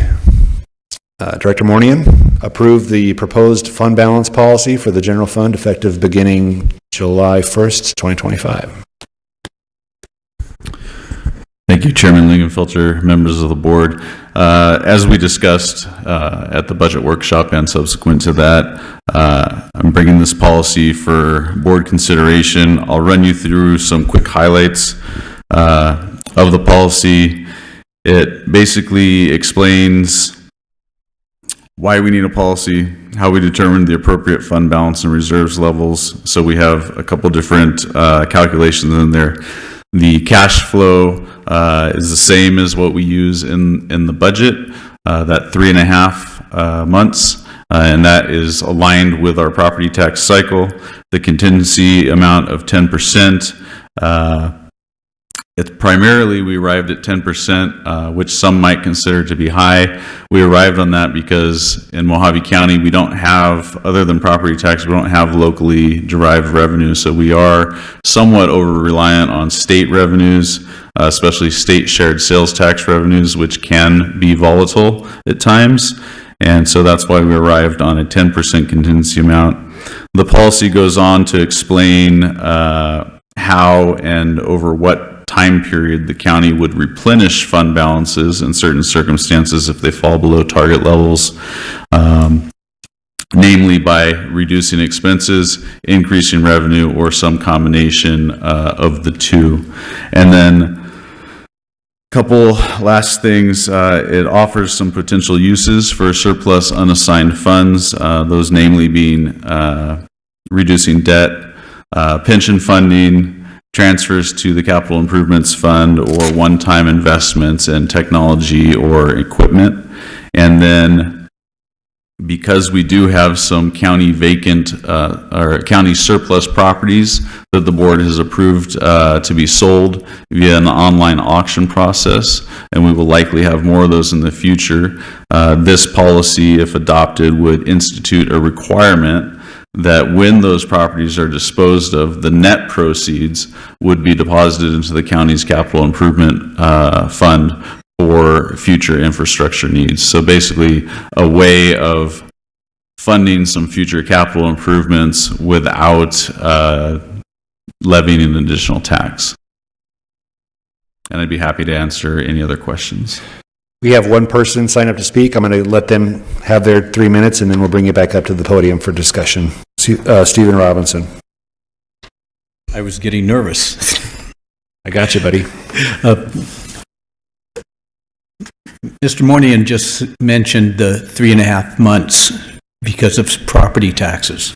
A: Director Mornian. approve the proposed fund balance policy for the general fund effective beginning July 1st, 2025.
F: Thank you, Chairman Lingenfelter, members of the board. As we discussed at the budget workshop and subsequent to that, I'm bringing this policy for board consideration. I'll run you through some quick highlights of the policy. It basically explains why we need a policy, how we determine the appropriate fund balance and reserves levels. So we have a couple different calculations in there. The cash flow is the same as what we use in the budget, that 3.5 months, and that is aligned with our property tax cycle. The contingency amount of 10%. It's primarily, we arrived at 10%, which some might consider to be high. We arrived on that because in Mojave County, we don't have, other than property tax, we don't have locally derived revenue. So we are somewhat over-reliant on state revenues, especially state shared sales tax revenues, which can be volatile at times. And so that's why we arrived on a 10% contingency amount. The policy goes on to explain how and over what time period the county would replenish fund balances in certain circumstances if they fall below target levels, namely by reducing expenses, increasing revenue, or some combination of the two. And then a couple last things, it offers some potential uses for surplus unassigned funds, those namely being reducing debt, pension funding, transfers to the capital improvements fund, or one-time investments in technology or equipment. And then because we do have some county vacant or county surplus properties that the board has approved to be sold via an online auction process, and we will likely have more of those in the future, this policy, if adopted, would institute a requirement that when those properties are disposed of, the net proceeds would be deposited into the county's capital improvement fund for future infrastructure needs. So basically a way of funding some future capital improvements without levying an additional tax. And I'd be happy to answer any other questions.
A: We have one person sign up to speak. I'm going to let them have their 3 minutes, and then we'll bring you back up to the podium for discussion. Stephen Robinson.
H: I was getting nervous.
A: I got you, buddy.
H: Mr. Moynihan just mentioned the 3.5 months because of property taxes.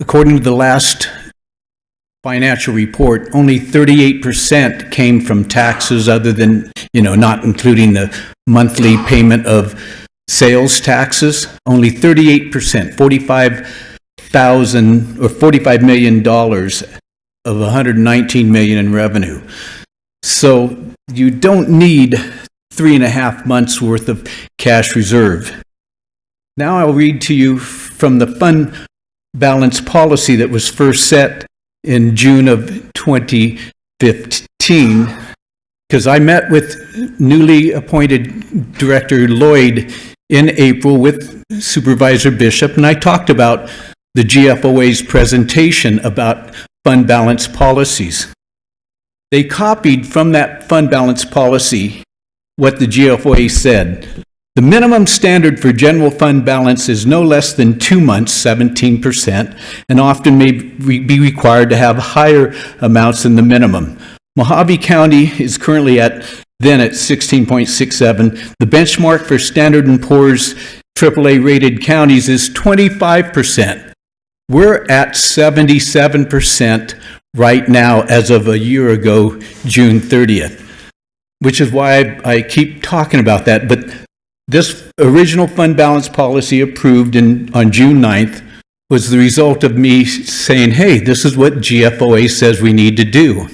H: According to the last financial report, only 38% came from taxes other than, not including the monthly payment of sales taxes. Only 38%, $45,000 or $45 million of $119 million in revenue. So you don't need 3.5 months worth of cash reserve. Now I'll read to you from the fund balance policy that was first set in June of 2015, because I met with newly appointed Director Lloyd in April with Supervisor Bishop, and I talked about the GFOA's presentation about fund balance policies. They copied from that fund balance policy what the GFOA said. The minimum standard for general fund balance is no less than 2 months, 17%, and often may be required to have higher amounts than the minimum. Mojave County is currently at 16.67. The benchmark for Standard & Poor's AAA rated counties is 25%. We're at 77% right now as of a year ago, June 30th, which is why I keep talking about that. But this original fund balance policy approved on June 9th was the result of me saying, hey, this is what GFOA says we need to do.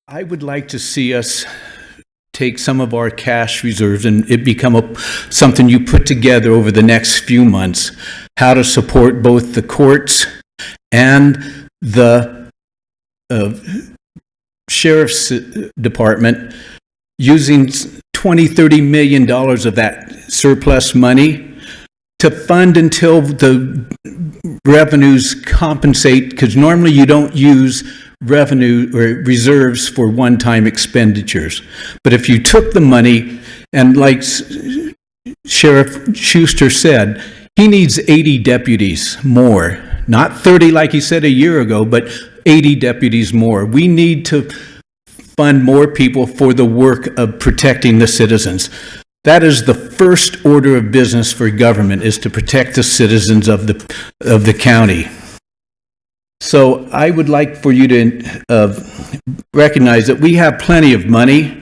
H: I would like to see us take some of our cash reserves and it become something you put together over the next few months, how to support both the courts and the sheriff's department using $20-30 million of that surplus money to fund until the revenues compensate, because normally you don't use revenue or reserves for one-time expenditures. But if you took the money, and like Sheriff Schuster said, he needs 80 deputies more. Not 30 like he said a year ago, but 80 deputies more. We need to fund more people for the work of protecting the citizens. That is the first order of business for government, is to protect the citizens of the county. So I would like for you to recognize that we have plenty of money,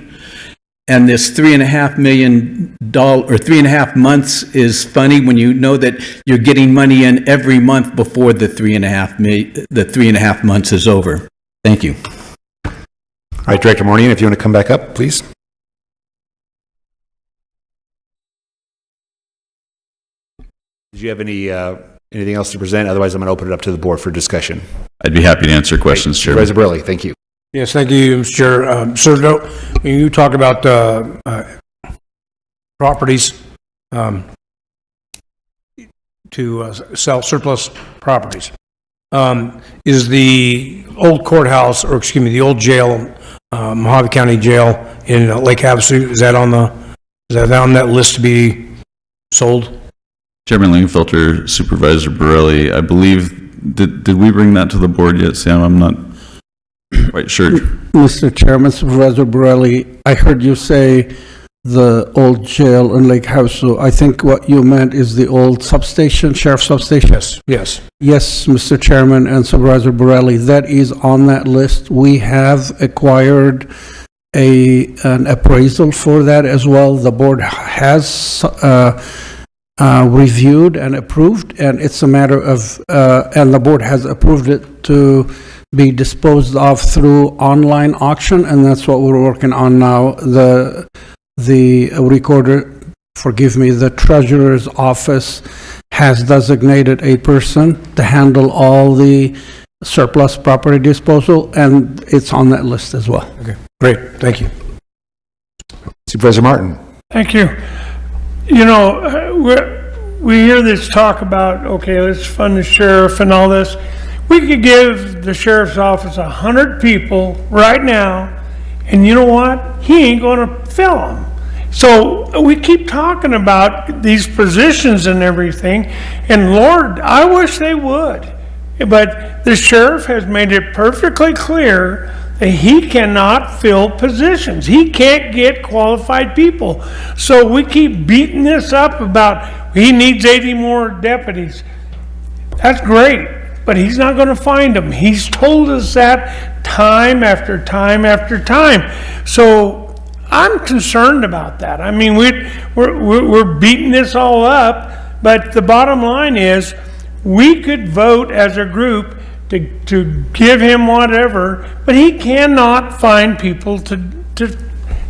H: and this $3.5 million or 3.5 months is funny when you know that you're getting money in every month before the 3.5 months is over. Thank you.
A: All right, Director Mournian, if you want to come back up, please. Did you have anything else to present? Otherwise, I'm going to open it up to the board for discussion.
F: I'd be happy to answer questions, Chairman.
A: Supervisor Borelli, thank you.
C: Yes, thank you, Mr. Chair. Sir, when you talk about properties, to sell surplus properties, is the old courthouse, or excuse me, the old jail, Mojave County Jail in Lake Havasu, is that on that list to be sold?
F: Chairman Lingenfelter, Supervisor Borelli, I believe, did we bring that to the board yet, Sam? I'm not quite sure.
E: Mr. Chairman, Supervisor Borelli, I heard you say the old jail in Lake Havasu. I think what you meant is the old substation, sheriff substation.
C: Yes.
E: Yes, Mr. Chairman and Supervisor Borelli, that is on that list. We have acquired an appraisal for that as well. The board has reviewed and approved, and it's a matter of, and the board has approved it to be disposed of through online auction, and that's what we're working on now. The recorder, forgive me, the treasurer's office has designated a person to handle all the surplus property disposal, and it's on that list as well.
C: Okay, great, thank you.
A: Supervisor Martin.
I: Thank you. You know, we hear this talk about, okay, let's fund the sheriff and all this. We could give the sheriff's office 100 people right now, and you know what? He ain't going to fill them. So we keep talking about these positions and everything, and Lord, I wish they would. But the sheriff has made it perfectly clear that he cannot fill positions. He can't get qualified people. So we keep beating this up about he needs 80 more deputies. That's great, but he's not going to find them. He's told us that time after time after time. So I'm concerned about that. I mean, we're beating this all up, but the bottom line is we could vote as a group to give him whatever, but he cannot find people to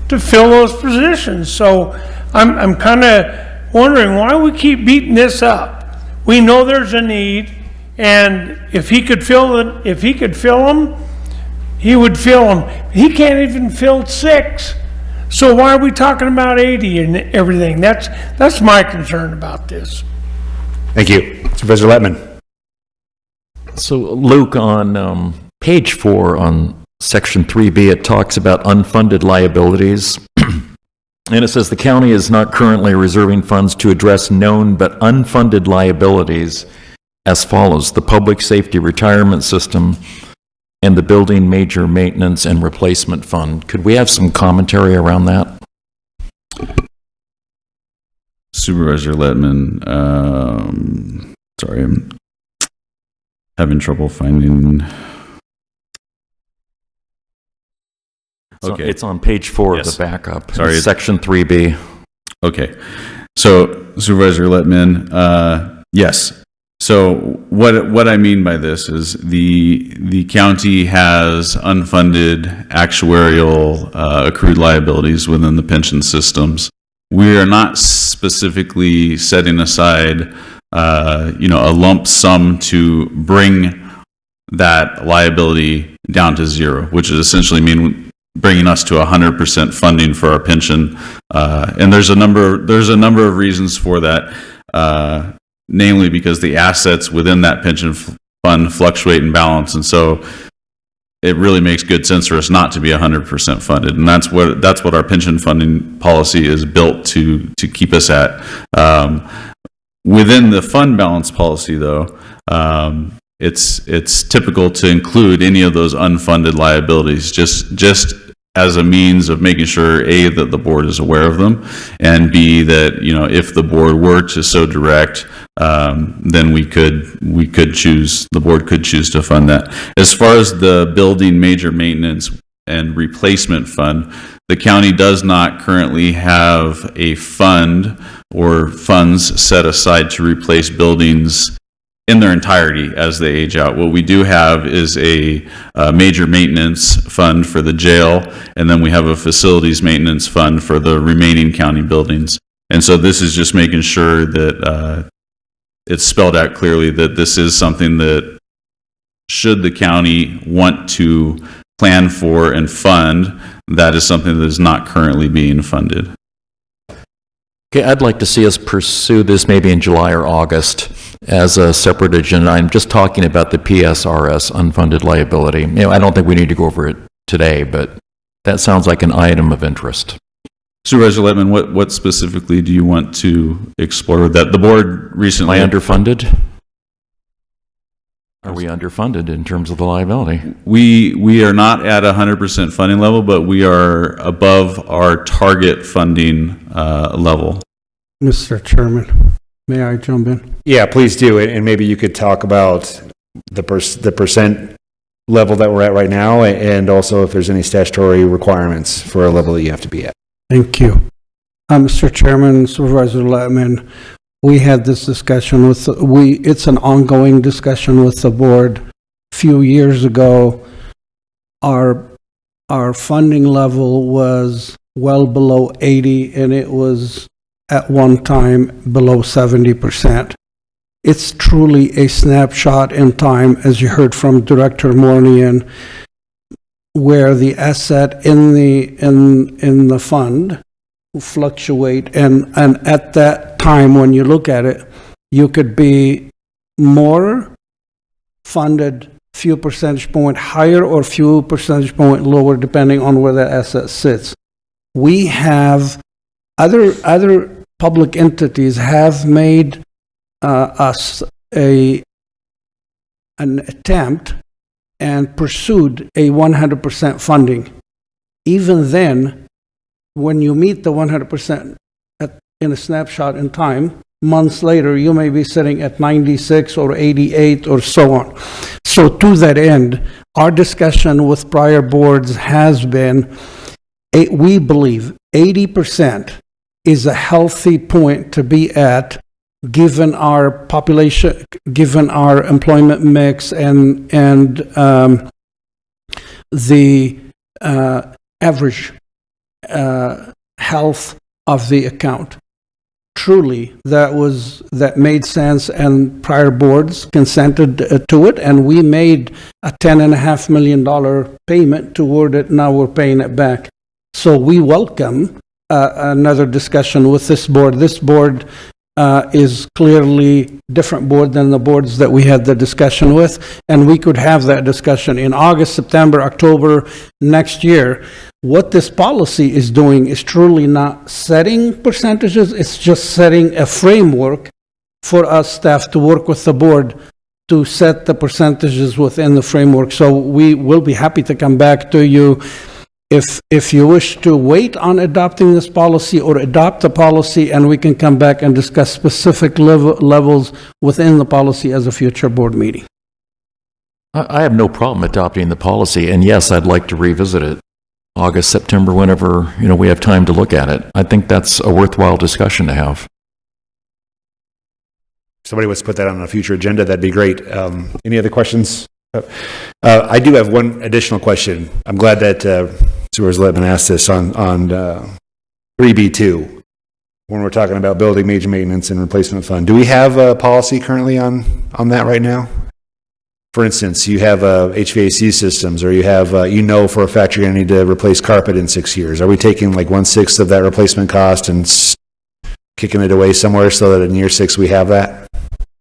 I: fill those positions. So I'm kind of wondering why we keep beating this up. We know there's a need, and if he could fill them, he would fill them. He can't even fill 6. So why are we talking about 80 and everything? That's my concern about this.
A: Thank you. Supervisor Lettman.
K: So Luke, on page 4 on section 3B, it talks about unfunded liabilities. And it says the county is not currently reserving funds to address known but unfunded liabilities as follows: the public safety retirement system and the building major maintenance and replacement fund. Could we have some commentary around that?
F: Supervisor Lettman, sorry, I'm having trouble finding. Okay.
K: It's on page 4
F: Yes.
K: of the backup.
F: Sorry.
K: It's section 3B.
F: Okay. So Supervisor Lettman, yes. So what I mean by this is the county has unfunded actuarial accrued liabilities within the pension systems. We are not specifically setting aside a lump sum to bring that liability down to zero, which would essentially mean bringing us to 100% funding for our pension. And there's a number of reasons for that, namely because the assets within that pension fund fluctuate in balance, and so it really makes good sense for us not to be 100% funded, and that's what our pension funding policy is built to keep us at. Within the fund balance policy, though, it's typical to include any of those unfunded liabilities, just as a means of making sure, A, that the board is aware of them, and B, that, you know, if the board were to so direct, then the board could choose to fund that. As far as the building major maintenance and replacement fund, the county does not currently have a fund or funds set aside to replace buildings in their entirety as they age out. What we do have is a major maintenance fund for the jail, and then we have a facilities maintenance fund for the remaining county buildings. And so this is just making sure that it's spelled out clearly that this is something that, should the county want to plan for and fund, that is something that is not currently being funded.
K: Okay, I'd like to see us pursue this maybe in July or August as a separate agenda. I'm just talking about the PSRS unfunded liability. You know, I don't think we need to go over it today, but that sounds like an item of interest.
F: Supervisor Lettman, what specifically do you want to explore that the board recently...
K: Am I underfunded? Are we underfunded in terms of the liability?
F: We are not at 100% funding level, but we are above our target funding level.
E: Mr. Chairman, may I jump in?
A: Yeah, please do. And maybe you could talk about the percent level that we're at right now, and also if there's any statutory requirements for a level that you have to be at.
E: Thank you. Mr. Chairman, Supervisor Lettman, we had this discussion with, it's an ongoing discussion with the board. A few years ago, our funding level was well below 80, and it was at one time below 70%. It's truly a snapshot in time, as you heard from Director Mornian, where the asset in the fund fluctuate, and at that time, when you look at it, you could be more funded, few percentage point higher or few percentage point lower, depending on where that asset sits. We have other public entities have made us an attempt and pursued a 100% funding. Even then, when you meet the 100% in a snapshot in time, months later, you may be sitting at 96 or 88 or so on. So to that end, our discussion with prior boards has been, we believe 80% is a healthy point to be at, given our population, given our employment mix, and the average health of the account. Truly, that made sense, and prior boards consented to it, and we made a $10.5 million payment toward it. Now we're paying it back. So we welcome another discussion with this board. This board is clearly different board than the boards that we had the discussion with, and we could have that discussion in August, September, October next year. What this policy is doing is truly not setting percentages, it's just setting a framework for us staff to work with the board to set the percentages within the framework. So we will be happy to come back to you if you wish to wait on adopting this policy, or adopt the policy, and we can come back and discuss specific levels within the policy as a future board meeting.
K: I have no problem adopting the policy, and yes, I'd like to revisit it August, September, whenever, you know, we have time to look at it. I think that's a worthwhile discussion to have.
A: If somebody wants to put that on a future agenda, that'd be great. Any other questions? I do have one additional question. I'm glad that Supervisor Lettman asked this on 3B2, when we're talking about building major maintenance and replacement fund. Do we have a policy currently on that right now? for instance, you have HVAC systems, or you have, for a fact you're going to need to replace carpet in 6 years. Are we taking like 1/6 of that replacement cost and kicking it away somewhere so that in year 6 we have that?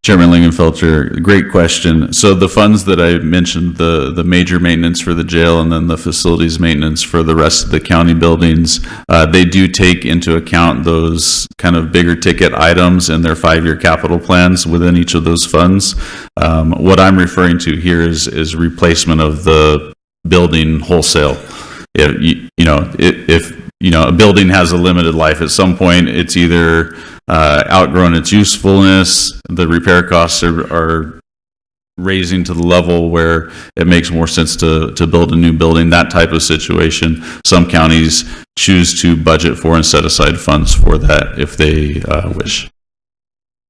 F: Chairman Lingenfelter, great question. So the funds that I mentioned, the major maintenance for the jail and then the facilities maintenance for the rest of the county buildings, they do take into account those kind of bigger ticket items in their 5-year capital plans within each of those funds. What I'm referring to here is replacement of the building wholesale. If a building has a limited life, at some point it's either outgrown its usefulness, the repair costs are raising to the level where it makes more sense to build a new building, that type of situation. Some counties choose to budget for and set aside funds for that if they wish.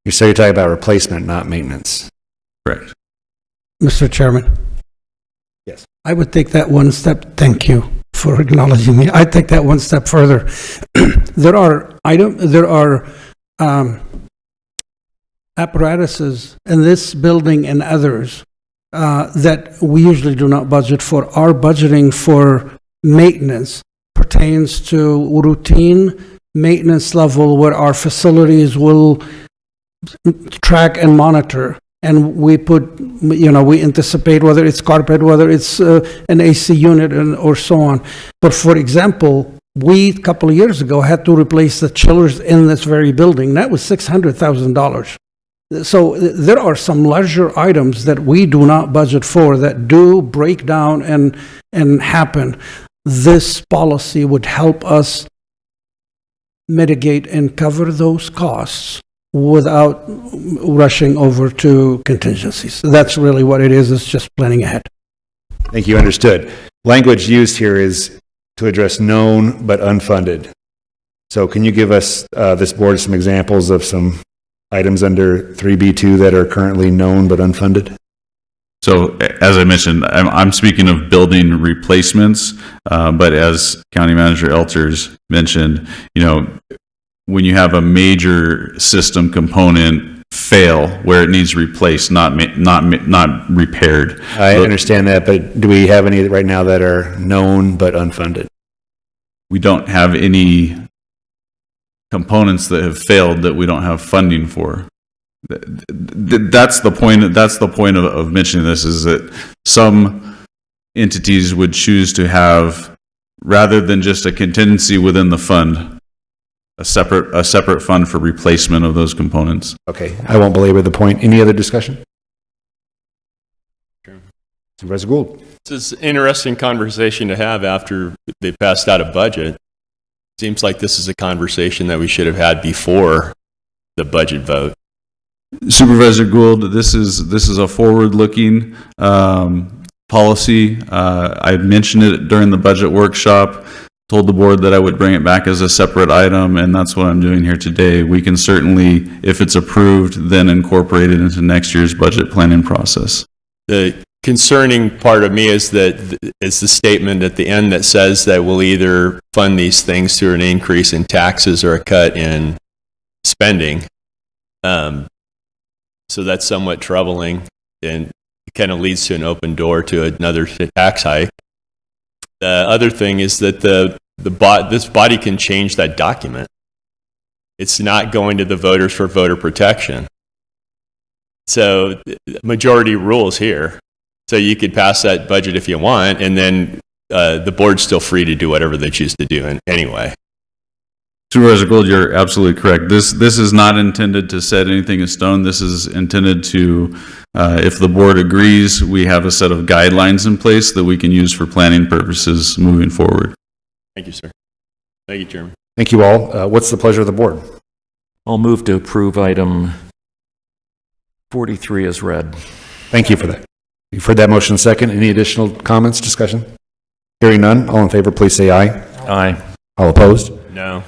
A: So you're talking about replacement, not maintenance?
F: Correct.
E: Mr. Chairman?
A: Yes.
E: I would take that one step, thank you for acknowledging me. I take that one step further. There are apparatuses in this building and others that we usually do not budget for. Our budgeting for maintenance pertains to routine maintenance level where our facilities will track and monitor. And we we anticipate whether it's carpet, whether it's an AC unit or so on. But for example, we, a couple of years ago, had to replace the chillers in this very building. That was $600,000. So there are some larger items that we do not budget for that do break down and happen. This policy would help us mitigate and cover those costs without rushing over to contingencies. That's really what it is. It's just planning ahead.
A: Thank you, understood. Language used here is to address known but unfunded. So can you give us, this board, some examples of some items under 3B2 that are currently known but unfunded?
F: So as I mentioned, I'm speaking of building replacements, but as County Manager Elters mentioned, when you have a major system component fail where it needs replaced, not repaired.
A: I understand that, but do we have any right now that are known but unfunded?
F: We don't have any components that have failed that we don't have funding for. That's the point. That's the point of mentioning this, is that some entities would choose to have, rather than just a contingency within the fund, a separate fund for replacement of those components.
A: Okay, I won't belabor the point. Any other discussion?
B: Sure.
A: Supervisor Gould.
B: This is an interesting conversation to have after they passed out a budget. Seems like this is a conversation that we should have had before the budget vote.
F: Supervisor Gould, this is a forward-looking policy. I mentioned it during the budget workshop, told the board that I would bring it back as a separate item, and that's what I'm doing here today. We can certainly, if it's approved, then incorporate it into next year's budget planning process.
B: The concerning part of me is the statement at the end that says that we'll either fund these things through an increase in taxes or a cut in spending. So that's somewhat troubling, and it kind of leads to an open door to another tax hike. The other thing is that this body can change that document. It's not going to the voters for voter protection. So majority rules here. So you could pass that budget if you want, and then the board's still free to do whatever they choose to do anyway.
F: Supervisor Gould, you're absolutely correct. This is not intended to set anything in stone. This is intended to, if the board agrees, we have a set of guidelines in place that we can use for planning purposes moving forward.
B: Thank you, sir. Thank you, Chairman.
A: Thank you all. What's the pleasure of the board?
K: I'll move to approve item 43 as read.
A: Thank you for that. You've heard that motion second. Any additional comments, discussion? Hearing none, all in favor, please say aye.
K: Aye.
A: All opposed?
B: No.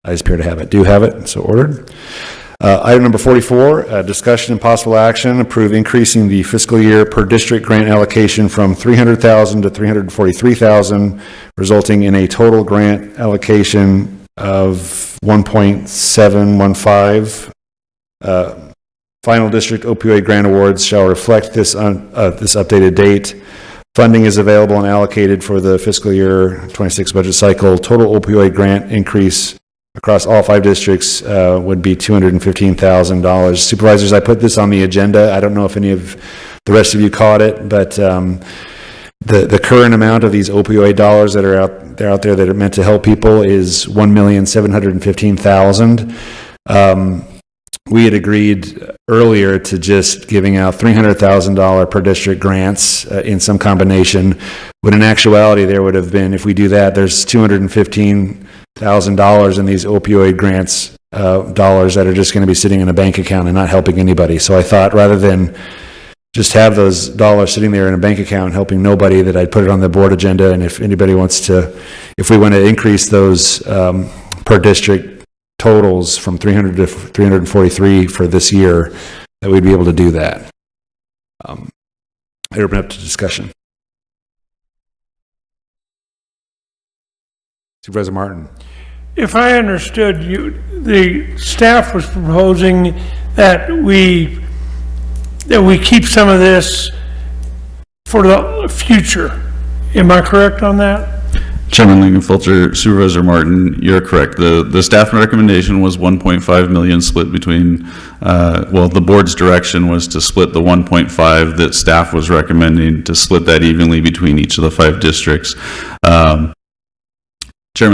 A: Ayes appear to have it. Do have it, so ordered. Item number 44, discussion and possible action, approve increasing the fiscal year per district grant allocation from $300,000 to $343,000, resulting in a total grant allocation of $1.715 Final district opioid grant awards shall reflect this updated date. Funding is available and allocated for the fiscal year 26 budget cycle. Total opioid grant increase across all 5 districts would be $215,000. Supervisors, I put this on the agenda. I don't know if any of the rest of you caught it, but the current amount of these opioid dollars that are out there that are meant to help people is $1,715,000. We had agreed earlier to just giving out $300,000 per district grants in some combination, when in actuality there would have been, if we do that, there's $215,000 in these opioid grants dollars that are just going to be sitting in a bank account and not helping anybody. So I thought rather than just have those dollars sitting there in a bank account helping nobody, that I'd put it on the board agenda, and if anybody wants to, if we want to increase those per district totals from 300 to 343 for this year, that we'd be able to do that. I open up to discussion. Supervisor Martin.
I: If I understood you, the staff was proposing that we keep some of this for the future. Am I correct on that?
F: Chairman Lingenfelter, Supervisor Martin, you're correct. The staff recommendation was 1.5 million split between, the board's direction was to split the 1.5 that staff was recommending, to split that evenly between each of the 5 districts. Chairman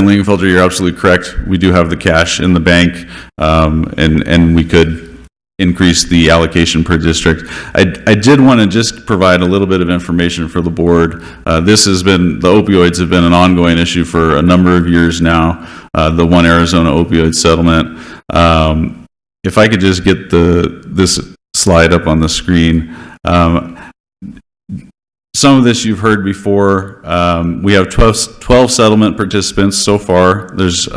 F: Lingenfelter, you're absolutely correct. We do have the cash in the bank, and we could increase the allocation per district. I did want to just provide a little bit of information for the board. The opioids have been an ongoing issue for a number of years now, the One Arizona opioid settlement. If I could just get this slide up on the screen. Some of this you've heard before. We have 12 settlement participants so far. There's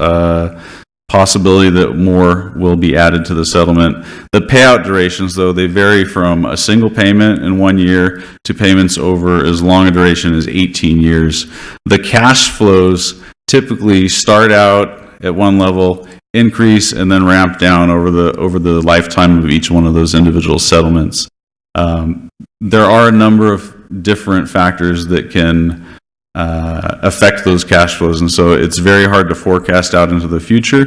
F: possibility that more will be added to the settlement. The payout durations, though, they vary from a single payment in 1 year to payments over as long a duration as 18 years. The cash flows typically start out at one level, increase, and then ramp down over the lifetime of each one of those individual settlements. There are a number of different factors that can affect those cash flows, and so it's very hard to forecast out into the future.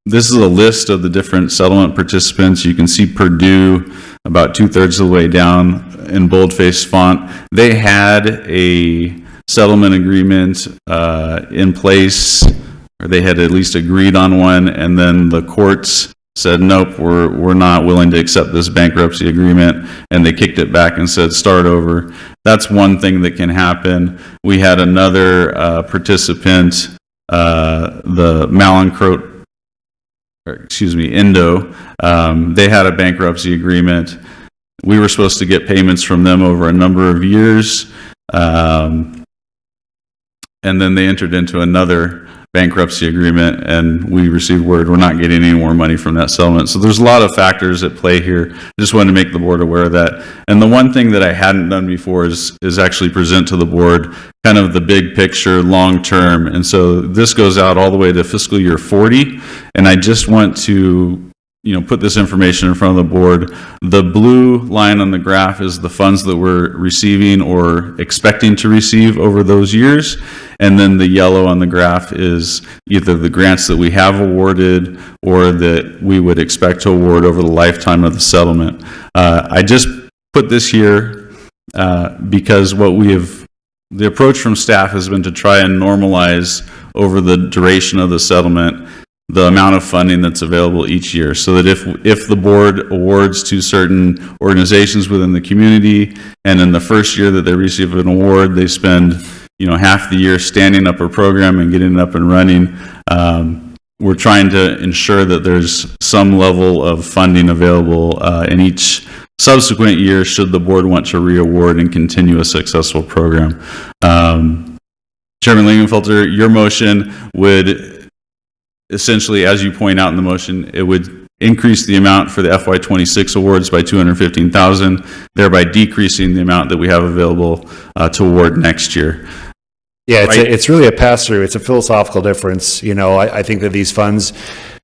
F: This is a list of the different settlement participants. You can see Purdue about 2/3 of the way down in boldface font. They had a settlement agreement in place, or they had at least agreed on one, and then the courts said, nope, we're not willing to accept this bankruptcy agreement, and they kicked it back and said, start over. That's one thing that can happen. We had another participant, the Malincrote, Indo, they had a bankruptcy agreement. We were supposed to get payments from them over a number of years, and then they entered into another bankruptcy agreement, and we received word we're not getting any more money from that settlement. So there's a lot of factors at play here. I just wanted to make the board aware of that. And the one thing that I hadn't done before is actually present to the board kind of the big picture, long term. And so this goes out all the way to fiscal year 40, and I just want to put this information in front of the board. The blue line on the graph is the funds that we're receiving or expecting to receive over those years. And then the yellow on the graph is either the grants that we have awarded or that we would expect to award over the lifetime of the settlement. I just put this here because the approach from staff has been to try and normalize over the duration of the settlement the amount of funding that's available each year, so that if the board awards to certain organizations within the community, and in the first year that they receive an award, they spend half the year standing up a program and getting it up and running, we're trying to ensure that there's some level of funding available in each subsequent year should the board want to re-award and continue a successful program. Chairman Lingenfelter, your motion would essentially, as you point out in the motion, it would increase the amount for the FY26 awards by $215,000, thereby decreasing the amount that we have available to award next year.
A: Yeah, it's really a pass-through. It's a philosophical difference. I think that these funds,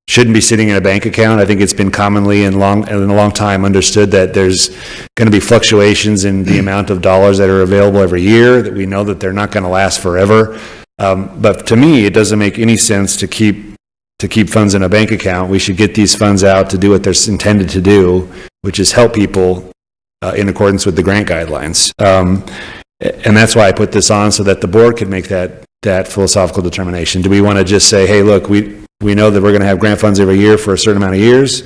A: shouldn't be sitting in a bank account. I think it's been commonly in a long time understood that there's going to be fluctuations in the amount of dollars that are available every year, that we know that they're not going to last forever. But to me, it doesn't make any sense to keep funds in a bank account. We should get these funds out to do what they're intended to do, which is help people in accordance with the grant guidelines. And that's why I put this on, so that the board could make that philosophical determination. Do we want to just say, hey, look, we know that we're going to have grant funds every year for a certain amount of years.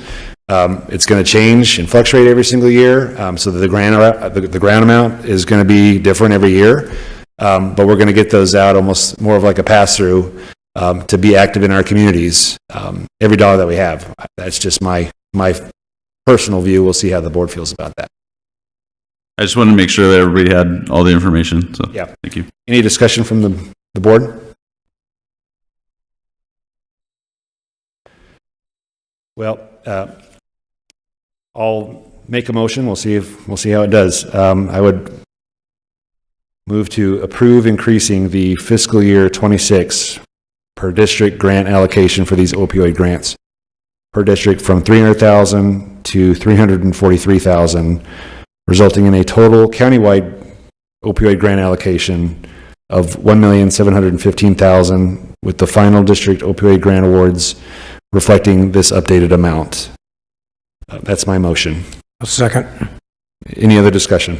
A: It's going to change and fluctuate every single year, so that the grant amount is going to be different every year. But we're going to get those out almost more of like a pass-through to be active in our communities every dollar that we have. That's just my personal view. We'll see how the board feels about that.
F: I just wanted to make sure that everybody had all the information, so,
A: yeah.
F: Thank you.
A: Any discussion from the board? Well, I'll make a motion. We'll see how it does. I would move to approve increasing the fiscal year 26 per district grant allocation for these opioid grants per district from $300,000 to $343,000, resulting in a total countywide opioid grant allocation of $1,715,000, with the final district opioid grant awards reflecting this updated amount. That's my motion.
C: A second.
A: Any other discussion?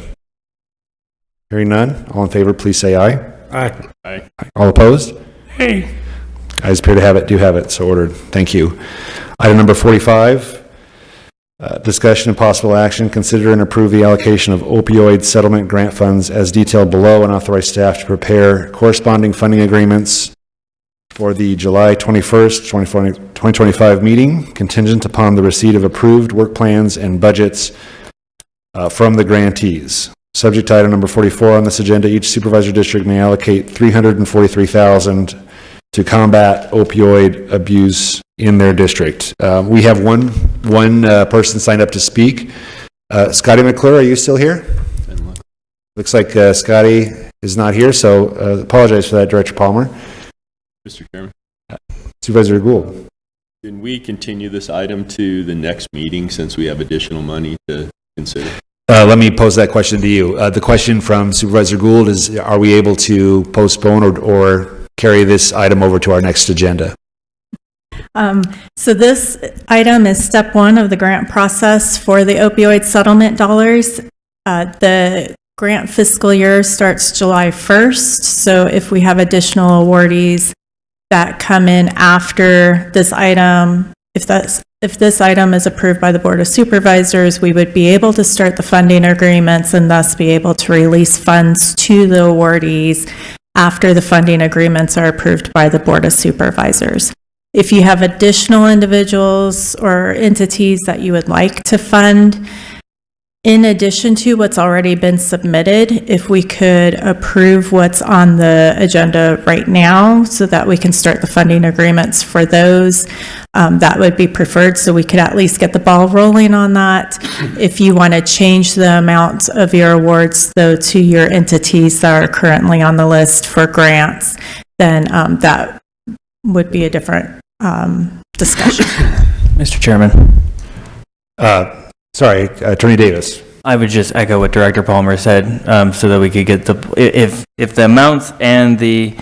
A: Hearing none, all in favor, please say aye.
C: Aye.
B: Aye.
A: All opposed?
I: Hey,
A: Ayes appear to have it, do have it, so ordered. Thank you. Item number 45, discussion and possible action, consider and approve the allocation of opioid settlement grant funds as detailed below, and authorize staff to prepare corresponding funding agreements for the July 21st, 2025 meeting, contingent upon the receipt of approved work plans and budgets from the grantees. Subject to item number 44 on this agenda, each supervisor district may allocate $343,000 to combat opioid abuse in their district. We have one person signed up to speak. Scotty McClure, are you still here? Looks like Scotty is not here, so apologize for that, Director Palmer.
B: Mr. Chairman.
A: Supervisor Gould.
B: Can we continue this item to the next meeting since we have additional money to consider?
A: Let me pose that question to you. The question from Supervisor Gould is, are we able to postpone or carry this item over to our next agenda?
R: So this item is step one of the grant process for the opioid settlement dollars. The grant fiscal year starts July 1st. So if we have additional awardees that come in after this item, if this item is approved by the Board of Supervisors, we would be able to start the funding agreements and thus be able to release funds to the awardees after the funding agreements are approved by the Board of Supervisors. If you have additional individuals or entities that you would like to fund, in addition to what's already been submitted, if we could approve what's on the agenda right now so that we can start the funding agreements for those, that would be preferred, so we could at least get the ball rolling on that. If you want to change the amount of your awards, though, to your entities that are currently on the list for grants, then that would be a different discussion.
D: Mr. Chairman.
A: Sorry, Attorney Davis.
D: I would just echo what Director Palmer said, so that we could get if the amounts and the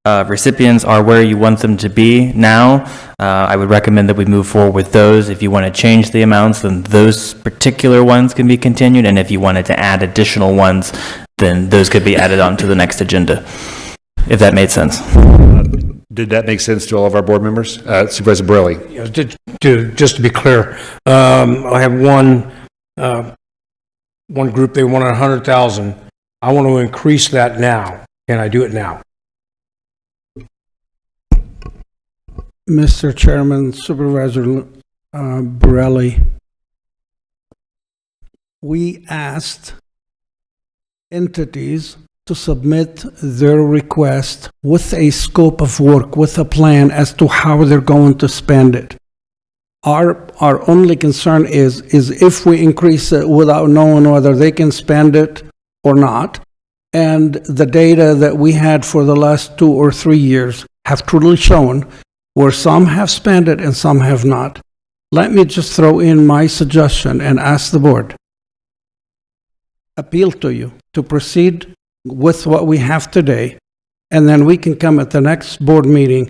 D: recipients are where you want them to be now, I would recommend that we move forward with those. If you want to change the amounts, then those particular ones can be continued, and if you wanted to add additional ones, then those could be added on to the next agenda, if that made sense.
A: Did that make sense to all of our board members? Supervisor Borelli.
C: Yeah, just to be clear, I have one group, they wanted 100,000. I want to increase that now. Can I do it now?
E: Mr. Chairman, Supervisor Borelli, we asked entities to submit their request with a scope of work, with a plan as to how they're going to spend it. Our only concern is if we increase it without knowing whether they can spend it or not. And the data that we had for the last 2 or 3 years have truly shown where some have spent it and some have not. Let me just throw in my suggestion and ask the board, appeal to you to proceed with what we have today, and then we can come at the next board meeting,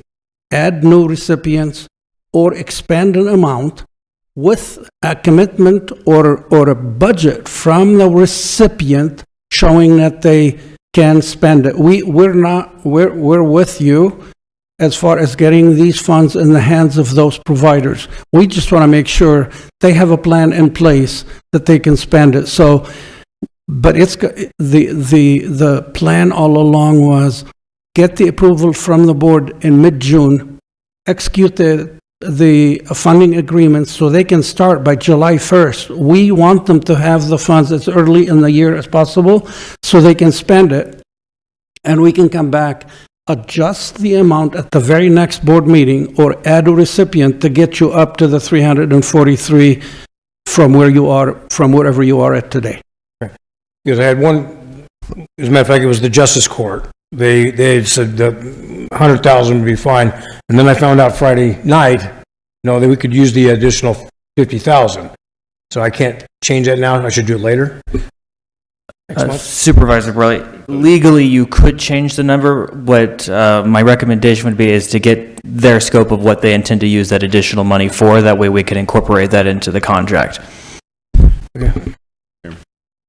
E: add new recipients, or expand an amount with a commitment or a budget from the recipient showing that they can spend it. We're with you as far as getting these funds in the hands of those providers. We just want to make sure they have a plan in place that they can spend it. So, but it's the plan all along was get the approval from the board in mid-June, execute the funding agreements so they can start by July 1st. We want them to have the funds as early in the year as possible so they can spend it, and we can come back, adjust the amount at the very next board meeting, or add a recipient to get you up to the 343 from where you are, from wherever you are at today.
C: Because I had one, as a matter of fact, it was the Justice Court. They had said that 100,000 would be fine, and then I found out Friday night, that we could use the additional 50,000. So I can't change that now, I should do it later? Next month?
D: Supervisor Borelli, legally you could change the number. What my recommendation would be is to get their scope of what they intend to use that additional money for. That way we can incorporate that into the contract.
C: Okay.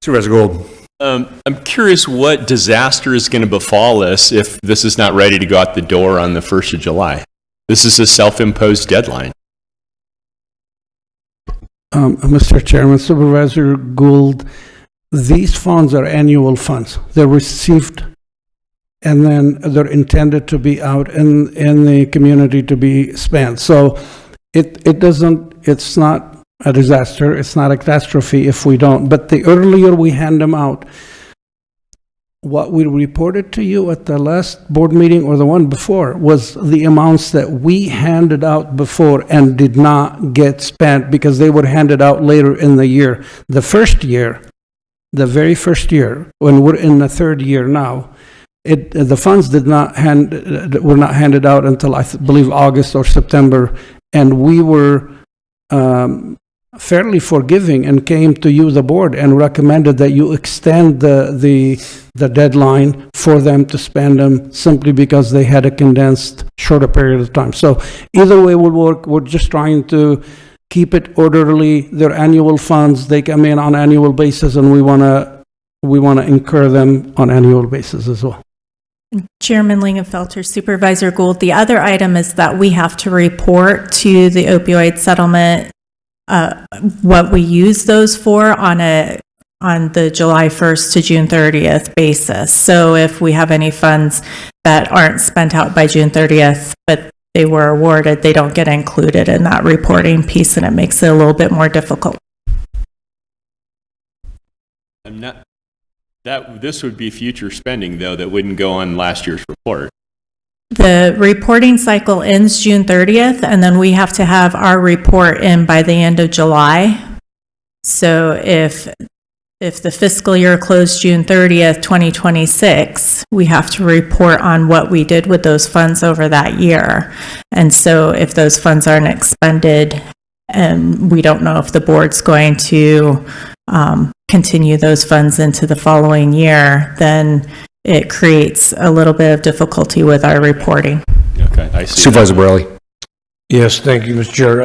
A: Supervisor Gould.
B: I'm curious what disaster is going to befall us if this is not ready to go out the door on the 1st of July. This is a self-imposed deadline.
E: Mr. Chairman, Supervisor Gould, these funds are annual funds. They're received and then they're intended to be out in the community to be spent. So it's not a disaster, it's not a catastrophe if we don't. But the earlier we hand them out, what we reported to you at the last board meeting or the one before was the amounts that we handed out before and did not get spent because they were handed out later in the year. The first year, the very first year, when we're in the third year now, the funds were not handed out until I believe August or September, and we were fairly forgiving and came to you, the board, and recommended that you extend the deadline for them to spend them simply because they had a condensed shorter period of time. So either way will work. We're just trying to keep it orderly. They're annual funds. They come in on annual basis, and we want to incur them on annual basis as well.
R: Chairman Lingenfelter, Supervisor Gould, the other item is that we have to report to the opioid settlement what we use those for on the July 1st to June 30th basis. So if we have any funds that aren't spent out by June 30th, but they were awarded, they don't get included in that reporting piece, and it makes it a little bit more difficult.
B: This would be future spending, though, that wouldn't go on last year's report.
R: The reporting cycle ends June 30th, and then we have to have our report in by the end of July. So if the fiscal year closed June 30th, 2026, we have to report on what we did with those funds over that year. And so if those funds aren't expended, and we don't know if the board's going to continue those funds into the following year, then it creates a little bit of difficulty with our reporting.
B: Okay, I see.
A: Supervisor Borelli.
C: Yes, thank you, Mr. Chair.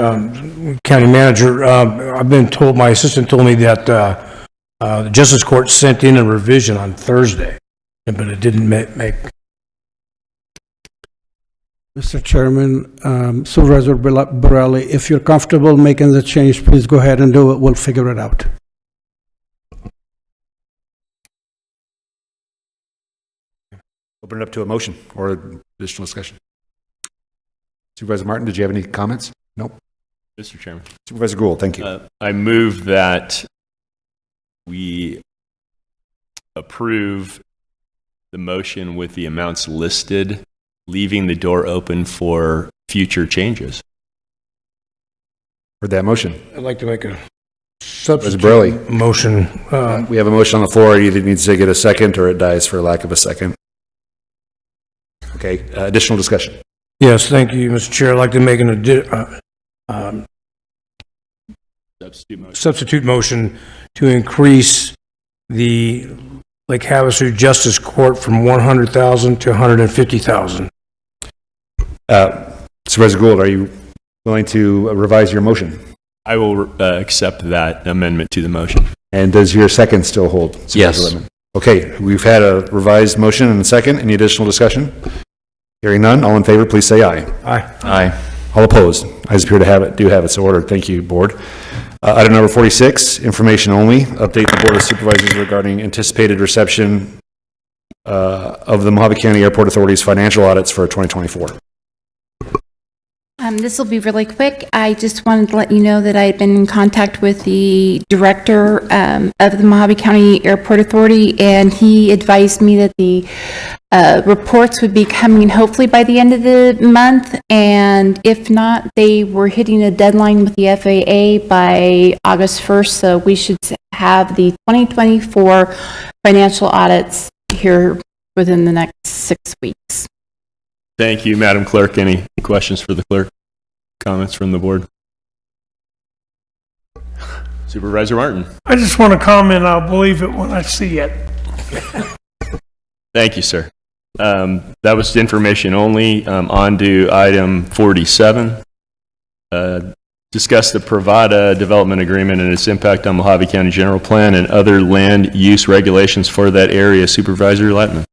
C: County Manager, I've been told, my assistant told me that the Justice Court sent in a revision on Thursday, but it didn't make.
E: Mr. Chairman, Supervisor Borelli, if you're comfortable making the change, please go ahead and do it. We'll figure it out.
A: Open it up to a motion or additional discussion. Supervisor Martin, did you have any comments? Nope.
B: Mr. Chairman.
A: Supervisor Gould, thank you.
B: I move that we approve the motion with the amounts listed, leaving the door open for future changes.
A: For that motion.
C: I'd like to make a substitute motion.
A: We have a motion on the floor. It either needs to get a second or it dies for lack of a second. Okay, additional discussion.
C: Yes, thank you, Mr. Chair. I'd like to make substitute motion to increase the Lake Havasu Justice Court from 100,000 to 150,000.
A: Supervisor Gould, are you willing to revise your motion?
B: I will accept that amendment to the motion.
A: And does your second still hold? Supervisor
K: Yes.
A: Littman? Okay, we've had a revised motion and a second. Any additional discussion? Hearing none, all in favor, please say aye.
C: Aye.
K: Aye.
A: All opposed? Ayes appear to have it, do have it so ordered. Thank you, Board. Item number 46, information only. Update the Board of Supervisors regarding anticipated reception of the Mojave County Airport Authority's financial audits for 2024.
S: This will be really quick. I just wanted to let you know that I had been in contact with the director of the Mojave County Airport Authority, and he advised me that the reports would be coming hopefully by the end of the month, and if not, they were hitting a deadline with the FAA by August 1st, so we should have the 2024 financial audits here within the next 6 weeks.
B: Thank you, Madam Clerk. Any questions for the clerk? Comments from the board? Supervisor Martin.
I: I just want to comment, I'll believe it when I see it.
B: Thank you, sir. That was information only. On to item 47. Discuss the Pravada Development Agreement and its impact on Mojave County General Plan and other land use regulations for that area. Supervisor Lettman.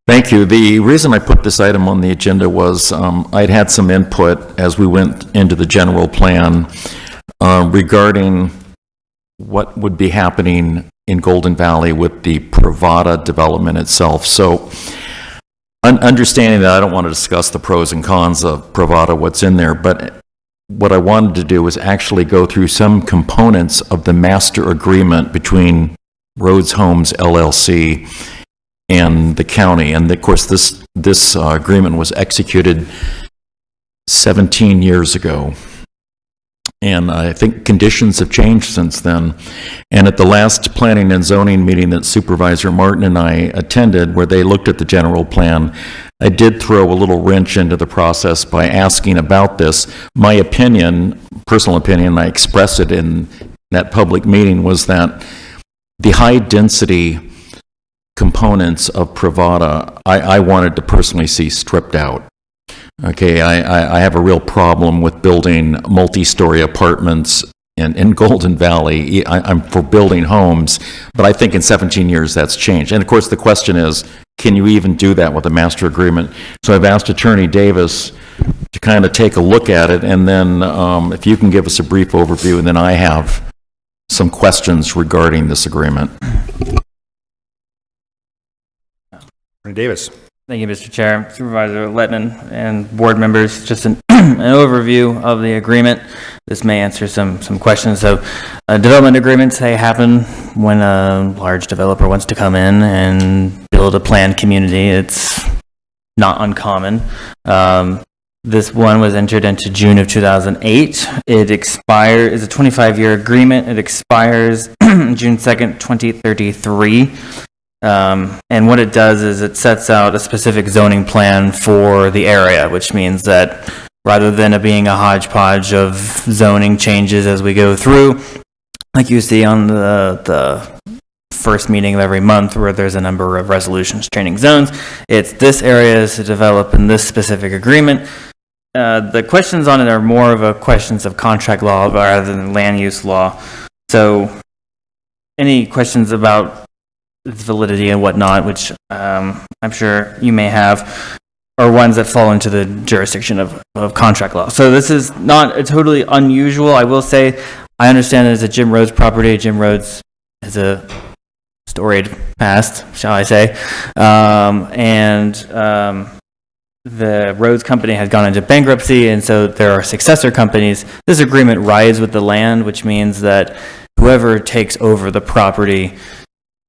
K: Thank you. The reason I put this item on the agenda was I'd had some input as we went into the general plan regarding what would be happening in Golden Valley with the Pravada development itself. So understanding that I don't want to discuss the pros and cons of Pravada, what's in there, but what I wanted to do was actually go through some components of the master agreement between Rhodes Homes LLC and the county. And of course, this agreement was executed 17 years ago. And I think conditions have changed since then. And at the last planning and zoning meeting that Supervisor Martin and I attended, where they looked at the general plan, I did throw a little wrench into the process by asking about this. My opinion, personal opinion, I expressed it in that public meeting, was that the high density components of Pravada, I wanted to personally see stripped out. Okay, I have a real problem with building multi-story apartments in Golden Valley. I'm for building homes, but I think in 17 years that's changed. And of course, the question is, can you even do that with a master agreement? So I've asked Attorney Davis to kind of take a look at it, and then if you can give us a brief overview, and then I have some questions regarding this agreement.
A: Attorney Davis.
D: Thank you, Mr. Chair, Supervisor Lettman, and board members. Just an overview of the agreement. This may answer some questions. So, development agreements, they happen when a large developer wants to come in and build a planned community. It's not uncommon. This one was entered into June of 2008. It expires, it's a 25-year agreement. It expires June 2nd, 2033. And what it does is it sets out a specific zoning plan for the area, which means that rather than it being a hodgepodge of zoning changes as we go through, like you see on the first meeting of every month where there's a number of resolutions changing zones, it's this area is to develop in this specific agreement. The questions on it are more of a questions of contract law rather than land use law. So any questions about its validity and whatnot, which I'm sure you may have, are ones that fall into the jurisdiction of contract law. So this is not a totally unusual. I will say, I understand it as a Jim Rhodes property. Jim Rhodes is a storied past, shall I say. The Rhodes company has gone into bankruptcy, and so there are successor companies. This agreement rides with the land, which means that whoever takes over the property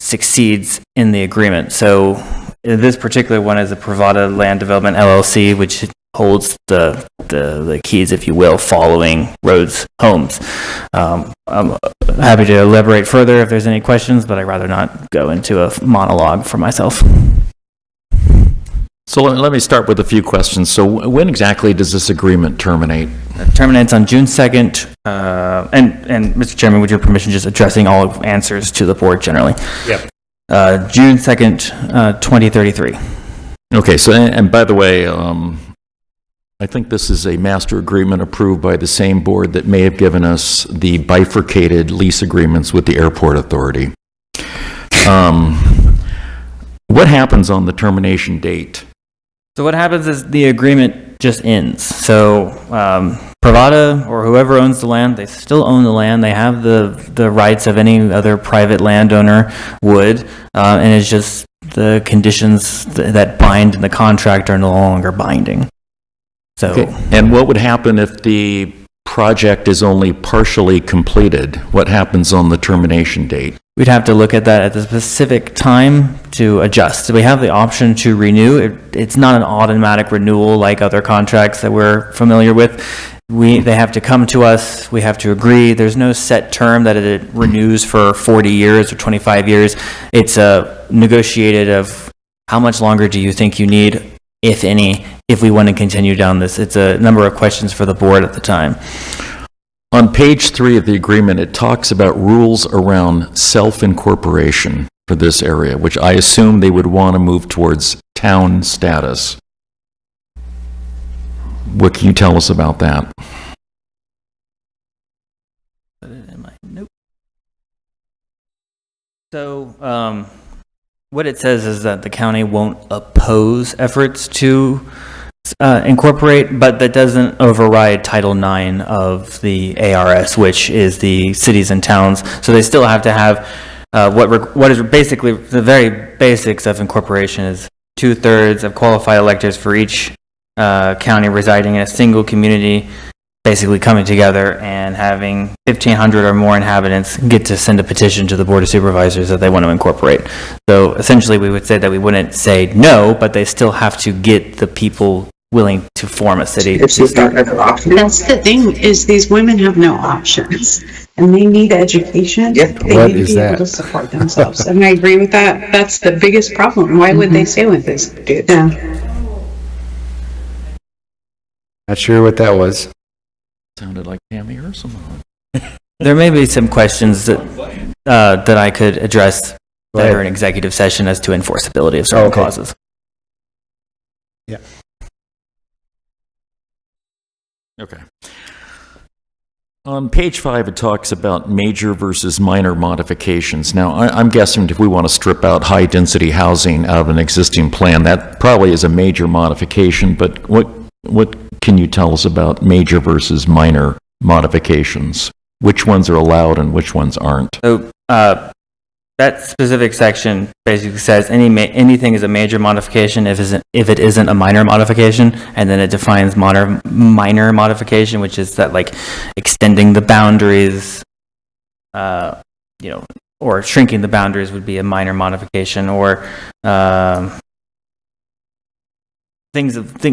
D: succeeds in the agreement. So this particular one is a Pravada Land Development LLC, which holds the keys, if you will, following Rhodes Homes. I'm happy to elaborate further if there's any questions, but I'd rather not go into a monologue for myself.
K: So let me start with a few questions. So when exactly does this agreement terminate?
D: It terminates on June 2nd, and Mr. Chairman, with your permission, just addressing all answers to the board generally.
A: Yep.
D: June 2nd, 2033.
K: Okay, so, and by the way, I think this is a master agreement approved by the same board that may have given us the bifurcated lease agreements with the airport authority. What happens on the termination date?
D: So what happens is the agreement just ends. So Pravada or whoever owns the land, they still own the land. They have the rights of any other private landowner would, and it's just the conditions that bind in the contract are no longer binding. So,
K: Okay. And what would happen if the project is only partially completed? What happens on the termination date?
D: we'd have to look at that at the specific time to adjust. So we have the option to renew. It's not an automatic renewal like other contracts that we're familiar with. They have to come to us, we have to agree. There's no set term that it renews for 40 years or 25 years. It's negotiated of how much longer do you think you need, if any, if we want to continue down this. It's a number of questions for the board at the time.
K: On page 3 of the agreement, it talks about rules around self-incorporation for this area, which I assume they would want to move towards town status. What can you tell us about that?
D: Nope. So, what it says is that the county won't oppose efforts to incorporate, but that doesn't override Title IX of the ARS, which is the cities and towns. So they still have to have what is basically the very basics of incorporation is 2/3 of qualified electors for each county residing in a single community, basically coming together and having 1,500 or more inhabitants get to send a petition to the Board of Supervisors that they want to incorporate. So essentially we would say that we wouldn't say no, but they still have to get the people willing to form a city.
T: That's the thing, is these women have no options and they need education. They
A: What
T: need
A: is
T: to be
A: that?
T: able to support themselves. And I agree with that. That's the biggest problem. Why would they stay with this dude? Yeah.
A: Not sure what that was.
K: Sounded like Tammy or someone.
D: There may be some questions that that I could address that are in executive session as to enforceability of certain clauses.
A: Yeah.
K: Okay. On page 5, it talks about major versus minor modifications. Now, I'm guessing if we want to strip out high-density housing out of an existing plan, that probably is a major modification, but what can you tell us about major versus minor modifications? Which ones are allowed and which ones aren't?
D: So that specific section basically says anything is a major modification if it isn't a minor modification, and then it defines minor modification, which is that like extending the boundaries, or shrinking the boundaries would be a minor modification, or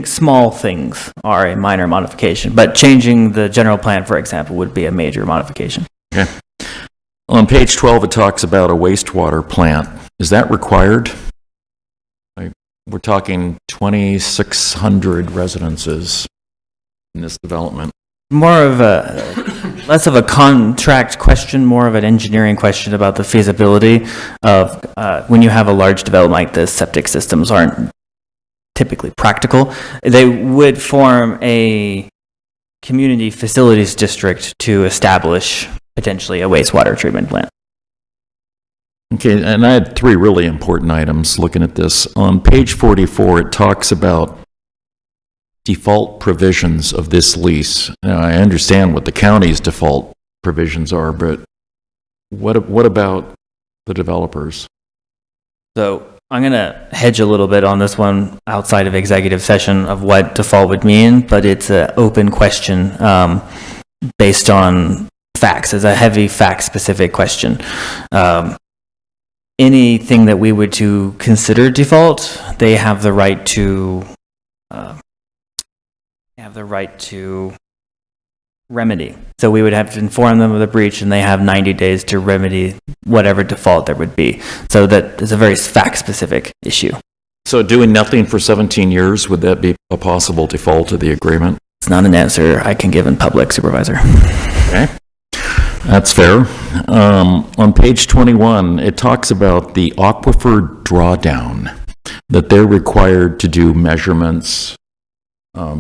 D: small things are a minor modification, but changing the general plan, for example, would be a major modification.
K: Okay. On page 12, it talks about a wastewater plant. Is that required? We're talking 2,600 residences in this development.
D: Less of a contract question, more of an engineering question about the feasibility of when you have a large development like this, septic systems aren't typically practical. They would form a community facilities district to establish potentially a wastewater treatment plant.
K: Okay, and I had 3 really important items looking at this. On page 44, it talks about default provisions of this lease. Now, I understand what the county's default provisions are, but what about the developers?
D: So I'm going to hedge a little bit on this one outside of executive session of what default would mean, but it's an open question based on facts. It's a heavy fact-specific question. Anything that we would to consider default, they have the right to remedy. So we would have to inform them of the breach, and they have 90 days to remedy whatever default there would be. So that is a very fact-specific issue.
K: So doing nothing for 17 years, would that be a possible default of the agreement?
D: It's not an answer I can give in public, Supervisor.
K: Okay. That's fair. On page 21, it talks about the aquifer drawdown, that they're required to do measurements,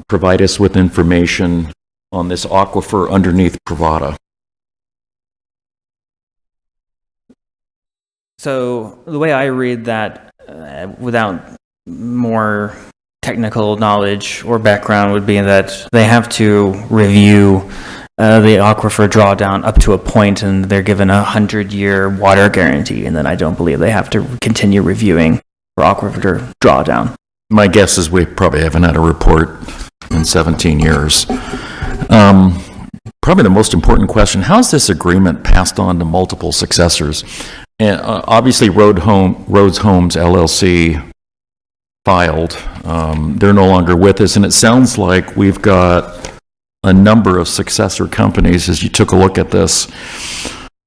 K: provide us with information on this aquifer underneath Pravada.
D: So the way I read that, without more technical knowledge or background, would be that they have to review the aquifer drawdown up to a point, and they're given a 100-year water guarantee, and then I don't believe they have to continue reviewing for aquifer drawdown.
K: My guess is we probably haven't had a report in 17 years. Probably the most important question, how is this agreement passed on to multiple successors? And obviously Roads Homes LLC filed. They're no longer with us, and it sounds like we've got a number of successor companies as you took a look at this.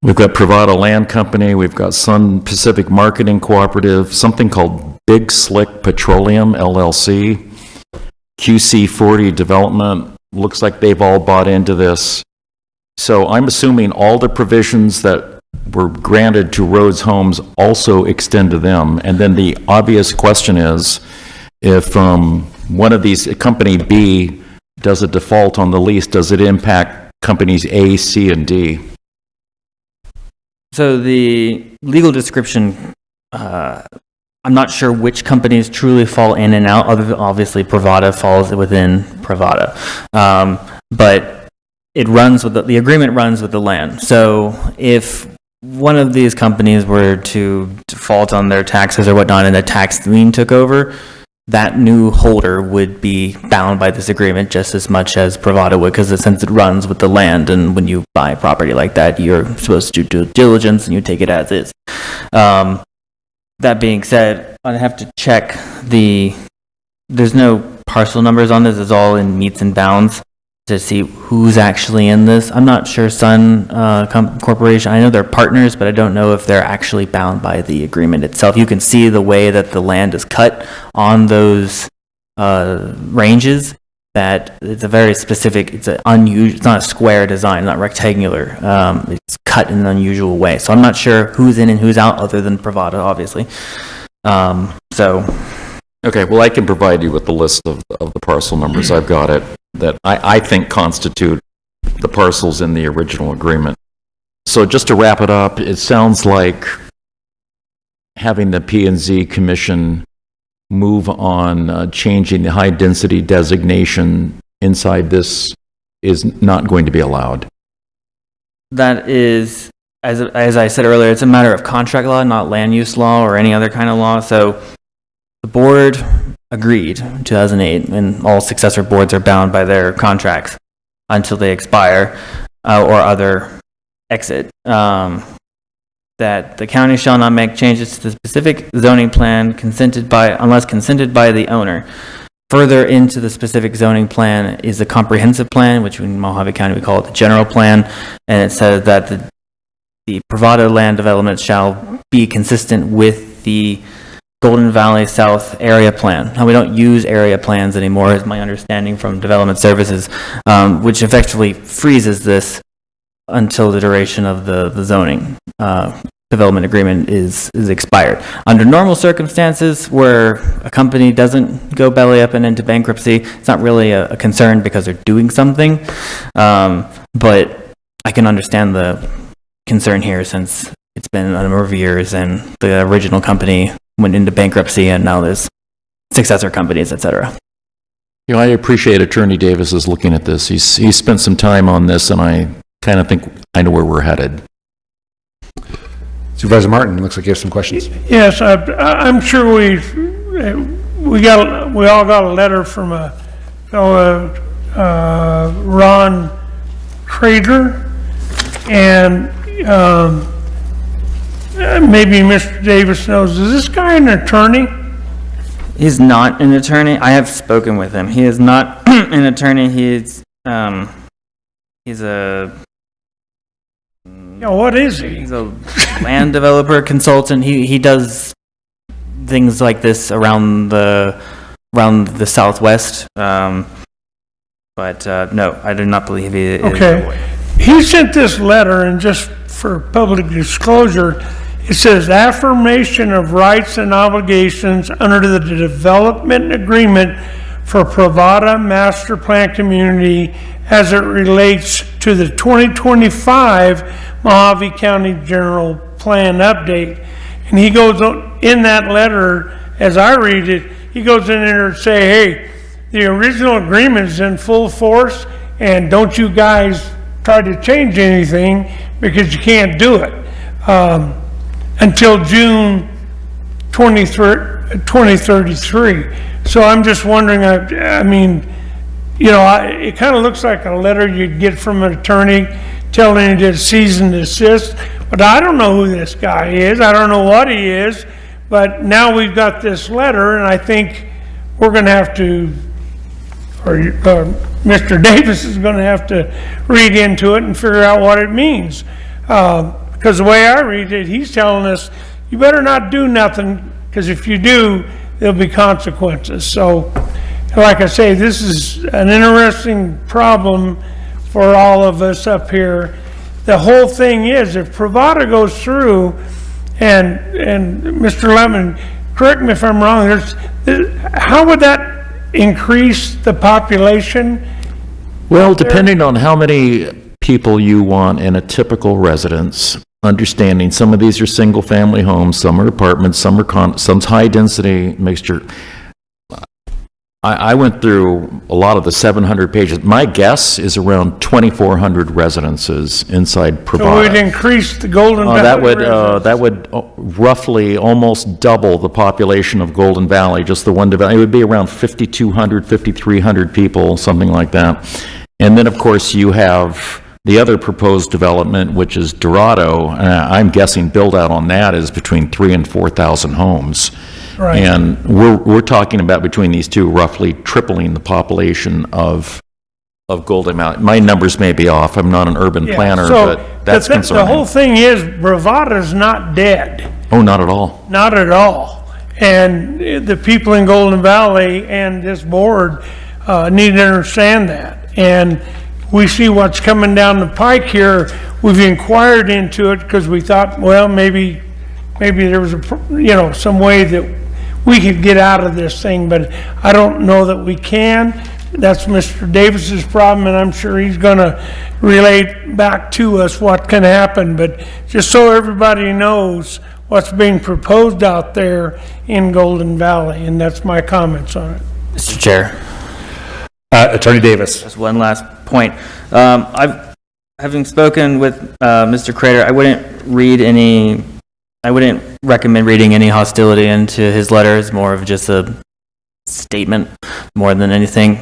K: We've got Pravada Land Company, we've got Sun Pacific Marketing Cooperative, something called Big Slick Petroleum LLC, QC40 Development. Looks like they've all bought into this. So I'm assuming all the provisions that were granted to Roads Homes also extend to them. And then the obvious question is, if one of these, company B, does a default on the lease, does it impact companies A, C, and D?
D: So the legal description, I'm not sure which companies truly fall in and out. Obviously, Pravada falls within Pravada. But it runs with the agreement runs with the land. So if one of these companies were to default on their taxes or whatnot and a tax lien took over, that new holder would be bound by this agreement just as much as Pravada would, because since it runs with the land, and when you buy property like that, you're supposed to do due diligence and you take it as is. That being said, I have to check there's no parcel numbers on this, it's all in meets and bounds to see who's actually in this. I'm not sure Sun Corporation, I know they're partners, but I don't know if they're actually bound by the agreement itself. You can see the way that the land is cut on those ranges, that it's a very specific, it's not a square design, not rectangular. It's cut in an unusual way. So I'm not sure who's in and who's out other than Pravada, obviously.
K: Okay, well, I can provide you with the list of the parcel numbers. I've got it, that I think constitute the parcels in the original agreement. So just to wrap it up, it sounds like having the P&Z Commission move on changing the high-density designation inside this is not going to be allowed.
D: That is, as I said earlier, it's a matter of contract law, not land use law or any other kind of law. So the board agreed in 2008, and all successor boards are bound by their contracts until they expire or other exit. That the county shall not make changes to the specific zoning plan unless consented by the owner. Further into the specific zoning plan is the comprehensive plan, which in Mojave County we call it the general plan, and it says that the Pravada land development shall be consistent with the Golden Valley South area plan. Now, we don't use area plans anymore, is my understanding from Development Services, which effectively freezes this until the duration of the zoning development agreement is expired. Under normal circumstances where a company doesn't go belly up and into bankruptcy, it's not really a concern because they're doing something. But I can understand the concern here since it's been a number of years and the original company went into bankruptcy and now there's successor companies, etc.
K: You know, I appreciate Attorney Davis is looking at this. He's spent some time on this, and I kind of think I know where we're headed.
A: Supervisor Martin, looks like you have some questions.
I: Yes, I'm sure we all got a letter from a fellow, Ron Trader, and maybe Mr. Davis knows, is this guy an attorney?
D: He's not an attorney. I have spoken with him. He is not an attorney. He's a...
I: Yeah, what is he?
D: He's a land developer consultant. He does things like this around the Southwest. But no, I do not believe he is.
I: Okay. He sent this letter, and just for public disclosure, it says affirmation of rights and obligations under the development agreement for Pravada Master Plan Community as it relates to the 2025 Mojave County General Plan update. And he goes in that letter, as I read it, he goes in there and say, hey, the original agreement is in full force, and don't you guys try to change anything because you can't do it until June 2033. So I'm just wondering, I mean, you know, it kind of looks like a letter you'd get from an attorney telling you to cease and desist, but I don't know who this guy is. I don't know what he is, but now we've got this letter, and I think we're going to have to, or Mr. Davis is going to have to read into it and figure out what it means. Because the way I read it, he's telling us, you better not do nothing, because if you do, there'll be consequences. So, like I say, this is an interesting problem for all of us up here. The whole thing is, if Pravada goes through, and Mr. Lemon, correct me if I'm wrong, how would that increase the population?
K: Well, depending on how many people you want in a typical residence, understanding some of these are single-family homes, some are apartments, some's high-density mixture. I went through a lot of the 700 pages. My guess is around 2,400 residences inside Pravada.
I: So it would increase the Golden Valley
K: that would roughly almost double the population of Golden Valley, just the one development. It would be around 5,200, 5,300 people, something like that. And then, of course, you have the other proposed development, which is Dorado. I'm guessing build-out on that is between 3,000 and 4,000 homes.
I: Right.
K: And we're talking about between these two roughly tripling the population of Golden Valley. My numbers may be off. I'm not an urban planner,
I: so
K: but that's concerning.
I: The whole thing is, Bravada's not dead.
K: Oh, not at all.
I: Not at all. And the people in Golden Valley and this board need to understand that. And we see what's coming down the pike here. We've inquired into it because we thought, well, maybe there was some way that we could get out of this thing, but I don't know that we can. That's Mr. Davis's problem, and I'm sure he's going to relate back to us what can happen. But just so everybody knows what's being proposed out there in Golden Valley, and that's my comments on it.
D: Mr. Chair.
A: Attorney Davis.
D: Just one last point. Having spoken with Mr. Crater, I wouldn't recommend reading any hostility into his letter. It's more of just a statement more than anything.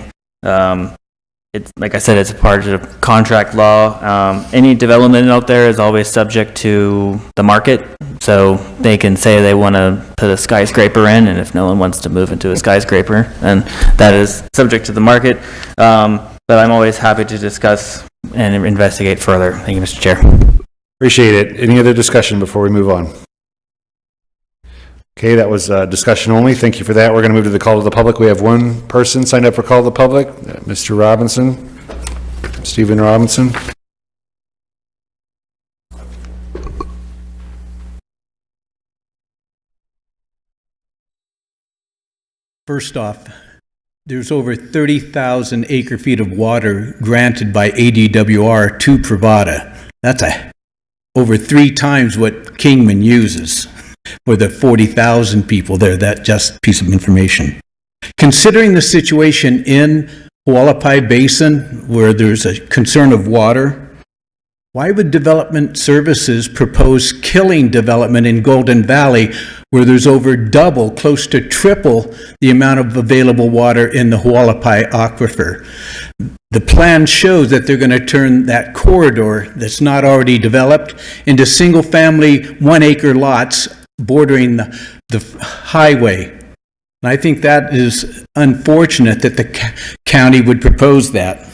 D: It's like I said, it's a part of contract law. Any development out there is always subject to the market. So they can say they want to put a skyscraper in, and if no one wants to move into a skyscraper, then that is subject to the market. But I'm always happy to discuss and investigate further. Thank you, Mr. Chair.
A: Appreciate it. Any other discussion before we move on? Okay, that was discussion only. Thank you for that. We're going to move to the call to the public. We have one person signed up for call to the public, Mr. Robinson, Stephen Robinson.
H: First off, there's over 30,000 acre-feet of water granted by ADWR to Pravada. That's over 3 times what Kingman uses for the 40,000 people there. That just piece of information. Considering the situation in Hualapai Basin, where there's a concern of water, why would Development Services propose killing development in Golden Valley, where there's over double, close to triple the amount of available water in the Hualapai aquifer? The plan shows that they're going to turn that corridor that's not already developed into single-family 1-acre lots bordering the highway. And I think that is unfortunate that the county would propose that.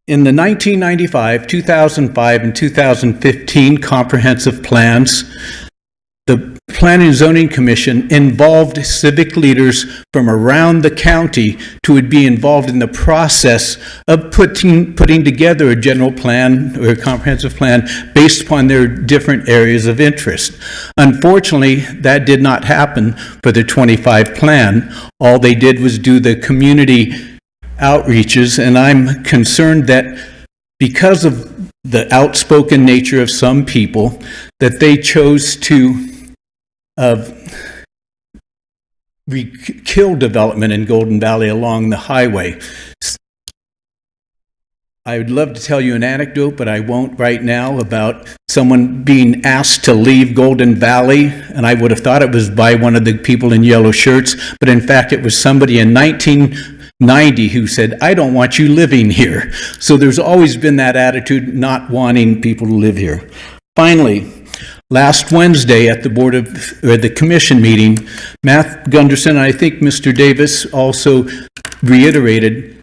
H: In the 1995, 2005, and 2015 comprehensive plans, the Planning and Zoning Commission involved civic leaders from around the county to be involved in the process of putting together a general plan or a comprehensive plan based upon their different areas of interest. Unfortunately, that did not happen for the 25 plan. All they did was do the community outreaches, and I'm concerned that because of the outspoken nature of some people, that they chose to kill development in Golden Valley along the highway. I would love to tell you an anecdote, but I won't right now, about someone being asked to leave Golden Valley, and I would have thought it was by one of the people in yellow shirts, but in fact it was somebody in 1990 who said, "I don't want you living here." So there's always been that attitude, not wanting people to live here. Finally, last Wednesday at the commission meeting, Matt Gunderson, and I think Mr. Davis also reiterated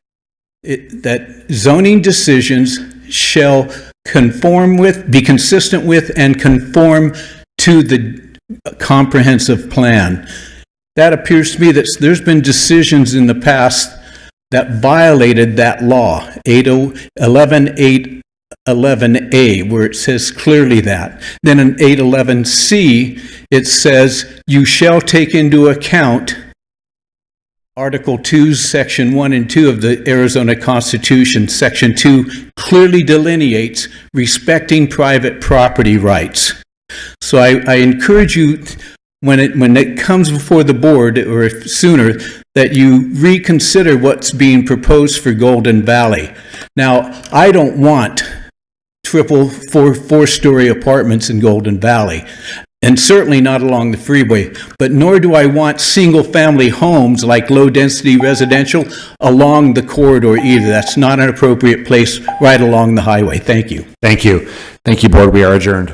H: that zoning decisions shall be consistent with and conform to the comprehensive plan. That appears to me that there's been decisions in the past that violated that law, 811A, where it says clearly that. Then in 811C, it says, you shall take into account Article 2, Section 1 and 2 of the Arizona Constitution. Section 2 clearly delineates respecting private property rights. So I encourage you, when it comes before the board, or if sooner, that you reconsider what's being proposed for Golden Valley. Now, I don't want four-story apartments in Golden Valley, and certainly not along the freeway, but nor do I want single-family homes like low-density residential along the corridor either. That's not an appropriate place right along the highway. Thank you.
A: Thank you. Thank you, board. We are adjourned.